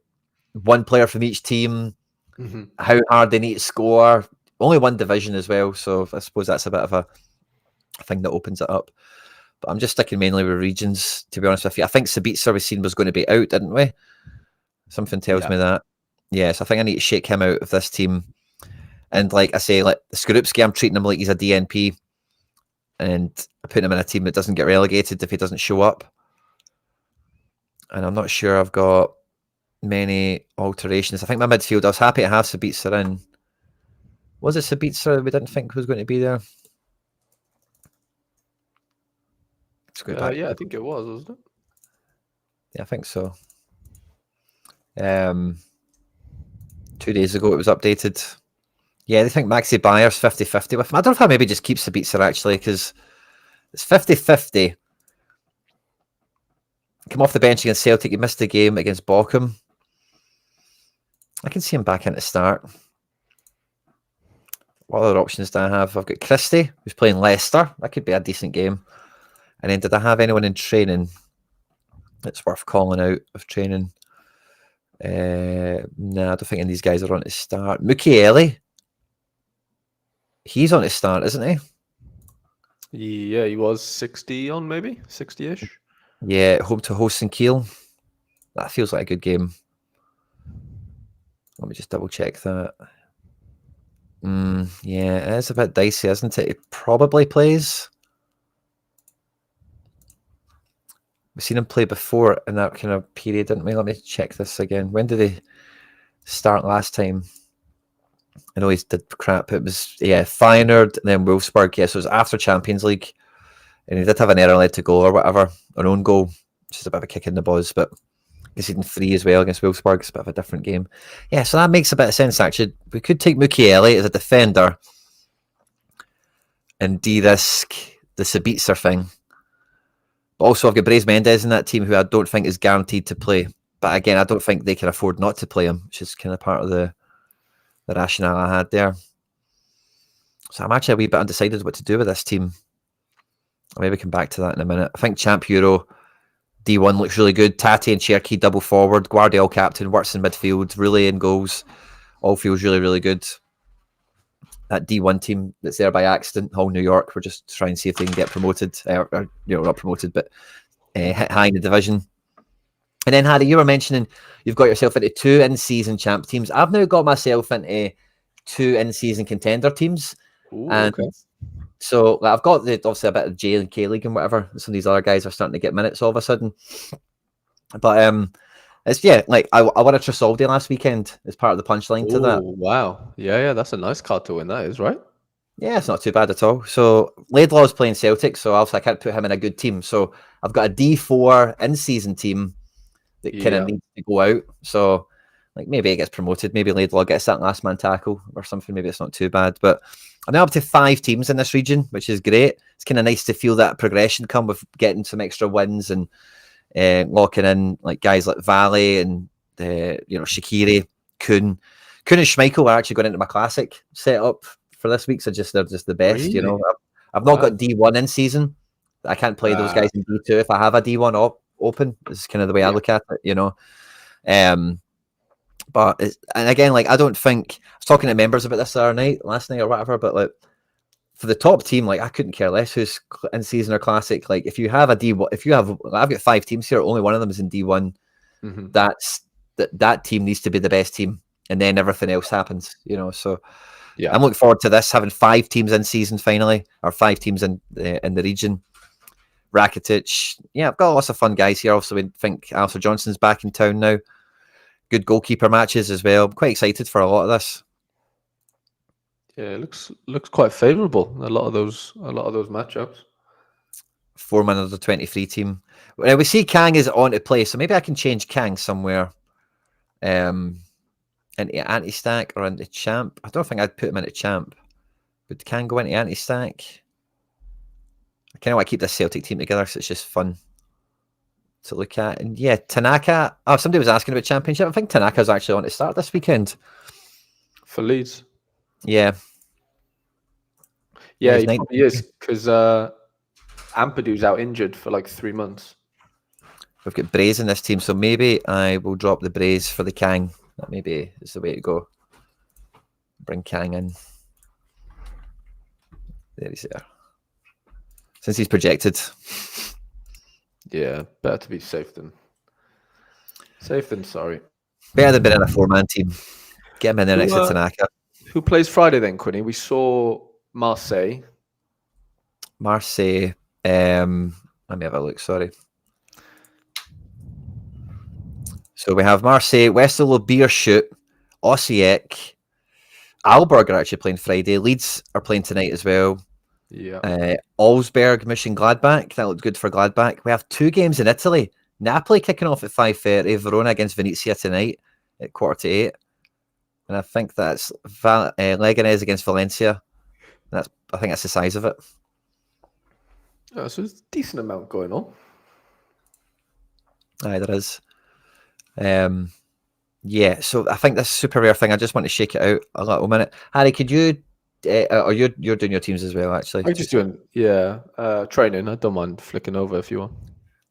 [SPEAKER 1] 1 player from each team, how hard they need to score. Only 1 division as well, so I suppose that's a bit of a thing that opens it up. But I'm just sticking mainly with regions, to be honest with you. I think Sabitzer we seen was going to be out, didn't we? Something tells me that. Yeah, so I think I need to shake him out of this team. And like I say, like Skorupski, I'm treating him like he's a DNP. And I put him in a team that doesn't get relegated if he doesn't show up. And I'm not sure I've got many alterations. I think my midfield, I was happy to have Sabitzer in. Was it Sabitzer we didn't think was going to be there? Let's go back.
[SPEAKER 2] Yeah, I think it was, wasn't it?
[SPEAKER 1] Yeah, I think so. 2 days ago it was updated. Yeah, they think Maxi Bayer's 50-50 with him. I don't know if I maybe just keep Sabitzer actually, because it's 50-50. Come off the bench against Celtic, he missed the game against Bochum. I can see him back in to start. What other options do I have? I've got Christie, who's playing Leicester. That could be a decent game. And then did I have anyone in training that's worth calling out of training? No, I don't think any of these guys are on to start. Mukiele. He's on to start, isn't
[SPEAKER 2] he? Yeah, he was 60 on, maybe 60-ish.
[SPEAKER 1] Yeah, home to Holsten Kiel. That feels like a good game. Let me just double check that. Yeah, it is a bit dicey, isn't it? He probably plays. We've seen him play before in that kind of period, didn't we? Let me check this again. When did he start last time? I know he did crap. It was, Feyenoord and then Wolfsburg. Yeah, so it was after Champions League. And he did have an error led to goal or whatever, an own goal. Just a bit of a kick in the buzz, but conceding 3 as well against Wolfsburg. It's a bit of a different game. Yeah, so that makes a bit of sense, actually. We could take Mukiele as a defender and de-risk the Sabitzer thing. But also, I've got Brais Mendes in that team who I don't think is guaranteed to play. But again, I don't think they can afford not to play him, which is kind of part of the rationale I had there. So I'm actually a wee bit undecided what to do with this team. I'll maybe come back to that in a minute. I think Champ Euro D1 looks really good. Tati and Cherokee double forward. Guardiola captain, works in midfield. Relay in goals. All feels really, really good. That D1 team that's there by accident, Hull, New York, we're just trying to see if they can get promoted. Or not promoted, but high in the division. And then, Harry, you were mentioning you've got yourself into 2 in-season champ teams. I've now got myself into 2 in-season contender teams.
[SPEAKER 2] Ooh,
[SPEAKER 1] and
[SPEAKER 2] okay.
[SPEAKER 1] so I've got obviously a bit of J and K League and whatever. Some of these other guys are starting to get minutes all of a sudden. But it's I won a Trisoldi last weekend as part of the punchline to that.
[SPEAKER 2] Ooh, wow. Yeah, that's a nice card to win, that is, right?
[SPEAKER 1] Yeah, it's not too bad at all. So Laidlaw's playing Celtic, so obviously I can't put him in a good team. So I've got a D4 in-season team that kind of needs to go out. So maybe it gets promoted. Maybe Laidlaw gets that last man tackle or something. Maybe it's not too bad. But I'm now up to 5 teams in this region, which is great. It's kind of nice to feel that progression come with getting some extra wins and locking in guys like Valley and Shaqiri, Kuhn and Schmeichel are actually going into my classic setup for this week. So they're just the best.
[SPEAKER 2] Really?
[SPEAKER 1] I've not got D1 in season. I can't play those guys in D2 if I have a D1 open. This is kind of the way I look at it, But and again, I don't think I was talking to members about this last night or whatever. But for the top team, I couldn't care less who's in season or classic. If you have a D1, I've got 5 teams here. Only one of them is in D1.
[SPEAKER 2] Mm-hmm.
[SPEAKER 1] That team needs to be the best team, and then everything else happens. So
[SPEAKER 2] yeah,
[SPEAKER 1] I'm looking forward to this, having 5 teams in season finally, or 5 teams in the region. Rakitic, I've got lots of fun guys here. Also, we think Alistair Johnson's back in town now. Good goalkeeper matches as well. I'm quite excited for a lot of this.
[SPEAKER 2] Yeah, it looks quite favourable. A lot of those matchups.
[SPEAKER 1] 4-man under 23 team. We see Kang is on to play, so maybe I can change Kang somewhere. Into anti-stack or into champ. I don't think I'd put him into champ. Would Kang go into anti-stack? I kind of want to keep this Celtic team together because it's just fun to look at. And Tanaka. Oh, somebody was asking about Championship. I think Tanaka's actually on to start this weekend.
[SPEAKER 2] For Leeds.
[SPEAKER 1] Yeah.
[SPEAKER 2] Yeah, he probably is, because Ampadu's out injured for 3 months.
[SPEAKER 1] We've got Braze in this team, so maybe I will drop the Braze for the Kang. That maybe is the way to go. Bring Kang in. There he's there. Since he's projected.
[SPEAKER 2] Yeah, better to be safe than sorry.
[SPEAKER 1] Better than being in a 4-man team. Get him in there next to Tanaka.
[SPEAKER 2] Who plays Friday then, Quinny? We saw Marseille.
[SPEAKER 1] Let me have a look, sorry. So we have Marseille, Westerlo, Beerschot, Osijek, Aalborg are actually playing Friday. Leeds are playing tonight as well.
[SPEAKER 2] Yeah.
[SPEAKER 1] Augsburg, Mönchengladbach. That looked good for Gladbach. We have 2 games in Italy. Napoli kicking off at 5:30. Verona against Venezia tonight at 7:45. And I think that's Leganés against Valencia. I think that's the size of it.
[SPEAKER 2] Oh, so there's a decent amount going on.
[SPEAKER 1] Aye, there is. So I think this super rare thing, I just want to shake it out a little minute. Harry, could you, or you're doing your teams as well, actually?
[SPEAKER 2] I'm just doing, training. I don't mind flicking over if you want.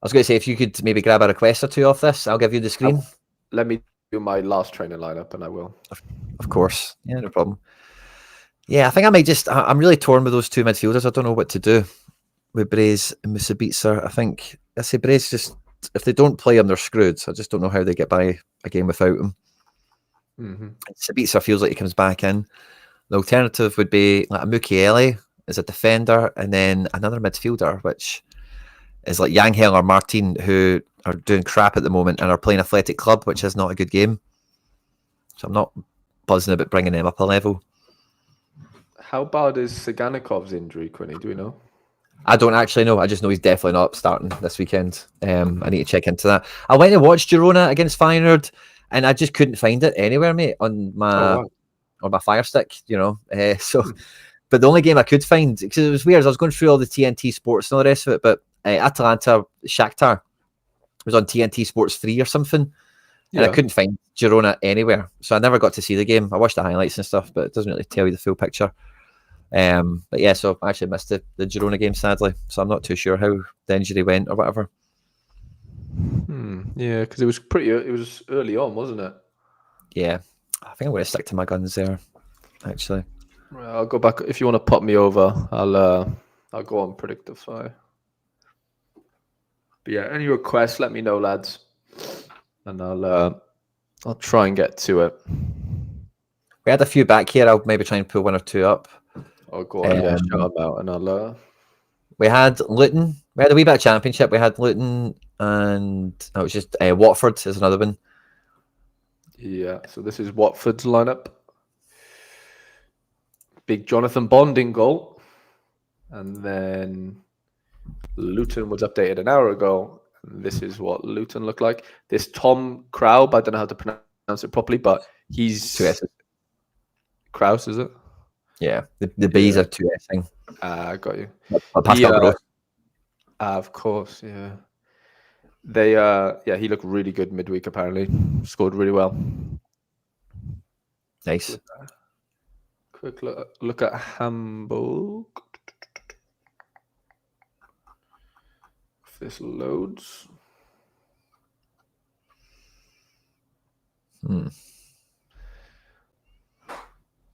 [SPEAKER 1] I was going to say, if you could maybe grab a request or 2 off this, I'll give you the screen.
[SPEAKER 2] Let me do my last training lineup and I will.
[SPEAKER 1] Of course. Yeah, no problem. Yeah, I think I might I'm really torn with those 2 midfielders. I don't know what to do with Braze and Musabica. I think, Braze if they don't play him, they're screwed. I just don't know how they get by a game without him.
[SPEAKER 2] Mm-hmm.
[SPEAKER 1] Sabitzer feels like he comes back in. The alternative would be a Mukiele as a defender and then another midfielder, which is like Yanghel or Martin, who are doing crap at the moment and are playing Athletic Club, which is not a good game. So I'm not buzzing about bringing them up a level.
[SPEAKER 2] How bad is Siganikov's injury, Quinny? Do we know?
[SPEAKER 1] I don't actually know. I just know he's definitely not starting this weekend. I need to check into that. I went and watched Girona against Feyenoord, and I just couldn't find it anywhere, mate, on my Fire Stick. But the only game I could find, because it was weird, I was going through all the TNT Sports and all the rest of it, but Atalanta Shakhtar was on TNT Sports 3 or something, and I couldn't find Girona anywhere. So I never got to see the game. I watched the highlights and stuff, but it doesn't really tell you the full picture. But yeah, so I actually missed the Girona game, sadly. So I'm not too sure how the injury went or whatever.
[SPEAKER 2] Yeah, because it was early on, wasn't it?
[SPEAKER 1] Yeah, I think I'm going to stick to my guns there, actually.
[SPEAKER 2] Right, I'll go back. If you want to pop me over, I'll go on Predictorfy. But yeah, any requests, let me know, lads, and I'll try and get to it.
[SPEAKER 1] We had a few back here. I'll maybe try and pull one or two up.
[SPEAKER 2] I'll go on, yeah, shout them out, and I'll.
[SPEAKER 1] We had Luton. We had a wee bit of championship. We had Luton, and it was just Watford is another one.
[SPEAKER 2] Yeah, so this is Watford's lineup. Big Jonathan Bond in goal, and then Luton was updated an hour ago. And this is what Luton look like. This Tom Kraub, I don't know how to pronounce it properly, but he's
[SPEAKER 1] Two S's.
[SPEAKER 2] Kraus, is it?
[SPEAKER 1] Yeah, the B's are 2S'ing.
[SPEAKER 2] I got you.
[SPEAKER 1] Pascal Gross.
[SPEAKER 2] Of course, yeah. They he looked really good midweek. Apparently, scored really well.
[SPEAKER 1] Nice.
[SPEAKER 2] Quick look at Hamburg. If this loads.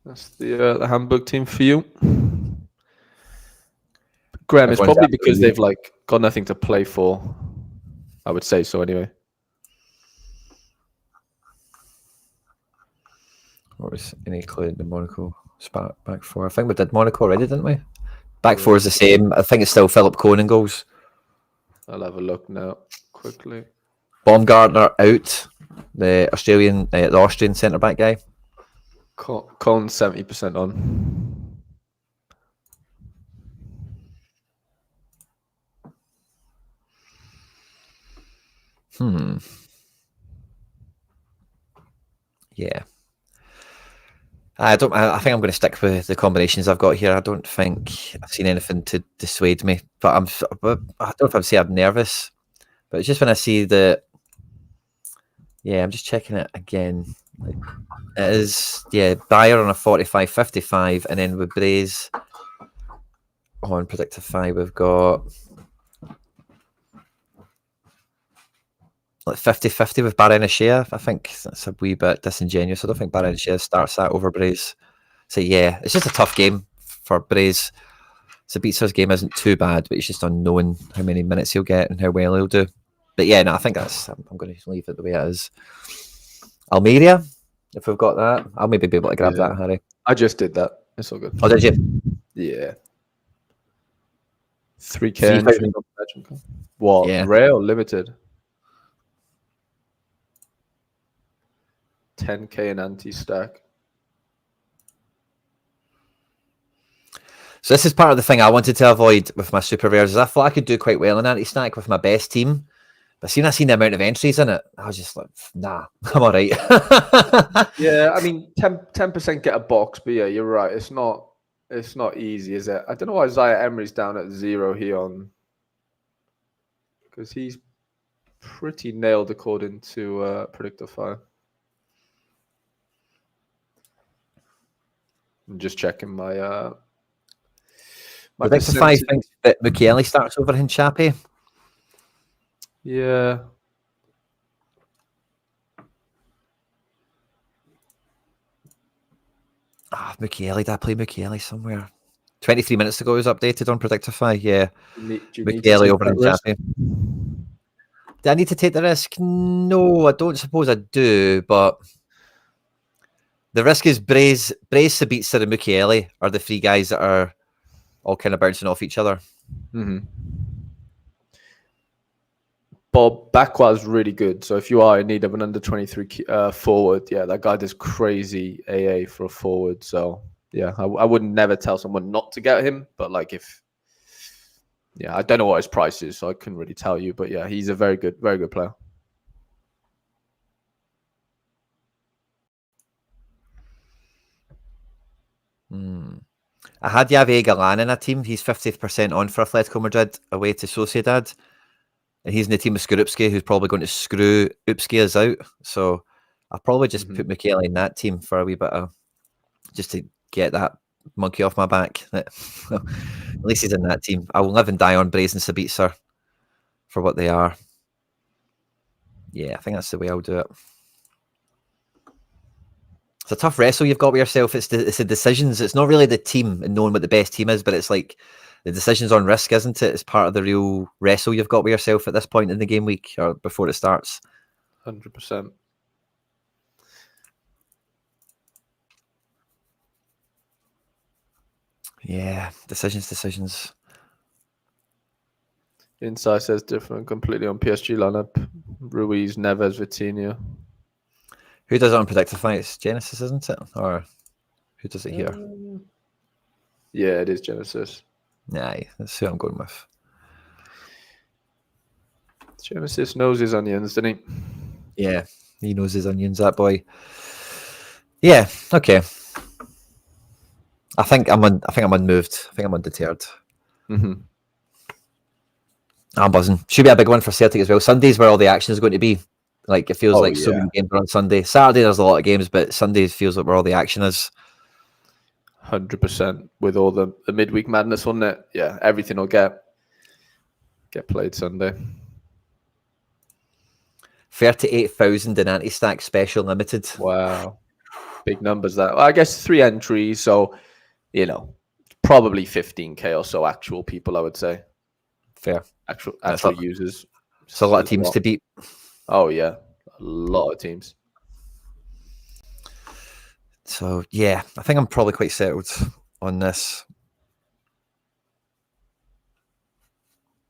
[SPEAKER 2] That's the Hamburg team for you. Graham, it's probably because they've got nothing to play for. I would say so anyway.
[SPEAKER 1] What was any clue in the Monaco back four? I think we did Monaco already, didn't we? Back four is the same. I think it's still Philip Conan goals.
[SPEAKER 2] I'll have a look now quickly.
[SPEAKER 1] Baumgartner out. The Austrian centre back guy.
[SPEAKER 2] Conan 70% on.
[SPEAKER 1] Yeah. I think I'm going to stick with the combinations I've got here. I don't think I've seen anything to dissuade me, but I don't know if I'd say I'm nervous, but it's just when I see I'm just checking it again. It is, Bayer on a 45-55, and then with Braze on Predictorfy, we've got 50-50 with Barenashea. I think that's a wee bit disingenuous. I don't think Barenashea starts that over Braze. So yeah, it's just a tough game for Braze. Sabitser's game isn't too bad, but it's just unknown how many minutes he'll get and how well he'll do. But yeah, no, I think I'm going to leave it the way it is. Almeria, if we've got that, I'll maybe be able to grab that, Harry.
[SPEAKER 2] I just did that. It's all good.
[SPEAKER 1] Oh, did you?
[SPEAKER 2] Yeah. 3K. What?
[SPEAKER 1] Yeah.
[SPEAKER 2] Rare or limited? 10K and anti-stack.
[SPEAKER 1] So this is part of the thing I wanted to avoid with my super rares. Is I thought I could do quite well in anti-stack with my best team, but I seen the amount of entries in it, I was just like, nah, I'm all right.
[SPEAKER 2] Yeah, I mean, 10% get a box, but yeah, you're right. It's not easy, is it? I don't know why Zaya Emery's down at 0 here on, because he's pretty nailed according to Predictorfy. I'm just checking my
[SPEAKER 1] Predictorfy thinks that Mukiele starts over Hinchapi.
[SPEAKER 2] Yeah.
[SPEAKER 1] Mukiele, did I play Mukiele somewhere? 23 minutes ago, it was updated on Predictorfy. Yeah, Mukiele over Hinchapi. Do I need to take the risk? No, I don't suppose I do, but the risk is Braze, Sabitzer, and Mukiele are the three guys that are all kind of bouncing off each other.
[SPEAKER 2] Mm-hmm. Bob Bakwa's really good. So if you are in need of an under 23 forward, yeah, that guy does crazy AA for a forward. So yeah, I wouldn't never tell someone not to get him, but I don't know what his price is, so I couldn't really tell you. But yeah, he's a very good player.
[SPEAKER 1] I had Javier Galan in a team. He's 50% on for Atletico Madrid away to Sociedad. And he's in the team with Skorupski, who's probably going to screw Upski out. So I'll probably just put Mukiele in that team for a wee bit of, just to get that monkey off my back. At least he's in that team. I will live and die on Brazen Sabitzer for what they are. Yeah, I think that's the way I'll do it. It's a tough wrestle you've got with yourself. It's the decisions. It's not really the team and knowing what the best team is, but it's like the decisions on risk, isn't it? It's part of the real wrestle you've got with yourself at this point in the game week or before it starts.
[SPEAKER 2] 100%.
[SPEAKER 1] Yeah, decisions.
[SPEAKER 2] Inside says different completely on PSG lineup. Ruiz, Neves, Vitinha.
[SPEAKER 1] Who does it on Predictorfy? It's Genesis, isn't it? Or who does it here?
[SPEAKER 2] Yeah, it is Genesis.
[SPEAKER 1] Nah, that's who I'm going with.
[SPEAKER 2] Genesis knows his onions, doesn't he?
[SPEAKER 1] Yeah, he knows his onions, that boy. Yeah, okay. I think I'm unmoved. I think I'm undeterred.
[SPEAKER 2] Mm-hmm.
[SPEAKER 1] I'm buzzing. Should be a big one for Celtic as well. Sunday's where all the action is going to be. Like, it feels like so many games are on Sunday. Saturday there's a lot of games, but Sunday feels like where all the action is.
[SPEAKER 2] 100% with all the midweek madness on it. Yeah, everything will get played Sunday.
[SPEAKER 1] 38,000 in anti-stack special limited.
[SPEAKER 2] Wow. Big numbers that. Well, I guess 3 entries, so, probably 15k or so actual people, I would say.
[SPEAKER 1] Fair.
[SPEAKER 2] Actual users.
[SPEAKER 1] It's a lot of teams to beat.
[SPEAKER 2] Oh, yeah. A lot of teams.
[SPEAKER 1] So, yeah, I think I'm probably quite settled on this.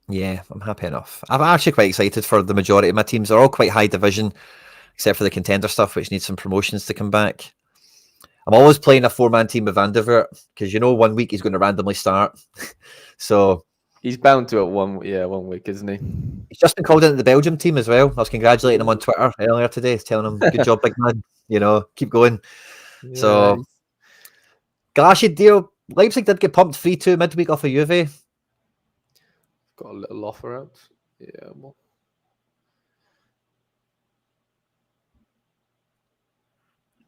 [SPEAKER 1] Yeah, I'm happy enough. I'm actually quite excited for the majority of my teams. They're all quite high division, except for the contender stuff, which needs some promotions to come back. I'm always playing a 4-man team with Vandervoort, because 1 week he's going to randomly start. So
[SPEAKER 2] he's bound to it one week, isn't he?
[SPEAKER 1] He's just been called into the Belgium team as well. I was congratulating him on Twitter earlier today, telling him, good job, big man. Keep going. Yeah. So, Galassi deal. Leipzig did get pumped 3-2 midweek off of Juve.
[SPEAKER 2] Got a little offer out. Yeah, well.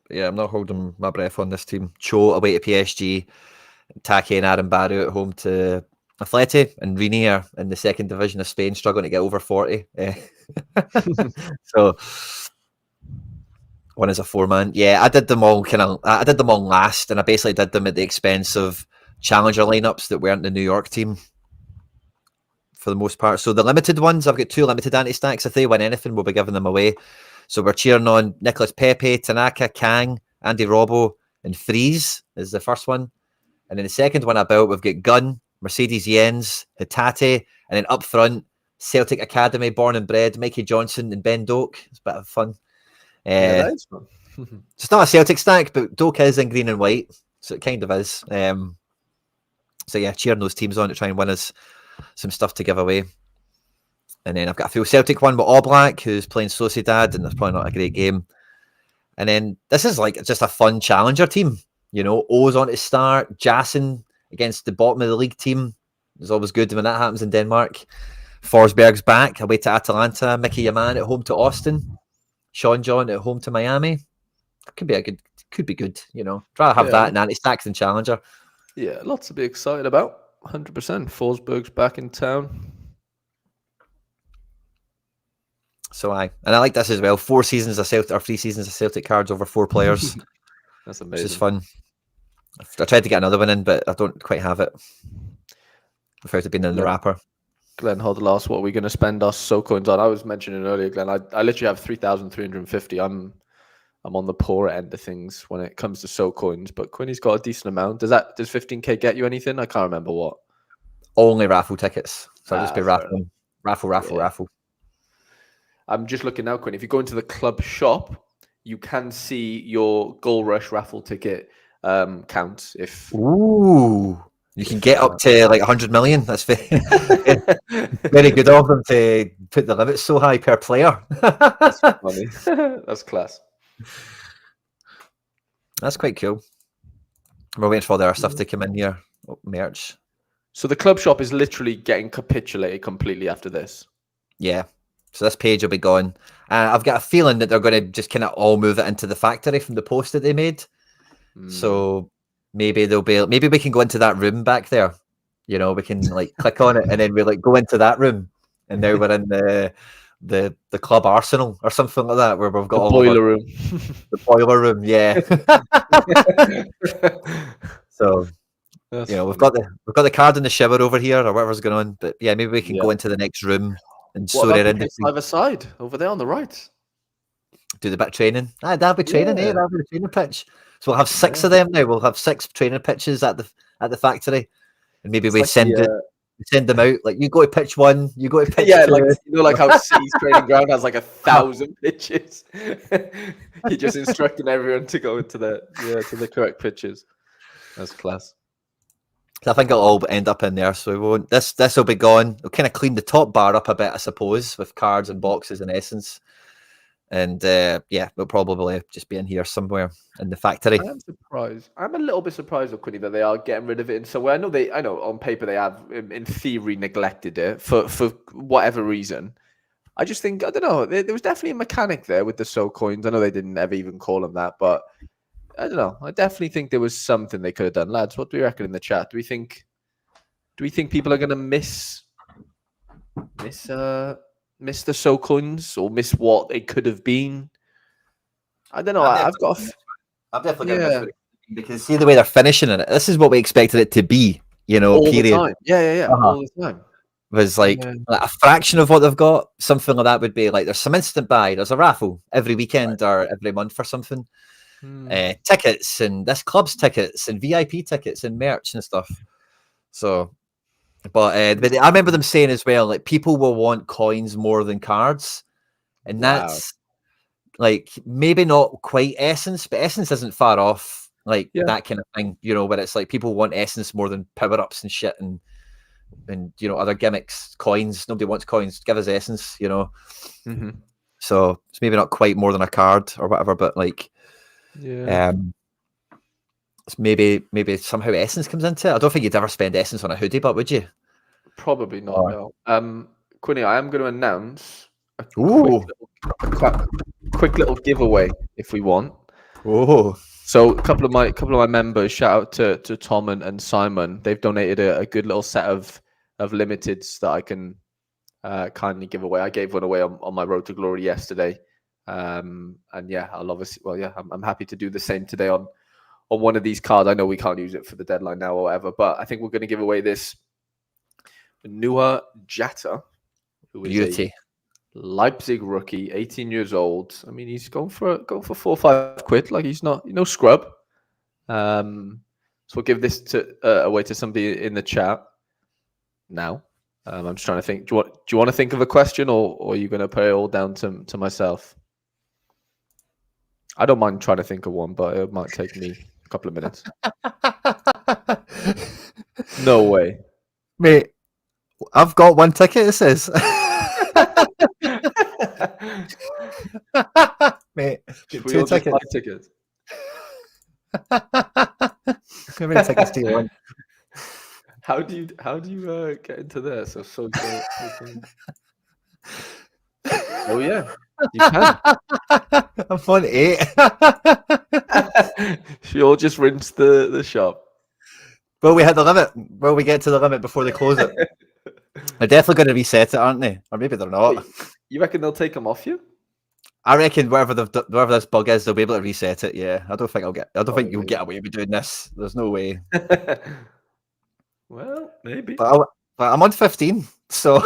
[SPEAKER 1] Yeah, I'm not holding my breath on this team. Cho away to PSG, Take and Aaron Barrow at home to Atleti, and Rini are in the second division of Spain, struggling to get over 40. So one is a 4-man. Yeah, I did them all last, and I basically did them at the expense of challenger lineups that weren't the New York team for the most part. So the limited ones, I've got 2 limited anti-stacks. If they win anything, we'll be giving them away. So we're cheering on Nicholas Pepe, Tanaka, Kang, Andy Robbo, and Freeze is the first one. And then the second one I built, we've got Gunn, Mercedes Jens, Hitate, and then up front, Celtic Academy, born and bred, Mikey Johnson and Ben Doak. It's a bit of fun.
[SPEAKER 2] Yeah, that is fun.
[SPEAKER 1] It's not a Celtic stack, but Doak is in green and white, so it kind of is. So yeah, cheering those teams on to try and win us some stuff to give away. And then I've got a full Celtic one with Oblak, who's playing Sociedad, and that's probably not a great game. And then this is like just a fun challenger team. O's on to start, Jason against the bottom of the league team. It's always good when that happens in Denmark. Forsberg's back, away to Atalanta. Mickey Yaman at home to Austin. Sean John at home to Miami. Could be good. Try to have that in anti-stacks and challenger.
[SPEAKER 2] Yeah, lots to be excited about. 100%. Forsberg's back in town.
[SPEAKER 1] So and I like this as well. 4 seasons of Celtic, or 3 seasons of Celtic cards over 4 players.
[SPEAKER 2] That's amazing.
[SPEAKER 1] Which is fun. I tried to get another one in, but I don't quite have it without it being in the wrapper.
[SPEAKER 2] Glenn Hoddle asked what we're going to spend our SO coins on. I was mentioning earlier, Glenn, I literally have 3,350. I'm on the poorer end of things when it comes to SO coins, but Quinny's got a decent amount. Does 15k get you anything? I can't remember what.
[SPEAKER 1] Only raffle tickets. So I'll just be raffling. Raffle.
[SPEAKER 2] I'm just looking now, Quinn. If you go into the club shop, you can see your Goal Rush raffle ticket count.
[SPEAKER 1] Ooh, you can get up to like 100 million. That's very good of them to put the limits so high per player.
[SPEAKER 2] That's funny. That's class.
[SPEAKER 1] That's quite cool. We're waiting for all their stuff to come in here. Merch.
[SPEAKER 2] So the club shop is literally getting capitulated completely after this.
[SPEAKER 1] Yeah. So this page will be gone. I've got a feeling that they're going to just kind of all move it into the factory from the post that they made. So maybe maybe we can go into that room back there. You know, we can like click on it and then we like go into that room, and now we're in the club arsenal or something like that, where we've got
[SPEAKER 2] The
[SPEAKER 1] all
[SPEAKER 2] boiler room.
[SPEAKER 1] the boiler room. Yeah. So
[SPEAKER 2] That's
[SPEAKER 1] you know, we've
[SPEAKER 2] funny.
[SPEAKER 1] got the card in the shower over here or whatever's going on. But yeah, maybe we can
[SPEAKER 2] Yeah.
[SPEAKER 1] go into the next room and
[SPEAKER 2] What about
[SPEAKER 1] Sorare
[SPEAKER 2] the
[SPEAKER 1] in
[SPEAKER 2] pitch either side over there on the right?
[SPEAKER 1] do the bit of training. That'll be training,
[SPEAKER 2] Yeah.
[SPEAKER 1] That'll be the training pitch. So we'll have 6
[SPEAKER 2] Yeah.
[SPEAKER 1] of them now. We'll have 6 training pitches at the factory, and maybe
[SPEAKER 2] It's
[SPEAKER 1] we
[SPEAKER 2] like
[SPEAKER 1] send them out. Like you go to pitch 1, you go to pitch
[SPEAKER 2] yeah,
[SPEAKER 1] 2.
[SPEAKER 2] like like how City's training ground has like 1,000 pitches. You're just instructing everyone to go into to the correct pitches. That's class.
[SPEAKER 1] I think it'll all end up in there. So we won't. This will be gone. We'll kind of clean the top bar up a bit, I suppose, with cards and boxes and essence. And yeah, we'll probably just be in here somewhere in the factory.
[SPEAKER 2] I am surprised. I'm a little bit surprised, with Quinny, that they are getting rid of it in somewhere. I know on paper they have, in theory, neglected it for whatever reason. I just think, I don't know, there was definitely a mechanic there with the soul coins. I know they didn't ever even call them that, but I don't know. I definitely think there was something they could have done. Lads, what do we reckon in the chat? Do we think people are going to miss the soul coins, or miss what it could have been? I don't know.
[SPEAKER 1] I'm definitely going to miss it, because see the way they're finishing in it. This is what we expected it to be, you know,
[SPEAKER 2] all
[SPEAKER 1] period.
[SPEAKER 2] the time. Yeah. All the time.
[SPEAKER 1] Was like a fraction of what they've got. Something like that would be like there's some instant buy, there's a raffle every weekend or every month or something. Tickets, and this club's tickets and VIP tickets and merch and stuff. So, but I remember them saying as well, like people will want coins more than cards, and that's like maybe not quite essence, but essence isn't far off. Like that kind of thing, you know, where it's like people want essence more than power ups and shit and you know, other gimmicks. Coins, nobody wants coins, give us essence, you know. So it's maybe not quite more than a card or whatever, but like it's maybe somehow essence comes into it. I don't think you'd ever spend essence on a hoodie, but would you?
[SPEAKER 2] Probably not. No. Quinny, I am going to announce a quick little giveaway if we want. So a couple of my members, shout out to Tom and Simon. They've donated a good little set of limiteds that I can kindly give away. I gave one away on my Road to Glory yesterday, and yeah, I'll obviously. Well, yeah, I'm happy to do the same today on one of these cards. I know we can't use it for the deadline now or whatever, but I think we're going to give away this Noah Jatta, who is a Leipzig rookie, 18 years old. I mean, he's going for 4 or 5 quid. Like, he's no scrub. So we'll give this away to somebody in the chat now. I'm just trying to think. Do you want to think of a question, or are you going to put it all down to myself? I don't mind trying to think of one, but it might take me a couple of minutes. No way,
[SPEAKER 1] mate. I've got 1 ticket. It says. Mate, 2
[SPEAKER 2] tickets.
[SPEAKER 1] How many tickets do you want?
[SPEAKER 2] How do you get into there? So oh yeah, you can.
[SPEAKER 1] I'm on 8.
[SPEAKER 2] She'll just rinse the shop.
[SPEAKER 1] Well, we had the limit. Well, we get to the limit before they close it. They're definitely going to reset it, aren't they? Or maybe they're not.
[SPEAKER 2] Wait, you reckon they'll take them off you?
[SPEAKER 1] I reckon whatever this bug is, they'll be able to reset it. Yeah, I don't think you'll get away with doing this. There's no way.
[SPEAKER 2] Well, maybe.
[SPEAKER 1] But I'm on 15, so.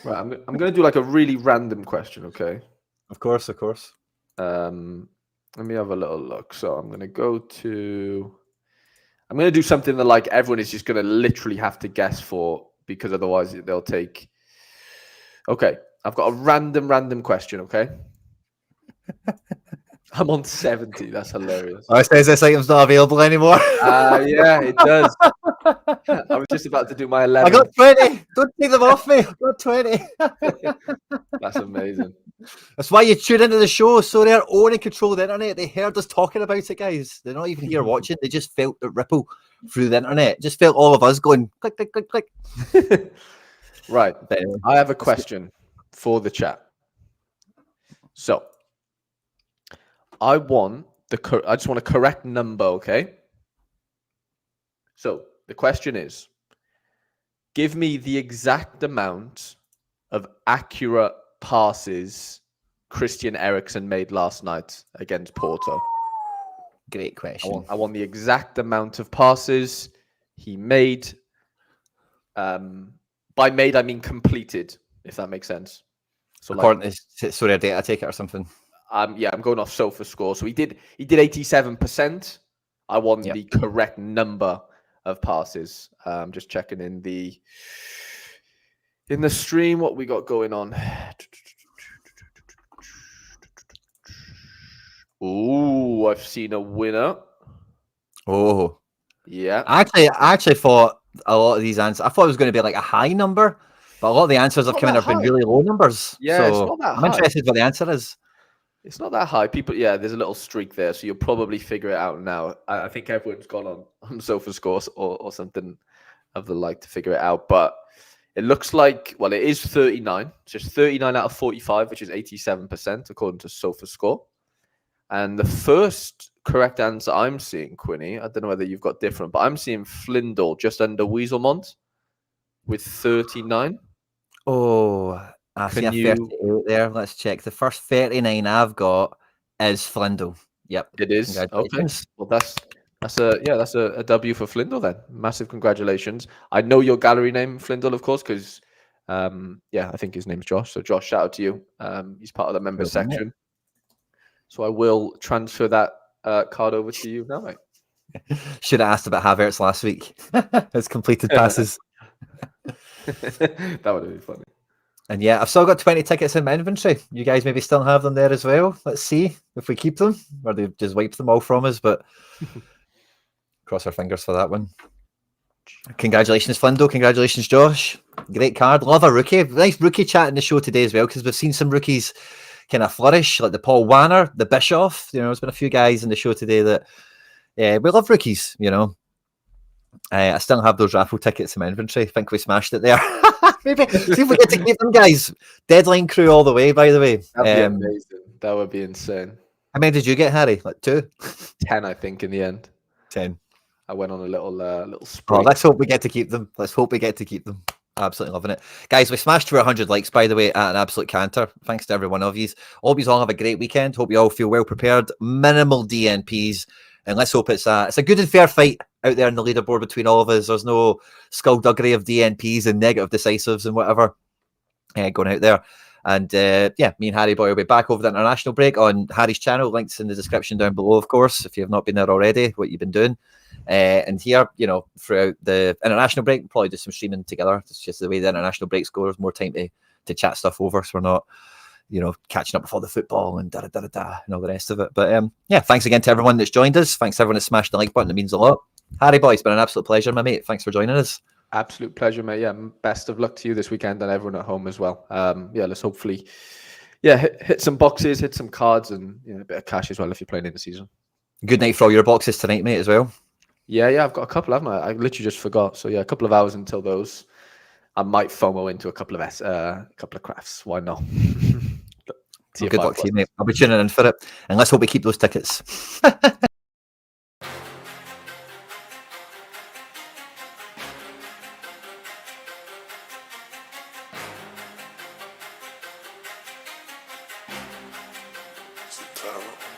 [SPEAKER 2] Right, I'm going to do like a really random question, okay?
[SPEAKER 1] Of course.
[SPEAKER 2] Let me have a little look. So I'm going to do something that like everyone is just going to literally have to guess for, because otherwise they'll take. Okay, I've got a random question, okay? I'm on 70. That's hilarious.
[SPEAKER 1] Oh, it says this item's not available anymore.
[SPEAKER 2] Yeah, it does. I was just about to do my 11.
[SPEAKER 1] I got 20. Don't take them off me. I got 20.
[SPEAKER 2] That's amazing.
[SPEAKER 1] That's why you tune into the show. So they're owning control of the internet. They heard us talking about it, guys. They're not even here watching. They just felt the ripple through the internet. Just felt all of us going click, click, click, click.
[SPEAKER 2] Right. I have a question for the chat. So, I want I just want a correct number, okay? So the question is, give me the exact amount of accurate passes Christian Eriksen made last night against Porto.
[SPEAKER 1] Great question.
[SPEAKER 2] I want the exact amount of passes he made. By made, I mean completed, if that makes sense. So
[SPEAKER 1] According to Sorare data, I take it or something.
[SPEAKER 2] Yeah, I'm going off Sofa score. So he did 87%. I want the correct number of passes. Just checking in the stream what we got going on. Ooh, I've seen a winner.
[SPEAKER 1] Oh,
[SPEAKER 2] yeah.
[SPEAKER 1] I actually thought a lot of these answers. I thought it was going to be like a high number, but a lot of the answers have come in have been really low numbers.
[SPEAKER 2] Yeah,
[SPEAKER 1] so
[SPEAKER 2] it's not that
[SPEAKER 1] I'm
[SPEAKER 2] high.
[SPEAKER 1] interested what the answer is.
[SPEAKER 2] It's not that high. People, yeah, there's a little streak there, so you'll probably figure it out now. I think everyone's gone on Sofa scores or something of the like to figure it out. But it looks like, well, it is 39. It's just 39 out of 45, which is 87% according to Sofa score. And the first correct answer I'm seeing, Quinny, I don't know whether you've got different, but I'm seeing Flindle just under Weaselmont with 39.
[SPEAKER 1] Oh, I see a 38 there. Let's check. The first 39 I've got is Flindle. Yep.
[SPEAKER 2] It is. Okay. Well, that's a W for Flindle then. Massive congratulations. I know your gallery name, Flindle, of course, because I think his name's Josh. So Josh, shout out to you. He's part of the members section. So I will transfer that card over to you now, mate.
[SPEAKER 1] Should have asked about Havertz last week. His completed passes.
[SPEAKER 2] That would have been funny.
[SPEAKER 1] And yeah, I've still got 20 tickets in my inventory. You guys maybe still have them there as well. Let's see if we keep them or they just wipe them all from us. But cross our fingers for that one. Congratulations, Flindo. Congratulations, Josh. Great card. Love a rookie. Nice rookie chat in the show today as well, because we've seen some rookies kind of flourish, like the Paul Wanner, the Bischoff. You know, there's been a few guys in the show today that, we love rookies, you know. I still have those raffle tickets in my inventory. I think we smashed it there. Maybe see if we get to keep them, guys. Deadline crew all the way, by the way.
[SPEAKER 2] That'd be amazing. That would be insane.
[SPEAKER 1] How many did you get, Harry? Like 2?
[SPEAKER 2] 10, I think, in the end.
[SPEAKER 1] 10.
[SPEAKER 2] I went on a little spree.
[SPEAKER 1] Oh, let's hope we get to keep them. Absolutely loving it. Guys, we smashed through 100 likes, by the way, at an absolute canter. Thanks to every one of you. Hope you all have a great weekend. Hope you all feel well prepared. Minimal DNPs. And let's hope it's a good and fair fight out there in the leaderboard between all of us. There's no skullduggery of DNPs and negative decisives and whatever going out there. And me and Harry Boy will be back over the international break on Harry's channel. Links in the description down below, of course, if you have not been there already, what you've been doing. And here, you know, throughout the international break, we'll probably do some streaming together. It's just the way the international breaks go. There's more time to chat stuff over, so we're not, you know, catching up before the football and and all the rest of it. But thanks again to everyone that's joined us. Thanks to everyone that smashed the like button. It means a lot. Harry Boy, it's been an absolute pleasure, my mate. Thanks for joining us.
[SPEAKER 2] Absolute pleasure, mate. Yeah, best of luck to you this weekend and everyone at home as well. Let's hopefully, hit some boxes, hit some cards, and a bit of cash as well if you're playing in the season. Good night for all your boxes tonight, mate, as well. Yeah, I've got a couple, haven't I? I literally just forgot. So a couple of hours until those. I might FOMO into a couple of crafts. Why not? Good luck to you, mate. I'll be tuning in for it, and let's hope we keep those tickets.
[SPEAKER 4] Satara.